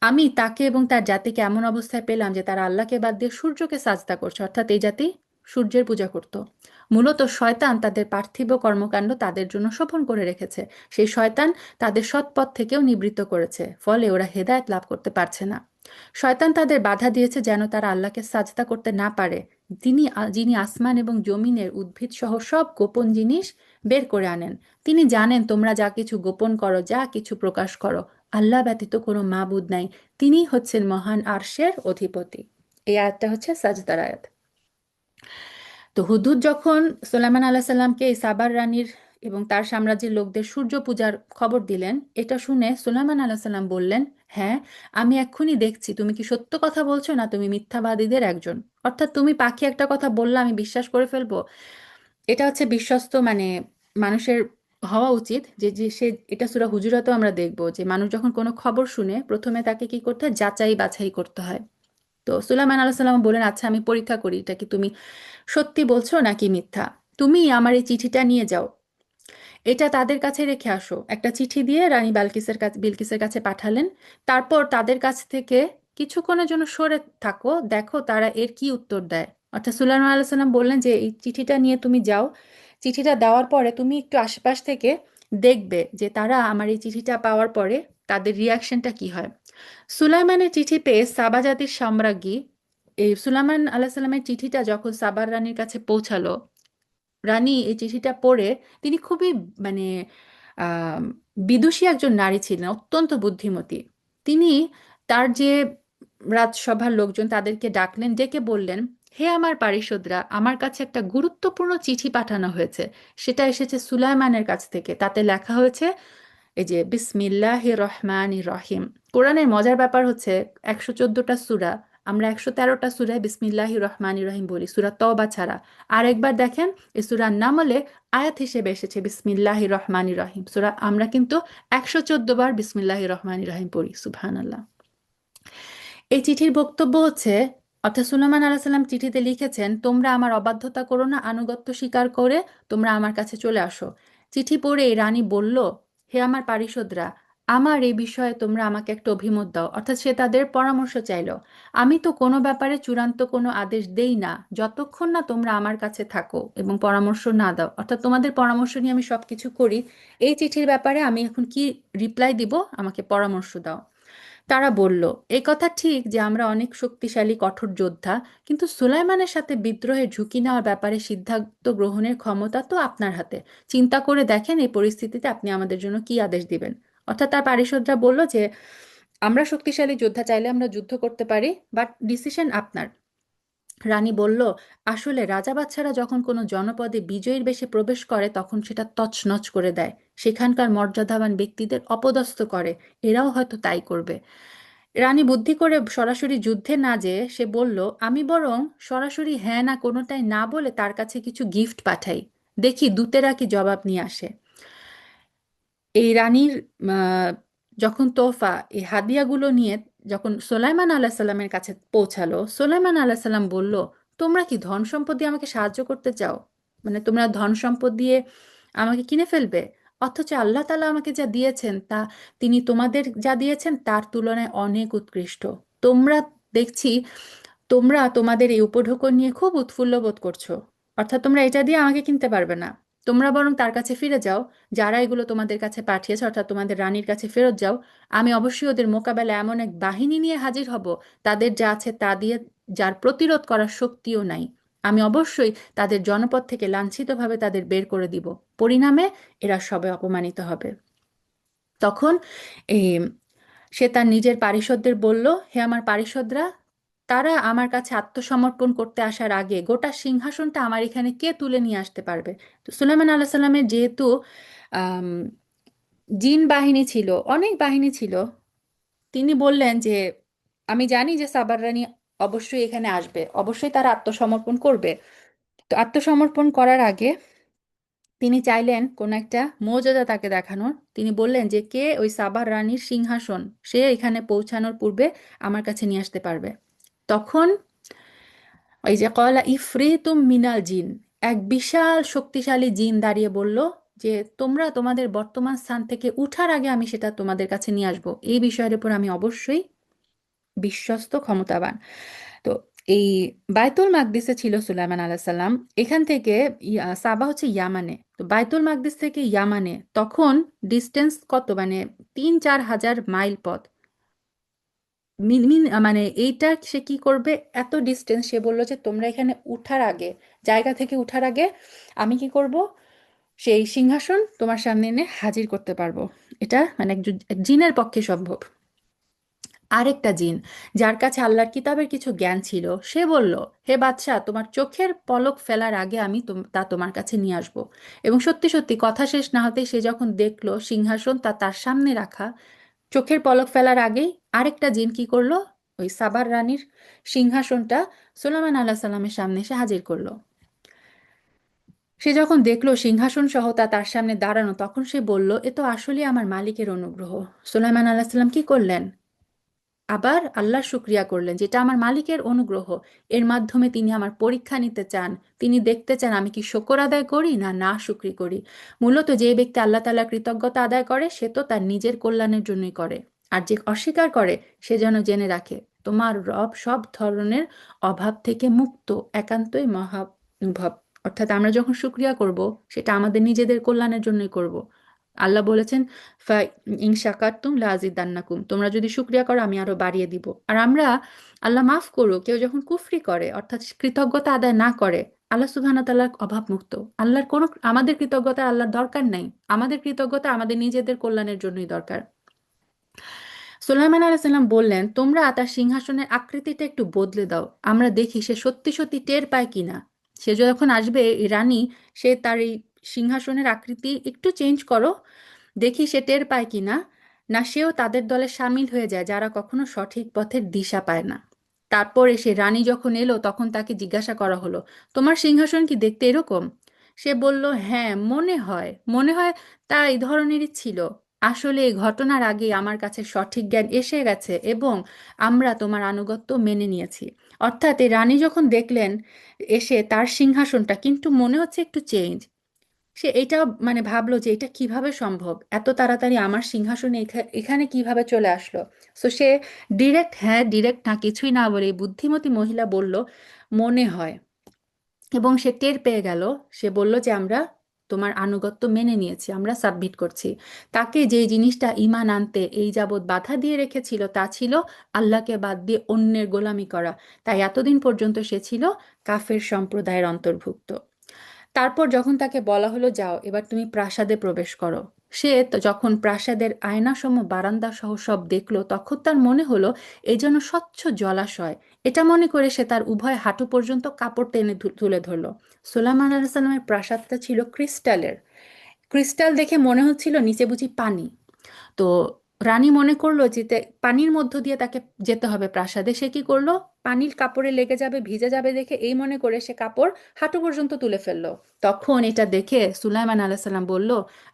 আমি তাকে এবং তার জাতিকে এমন অবস্থায় পেলাম যে তারা আল্লাহকে বাদ দিয়ে সূর্যকে সাজদা করছে, অর্থাৎ এই জাতি সূর্যের পূজা করত। মূলত শয়তান তাদের পার্থিব কর্মকাণ্ড তাদের জন্য শোভন করে রেখেছে। সেই শয়তান তাদের সৎপথ থেকেও নিবৃত্ত করেছে, ফলে ওরা হেদায়েত লাভ করতে পারছে না। শয়তান তাদের বাধা দিয়েছে যেন তারা আল্লাহকে সাজদা করতে না পারে। যিনি আসমান এবং জমিনের উদ্ভিদ সহ সব গোপন জিনিস বের করে আনেন। তিনি জানেন তোমরা যা কিছু গোপন করো, যা কিছু প্রকাশ করো। আল্লাহ ব্যতীত কোনো মাবুদ নাই। তিনিই হচ্ছেন মহান আরশের অধিপতি। এই আয়াতটা হচ্ছে সাজদার আয়াত। তো হুদহুদ যখন সুলাইমান আলাহ সাল্লামকে এই সাবার রানীর এবং তার সাম্রাজ্যের লোকদের সূর্য পূজার খবর দিলেন, এটা শুনে সুলাইমান আলাহ সাল্লাম বললেন, হ্যাঁ, আমি এক্ষুনি দেখছি তুমি কি সত্য কথা বলছো না তুমি মিথ্যাবাদীদের একজন। অর্থাৎ তুমি পাখি একটা কথা বললে আমি বিশ্বাস করে ফেলবো, এটা হচ্ছে বিশ্বস্ত মানে মানুষের হওয়া উচিত। যে সে, এটা সূরা হুজুরাতেও আমরা দেখবো যে মানুষ যখন কোনো খবর শুনে প্রথমে তাকে কি করতে হয়, যাচাই বাছাই করতে হয়। তো সুলাইমান আলাইহিস সালাম বলেন, আচ্ছা আমি পরীক্ষা করি এটা কি তুমি সত্যি বলছো নাকি মিথ্যা। তুমি আমার এই চিঠিটা নিয়ে যাও, এটা তাদের কাছে রেখে আসো। একটা চিঠি দিয়ে রানী বিলকিসের কাছে পাঠালেন। তারপর তাদের কাছ থেকে কিছুক্ষণের জন্য সরে থাকো, দেখো তারা এর কি উত্তর দেয়। অর্থাৎ সুলাইমান আলাইহিস সালাম বললেন যে এই চিঠিটা নিয়ে তুমি যাও, চিঠিটা দেওয়ার পরে তুমি একটু আশেপাশ থেকে দেখবে যে তারা আমার এই চিঠিটা পাওয়ার পরে তাদের রিয়াকশনটা কি হয়। সুলাইমানের চিঠি পেয়ে সাবা জাতির সম্রাজ্ঞী, এই সুলাইমান আলাইহিস সালামের চিঠিটা যখন সাবার রানীর কাছে পৌঁছালো, রানী এই চিঠিটা পড়ে, তিনি খুবই মানে আহ, বিদুষী একজন নারী ছিলেন, অত্যন্ত বুদ্ধিমতী। তিনি তার যে রাজসভার লোকজন তাদেরকে ডাকলেন, ডেকে বললেন, হে আমার পারিষদরা, আমার কাছে একটা গুরুত্বপূর্ণ চিঠি পাঠানো হয়েছে। সেটা এসেছে সুলাইমানের কাছ থেকে, তাতে লেখা হয়েছে এই যে বিসমিল্লাহ রহমান রহিম। কোরআনের মজার ব্যাপার হচ্ছে 114টা সূরা, আমরা 113টা সূরায় বিসমিল্লাহ রহমান রহিম বলি, সূরা তওবা ছাড়া। আর একবার দেখেন, এই সূরা নামলে আয়াত হিসেবে এসেছে বিসমিল্লাহ রহমান রহিম। সূরা আমরা কিন্তু 114 বার বিসমিল্লাহ রহমান রহিম পড়ি, সুবহানাল্লাহ। এই চিঠির বক্তব্য হচ্ছে, অর্থাৎ সুলাইমান আলাইহিস সালাম চিঠিতে লিখেছেন, তোমরা আমার অবাধ্যতা করো না, আনুগত্য স্বীকার করে তোমরা আমার কাছে চলে আসো। চিঠি পড়ে রানী বলল, হে আমার পারিষদরা, আমার এই বিষয়ে তোমরা আমাকে একটা অভিমত দাও। অর্থাৎ সে তাদের পরামর্শ চাইলো। আমি তো কোনো ব্যাপারে চূড়ান্ত কোনো আদেশ দেই না যতক্ষণ না তোমরা আমার কাছে থাকো এবং পরামর্শ না দাও। অর্থাৎ তোমাদের পরামর্শ নিয়ে আমি সবকিছু করি, এই চিঠির ব্যাপারে আমি এখন কি রিপ্লাই দিব, আমাকে পরামর্শ দাও। তারা বলল, এই কথা ঠিক যে আমরা অনেক শক্তিশালী কঠোর যোদ্ধা, কিন্তু সুলাইমানের সাথে বিদ্রোহের ঝুঁকি নেওয়ার ব্যাপারে সিদ্ধান্ত গ্রহণের ক্ষমতা তো আপনার হাতে। চিন্তা করে দেখেন এই পরিস্থিতিতে আপনি আমাদের জন্য কি আদেশ দিবেন। অর্থাৎ তার পারিষদরা বলল যে আমরা শক্তিশালী যোদ্ধা, চাইলে আমরা যুদ্ধ করতে পারি, বাট ডিসিশন আপনার। রানী বলল, আসলে রাজা বাচ্চারা যখন কোনো জনপদে বিজয়ীর বেশে প্রবেশ করে তখন সেটা তছনছ করে দেয়, সেখানকার মর্যাদাবান ব্যক্তিদের অপদস্থ করে। এরাও হয়তো তাই করবে। রানী বুদ্ধি করে সরাসরি যুদ্ধে না যেয়ে সে বলল, আমি বরং সরাসরি হ্যাঁ না কোনোটাই না বলে তার কাছে কিছু গিফট পাঠাই, দেখি দূতেরা কি জবাব নিয়ে আসে। এই রানীর আহ, যখন তোহফা, এই হাদিয়াগুলো নিয়ে যখন সোলাইমান আলাহ সাল্লামের কাছে পৌঁছালো, সোলাইমান আলাহ সাল্লাম বলল, তোমরা কি ধন সম্পদ দিয়ে আমাকে সাহায্য করতে চাও? মানে তোমরা ধন সম্পদ দিয়ে আমাকে কিনে ফেলবে? অথচ আল্লাহ তাআলা আমাকে যা দিয়েছেন তা তিনি তোমাদের যা দিয়েছেন তার তুলনায় অনেক উৎকৃষ্ট। তোমরা দেখছি তোমরা তোমাদের এই উপঢৌকন নিয়ে খুব উৎফুল্ল বোধ করছো, অর্থাৎ তোমরা এটা দিয়ে আমাকে কিনতে পারবে না। তোমরা বরং তার কাছে ফিরে যাও, যারা এগুলো তোমাদের কাছে পাঠিয়েছে, অর্থাৎ তোমাদের রানীর কাছে ফেরত যাও। আমি অবশ্যই ওদের মোকাবেলায় এমন এক বাহিনী নিয়ে হাজির হব, তাদের যা আছে তা দিয়ে যার প্রতিরোধ করার শক্তিও নাই। আমি অবশ্যই তাদের জনপদ থেকে লাঞ্ছিতভাবে তাদের বের করে দিব। পরিণামে এরা সবে অপমানিত হবে। তখন এই সে তার নিজের পারিষদদের বলল, হে আমার পারিষদরা, তারা আমার কাছে আত্মসমর্পণ করতে আসার আগে গোটা সিংহাসনটা আমার এখানে কে তুলে নিয়ে আসতে পারবে? তো সুলাইমান আলাহ সাল্লামের যেহেতু আম, জিন বাহিনী ছিল, অনেক বাহিনী ছিল, তিনি বললেন যে আমি জানি যে সাবার রানী অবশ্যই এখানে আসবে, অবশ্যই তারা আত্মসমর্পণ করবে। তো আত্মসমর্পণ করার আগে তিনি চাইলেন কোন একটা মৌজুদা তাকে দেখানোর। তিনি বললেন যে কে ওই সাবার রানীর সিংহাসন সে এখানে পৌঁছানোর পূর্বে আমার কাছে নিয়ে আসতে পারবে। তখন ওই যে কলা ইফরিতুম মিনাল জিন, এক বিশাল শক্তিশালী জিন দাঁড়িয়ে বলল যে তোমরা তোমাদের বর্তমান স্থান থেকে উঠার আগে আমি সেটা তোমাদের কাছে নিয়ে আসবো, এই বিষয়ের উপর আমি অবশ্যই বিশ্বস্ত, ক্ষমতাবান। তো এই বায়তুল মাকদিসে ছিল সুলাইমান আলাহ সাল্লাম। এখান থেকে সাবা হচ্ছে ইয়ামানে, তো বায়তুল মাকদিস থেকে ইয়ামানে তখন ডিস্টেন্স কত, মানে 3-4 হাজার মাইল পথ। মানে এইটা সে কি করবে, এত ডিস্টেন্স, সে বলল যে তোমরা এখানে উঠার আগে, জায়গা থেকে উঠার আগে আমি কি করব, সেই সিংহাসন তোমার সামনে এনে হাজির করতে পারবো। এটা মানে এক জিনের পক্ষে সম্ভব। আরেকটা জিন যার কাছে আল্লাহর কিতাবের কিছু জ্ঞান ছিল, সে বলল, হে বাদশাহ, তোমার চোখের পলক ফেলার আগে আমি তা তোমার কাছে নিয়ে আসব। এবং সত্যি সত্যি কথা শেষ না হতেই সে যখন দেখলো সিংহাসন তা তার সামনে রাখা, চোখের পলক ফেলার আগেই আরেকটা জিন কি করলো, ওই সাবার রানীর সিংহাসনটা সুলাইমান আলাহ সাল্লামের সামনে এসে হাজির করলো। সে যখন দেখলো সিংহাসন সহ তা তার সামনে দাঁড়ানো, তখন সে বলল, এ তো আসলে আমার মালিকের অনুগ্রহ। সুলাইমান আলাহ সাল্লাম কি করলেন, আবার আল্লাহর শুক্রিয়া করলেন, যেটা আমার মালিকের অনুগ্রহ, এর মাধ্যমে তিনি আমার পরীক্ষা নিতে চান। তিনি দেখতে চান আমি কি শুকর আদায় করি না না শুকরি করি। মূলত যে ব্যক্তি আল্লাহ তাআলার কৃতজ্ঞতা আদায় করে সে তো তার নিজের কল্যাণের জন্যই করে, আর যে অস্বীকার করে সে যেন জেনে রাখে তোমার রব সব ধরনের অভাব থেকে মুক্ত, একান্তই মহানুভব। অর্থাৎ আমরা যখন শুক্রিয়া করব সেটা আমাদের নিজেদের কল্যাণের জন্যই করব। আল্লাহ বলেছেন, ফা ইন শাকারতুম লাযিদান্নাকুম, তোমরা যদি শুকরিয়া করো আমি আরো বাড়িয়ে দিব। আর আমরা, আল্লাহ মাফ করুক, কেউ যখন কুফরি করে অর্থাৎ কৃতজ্ঞতা আদায় না করে, আল্লাহ সুবহানাহু ওয়া তাআলা অভাব মুক্ত। আল্লাহর কোনো, আমাদের কৃতজ্ঞতা আল্লাহর দরকার নাই। আমাদের কৃতজ্ঞতা আমাদের নিজেদের কল্যাণের জন্যই দরকার। সুলাইমান আলাইহিস সালাম বললেন, তোমরা তার সিংহাসনের আকৃতিটা একটু বদলে দাও, আমরা দেখি সে সত্যি সত্যি টের পায় কিনা। সে যখন আসবে এই রানী, সে তার এই সিংহাসনের আকৃতি একটু চেঞ্জ করো, দেখি সে টের পায় কিনা। না সেও তাদের দলে সামিল হয়ে যায় যারা কখনো সঠিক পথের দিশা পায় না। তারপর এসে রানী যখন এলো তখন তাকে জিজ্ঞাসা করা হলো, তোমার সিংহাসন কি দেখতে এরকম? সে বলল, হ্যাঁ, মনে হয় তা এই ধরনেরই ছিল। আসলে এই ঘটনার আগে আমার কাছে সঠিক জ্ঞান এসে গেছে এবং আমরা তোমার আনুগত্য মেনে নিয়েছি। অর্থাৎ এই রানী যখন দেখলেন এসে তার সিংহাসনটা কিন্তু মনে হচ্ছে একটু চেঞ্জ, সে এটা মানে ভাবলো যে এটা কিভাবে সম্ভব, এত তাড়াতাড়ি আমার সিংহাসনে এখানে কিভাবে চলে আসলো। সো সে ডিরেক্ট হ্যাঁ ডিরেক্ট না কিছুই না বলে এই বুদ্ধিমতী মহিলা বলল, মনে হয়। এবং সে টের পেয়ে গেল, সে বলল যে আমরা তোমার আনুগত্য মেনে নিয়েছি, আমরা সাবমিট করছি। তাকে যে জিনিসটা ঈমান আনতে এই যাবৎ বাধা দিয়ে রেখেছিল তা ছিল আল্লাহকে বাদ দিয়ে অন্যের গোলামি করা। তাই এতদিন পর্যন্ত সে ছিল কাফের সম্প্রদায়ের অন্তর্ভুক্ত। তারপর যখন তাকে বলা হলো যাও এবার তুমি প্রাসাদে প্রবেশ করো, সে তো যখন প্রাসাদের আয়নাসম বারান্দা সহ সব দেখলো তখন তার মনে হলো এই যেন স্বচ্ছ জলাশয়। এটা মনে করে সে তার উভয় হাঁটু পর্যন্ত কাপড় টেনে তুলে ধরলো। সুলাইমান আলাইহিস সালামের প্রাসাদটা ছিল ক্রিস্টালের। ক্রিস্টাল দেখে মনে হচ্ছিল নিচে বুঝি পানি। তো রানী মনে করলো যে পানির মধ্য দিয়ে তাকে যেতে হবে প্রাসাদে। সে কি করলো, পানির কাপড়ে লেগে যাবে, ভিজে যাবে দেখে এই মনে করে সে কাপড় হাঁটু পর্যন্ত তুলে ফেললো। তখন এটা দেখে সুলাইমান আলাইহিস সালাম বলল,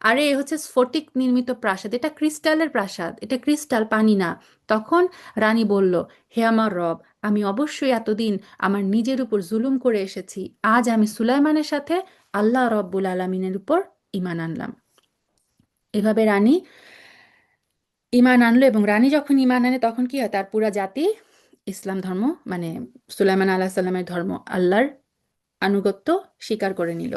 আরে এ হচ্ছে স্ফটিক নির্মিত প্রাসাদ, এটা ক্রিস্টালের প্রাসাদ, এটা ক্রিস্টাল, পানি না। তখন রানী বলল, হে আমার রব, আমি অবশ্যই এতদিন আমার নিজের উপর জুলুম করে এসেছি, আজ আমি সুলাইমানের সাথে আল্লাহ রব্বুল আলমিনের উপর ঈমান আনলাম। এভাবে রানী ঈমান আনলো, এবং রানী যখন ঈমান আনে তখন কি হয়, তার পুরা জাতি ইসলাম ধর্ম, মানে সুলাইমান আলাইহিস সালামের ধর্ম, আল্লাহর আনুগত্য স্বীকার করে নিল।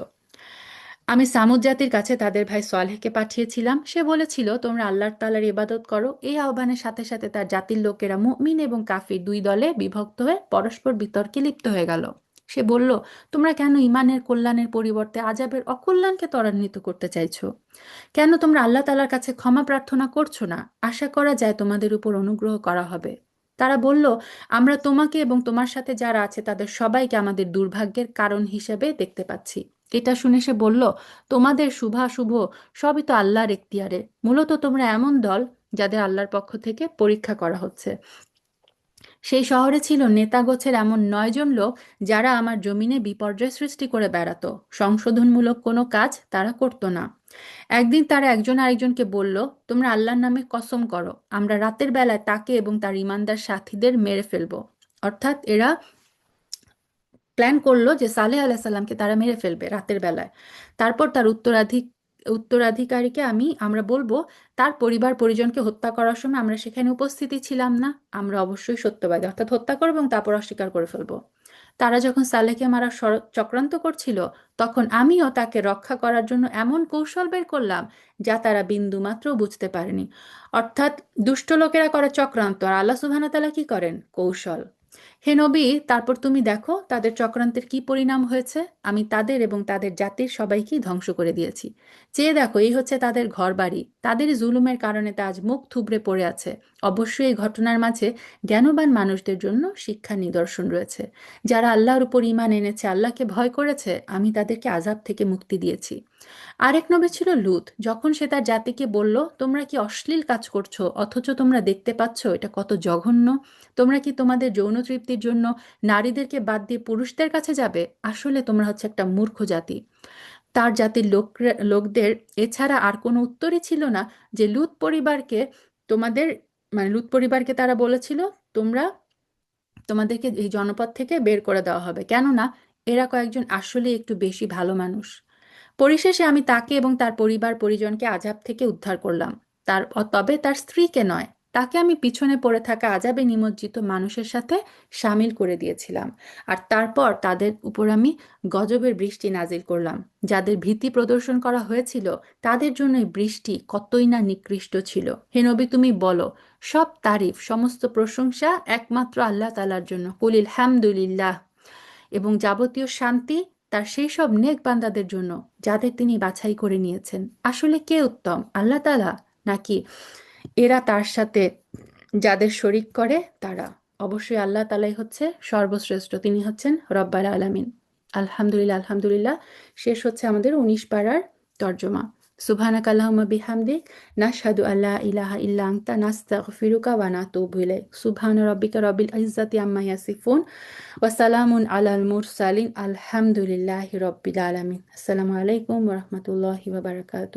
আমি সামুদ জাতির কাছে তাদের ভাই সোয়ালেহকে পাঠিয়েছিলাম। সে বলেছিল, তোমরা আল্লাহ তাআলার ইবাদত করো। এই আহ্বানের সাথে সাথে তার জাতির লোকেরা মুমিন এবং কাফির দুই দলে বিভক্ত হয়ে পরস্পর বিতর্কে লিপ্ত হয়ে গেল। সে বলল, তোমরা কেন ঈমানের কল্যাণের পরিবর্তে আযাবের অকল্যাণকে ত্বরান্বিত করতে চাইছো? কেন তোমরা আল্লাহ তাআলার কাছে ক্ষমা প্রার্থনা করছো না? আশা করা যায় তোমাদের উপর অনুগ্রহ করা হবে। তারা বলল, আমরা তোমাকে এবং তোমার সাথে যারা আছে তাদের সবাইকে আমাদের দুর্ভাগ্যের কারণ হিসেবে দেখতে পাচ্ছি। এটা শুনে সে বলল, তোমাদের শুভাশুভ সবই তো আল্লাহর এখতিয়ারে। মূলত তোমরা এমন দল যাদের আল্লাহর পক্ষ থেকে পরীক্ষা করা হচ্ছে। সেই শহরে ছিল নেতাগোছের এমন 9 জন লোক, যারা আমার জমিনে বিপর্যয় সৃষ্টি করে বেড়াতো। সংশোধনমূলক কোনো কাজ তারা করতো না। একদিন তারা একজন আরেকজনকে বলল, তোমরা আল্লাহর নামে কসম করো, আমরা রাতের বেলায় তাকে এবং তার ঈমানদার সাথীদের মেরে ফেলবো। অর্থাৎ এরা প্ল্যান করলো যে সালেহ আলাইসাল্লামকে তারা মেরে ফেলবে রাতের বেলায়। তারপর তার উত্তরাধিকারীকে আমরা বলবো, তার পরিবার পরিজনকে হত্যা করার সময় আমরা সেখানে উপস্থিতি ছিলাম না, আমরা অবশ্যই সত্যবাদী, অর্থাৎ হত্যা করবো এবং তারপর অস্বীকার করে ফেলবো। তারা যখন সালেহকে মারার চক্রান্ত করছিল, তখন আমিও তাকে রক্ষা করার জন্য এমন কৌশল বের করলাম যা তারা বিন্দু মাত্র বুঝতে পারেনি। অর্থাৎ দুষ্ট লোকেরা করে চক্রান্ত, আর আল্লাহ সুবহানাহু ওয়া তাআলা কি করেন? কৌশল। হে নবী, তারপর তুমি দেখো তাদের চক্রান্তের কি পরিণাম হয়েছে। আমি তাদের এবং তাদের জাতির সবাইকেই ধ্বংস করে দিয়েছি। চেয়ে দেখো, এই হচ্ছে তাদের ঘরবাড়ি। তাদের জুলুমের কারণে তা আজ মুখ থুবড়ে পড়ে আছে। অবশ্যই এই ঘটনার মাঝে জ্ঞানবান মানুষদের জন্য শিক্ষার নিদর্শন রয়েছে। যারা আল্লাহর উপর ঈমান এনেছে, আল্লাহকে ভয় করেছে, আমি তাদেরকে আযাব থেকে মুক্তি দিয়েছি। আরেক নবী ছিল লূত। যখন সে তার জাতিকে বলল, তোমরা কি অশ্লীল কাজ করছো অথচ তোমরা দেখতে পাচ্ছ এটা কত জঘন্য? তোমরা কি তোমাদের যৌন তৃপ্তির জন্য নারীদেরকে বাদ দিয়ে পুরুষদের কাছে যাবে? আসলে তোমরা হচ্ছে একটা মূর্খ জাতি। তার জাতির লোকদের এছাড়া আর কোনো উত্তরই ছিল না যে লূত পরিবারকে তোমাদের মানে লূত পরিবারকে তারা বলেছিল, তোমরা তোমাদেরকে এই জনপদ থেকে বের করে দেওয়া হবে, কেননা এরা কয়েকজন আসলে একটু বেশি ভালো মানুষ। পরিশেষে আমি তাকে এবং তার পরিবার পরিজনকে আযাব থেকে উদ্ধার করলাম। তবে তার স্ত্রীকে নয়। তাকে আমি পিছনে পড়ে থাকা আযাবে নিমজ্জিত মানুষের সাথে সামিল করে দিয়েছিলাম। আর তারপর তাদের উপর আমি গজবের বৃষ্টি নাজিল করলাম। যাদের ভীতি প্রদর্শন করা হয়েছিল, তাদের জন্য এই বৃষ্টি কতই না নিকৃষ্ট ছিল। হে নবী, তুমি বলো, সব তারিফ, সমস্ত প্রশংসা একমাত্র আল্লাহ তাআলার জন্য। কুলিল হামদুলিল্লাহ। এবং যাবতীয় শান্তি তার সেই সব নেক বান্দাদের জন্য যাদের তিনি বাছাই করে নিয়েছেন। আসলে কে উত্তম, আল্লাহ তাআলা নাকি এরা তার সাথে যাদের শরিক করে তারা? অবশ্যই আল্লাহ তাআলাই হচ্ছে সর্বশ্রেষ্ঠ, তিনি হচ্ছেন রব্বাল আলামিন। আলহামদুলিল্লাহ, আলহামদুলিল্লাহ। শেষ হচ্ছে আমাদের 19 পারার তর্জমা। সুবহানাকা আল্লাহুম্মা বিহামদিক, নাশহাদু আল্লা ইলাহা ইল্লা আনতা, নাস্তাগফিরুকা ওয়া নাতুবু ইলাইক। সুবহানা রাব্বিকা রাব্বিল ইজ্জাতি আম্মা ইয়াসিফুন, ওয়া সালামুন আলাল মুরসালিন, আলহামদুলিল্লাহি রাব্বিল আলামিন। আসসালামু আলাইকুম ওয়া রাহমাতুল্লাহি ওয়া বারাকাতুহু।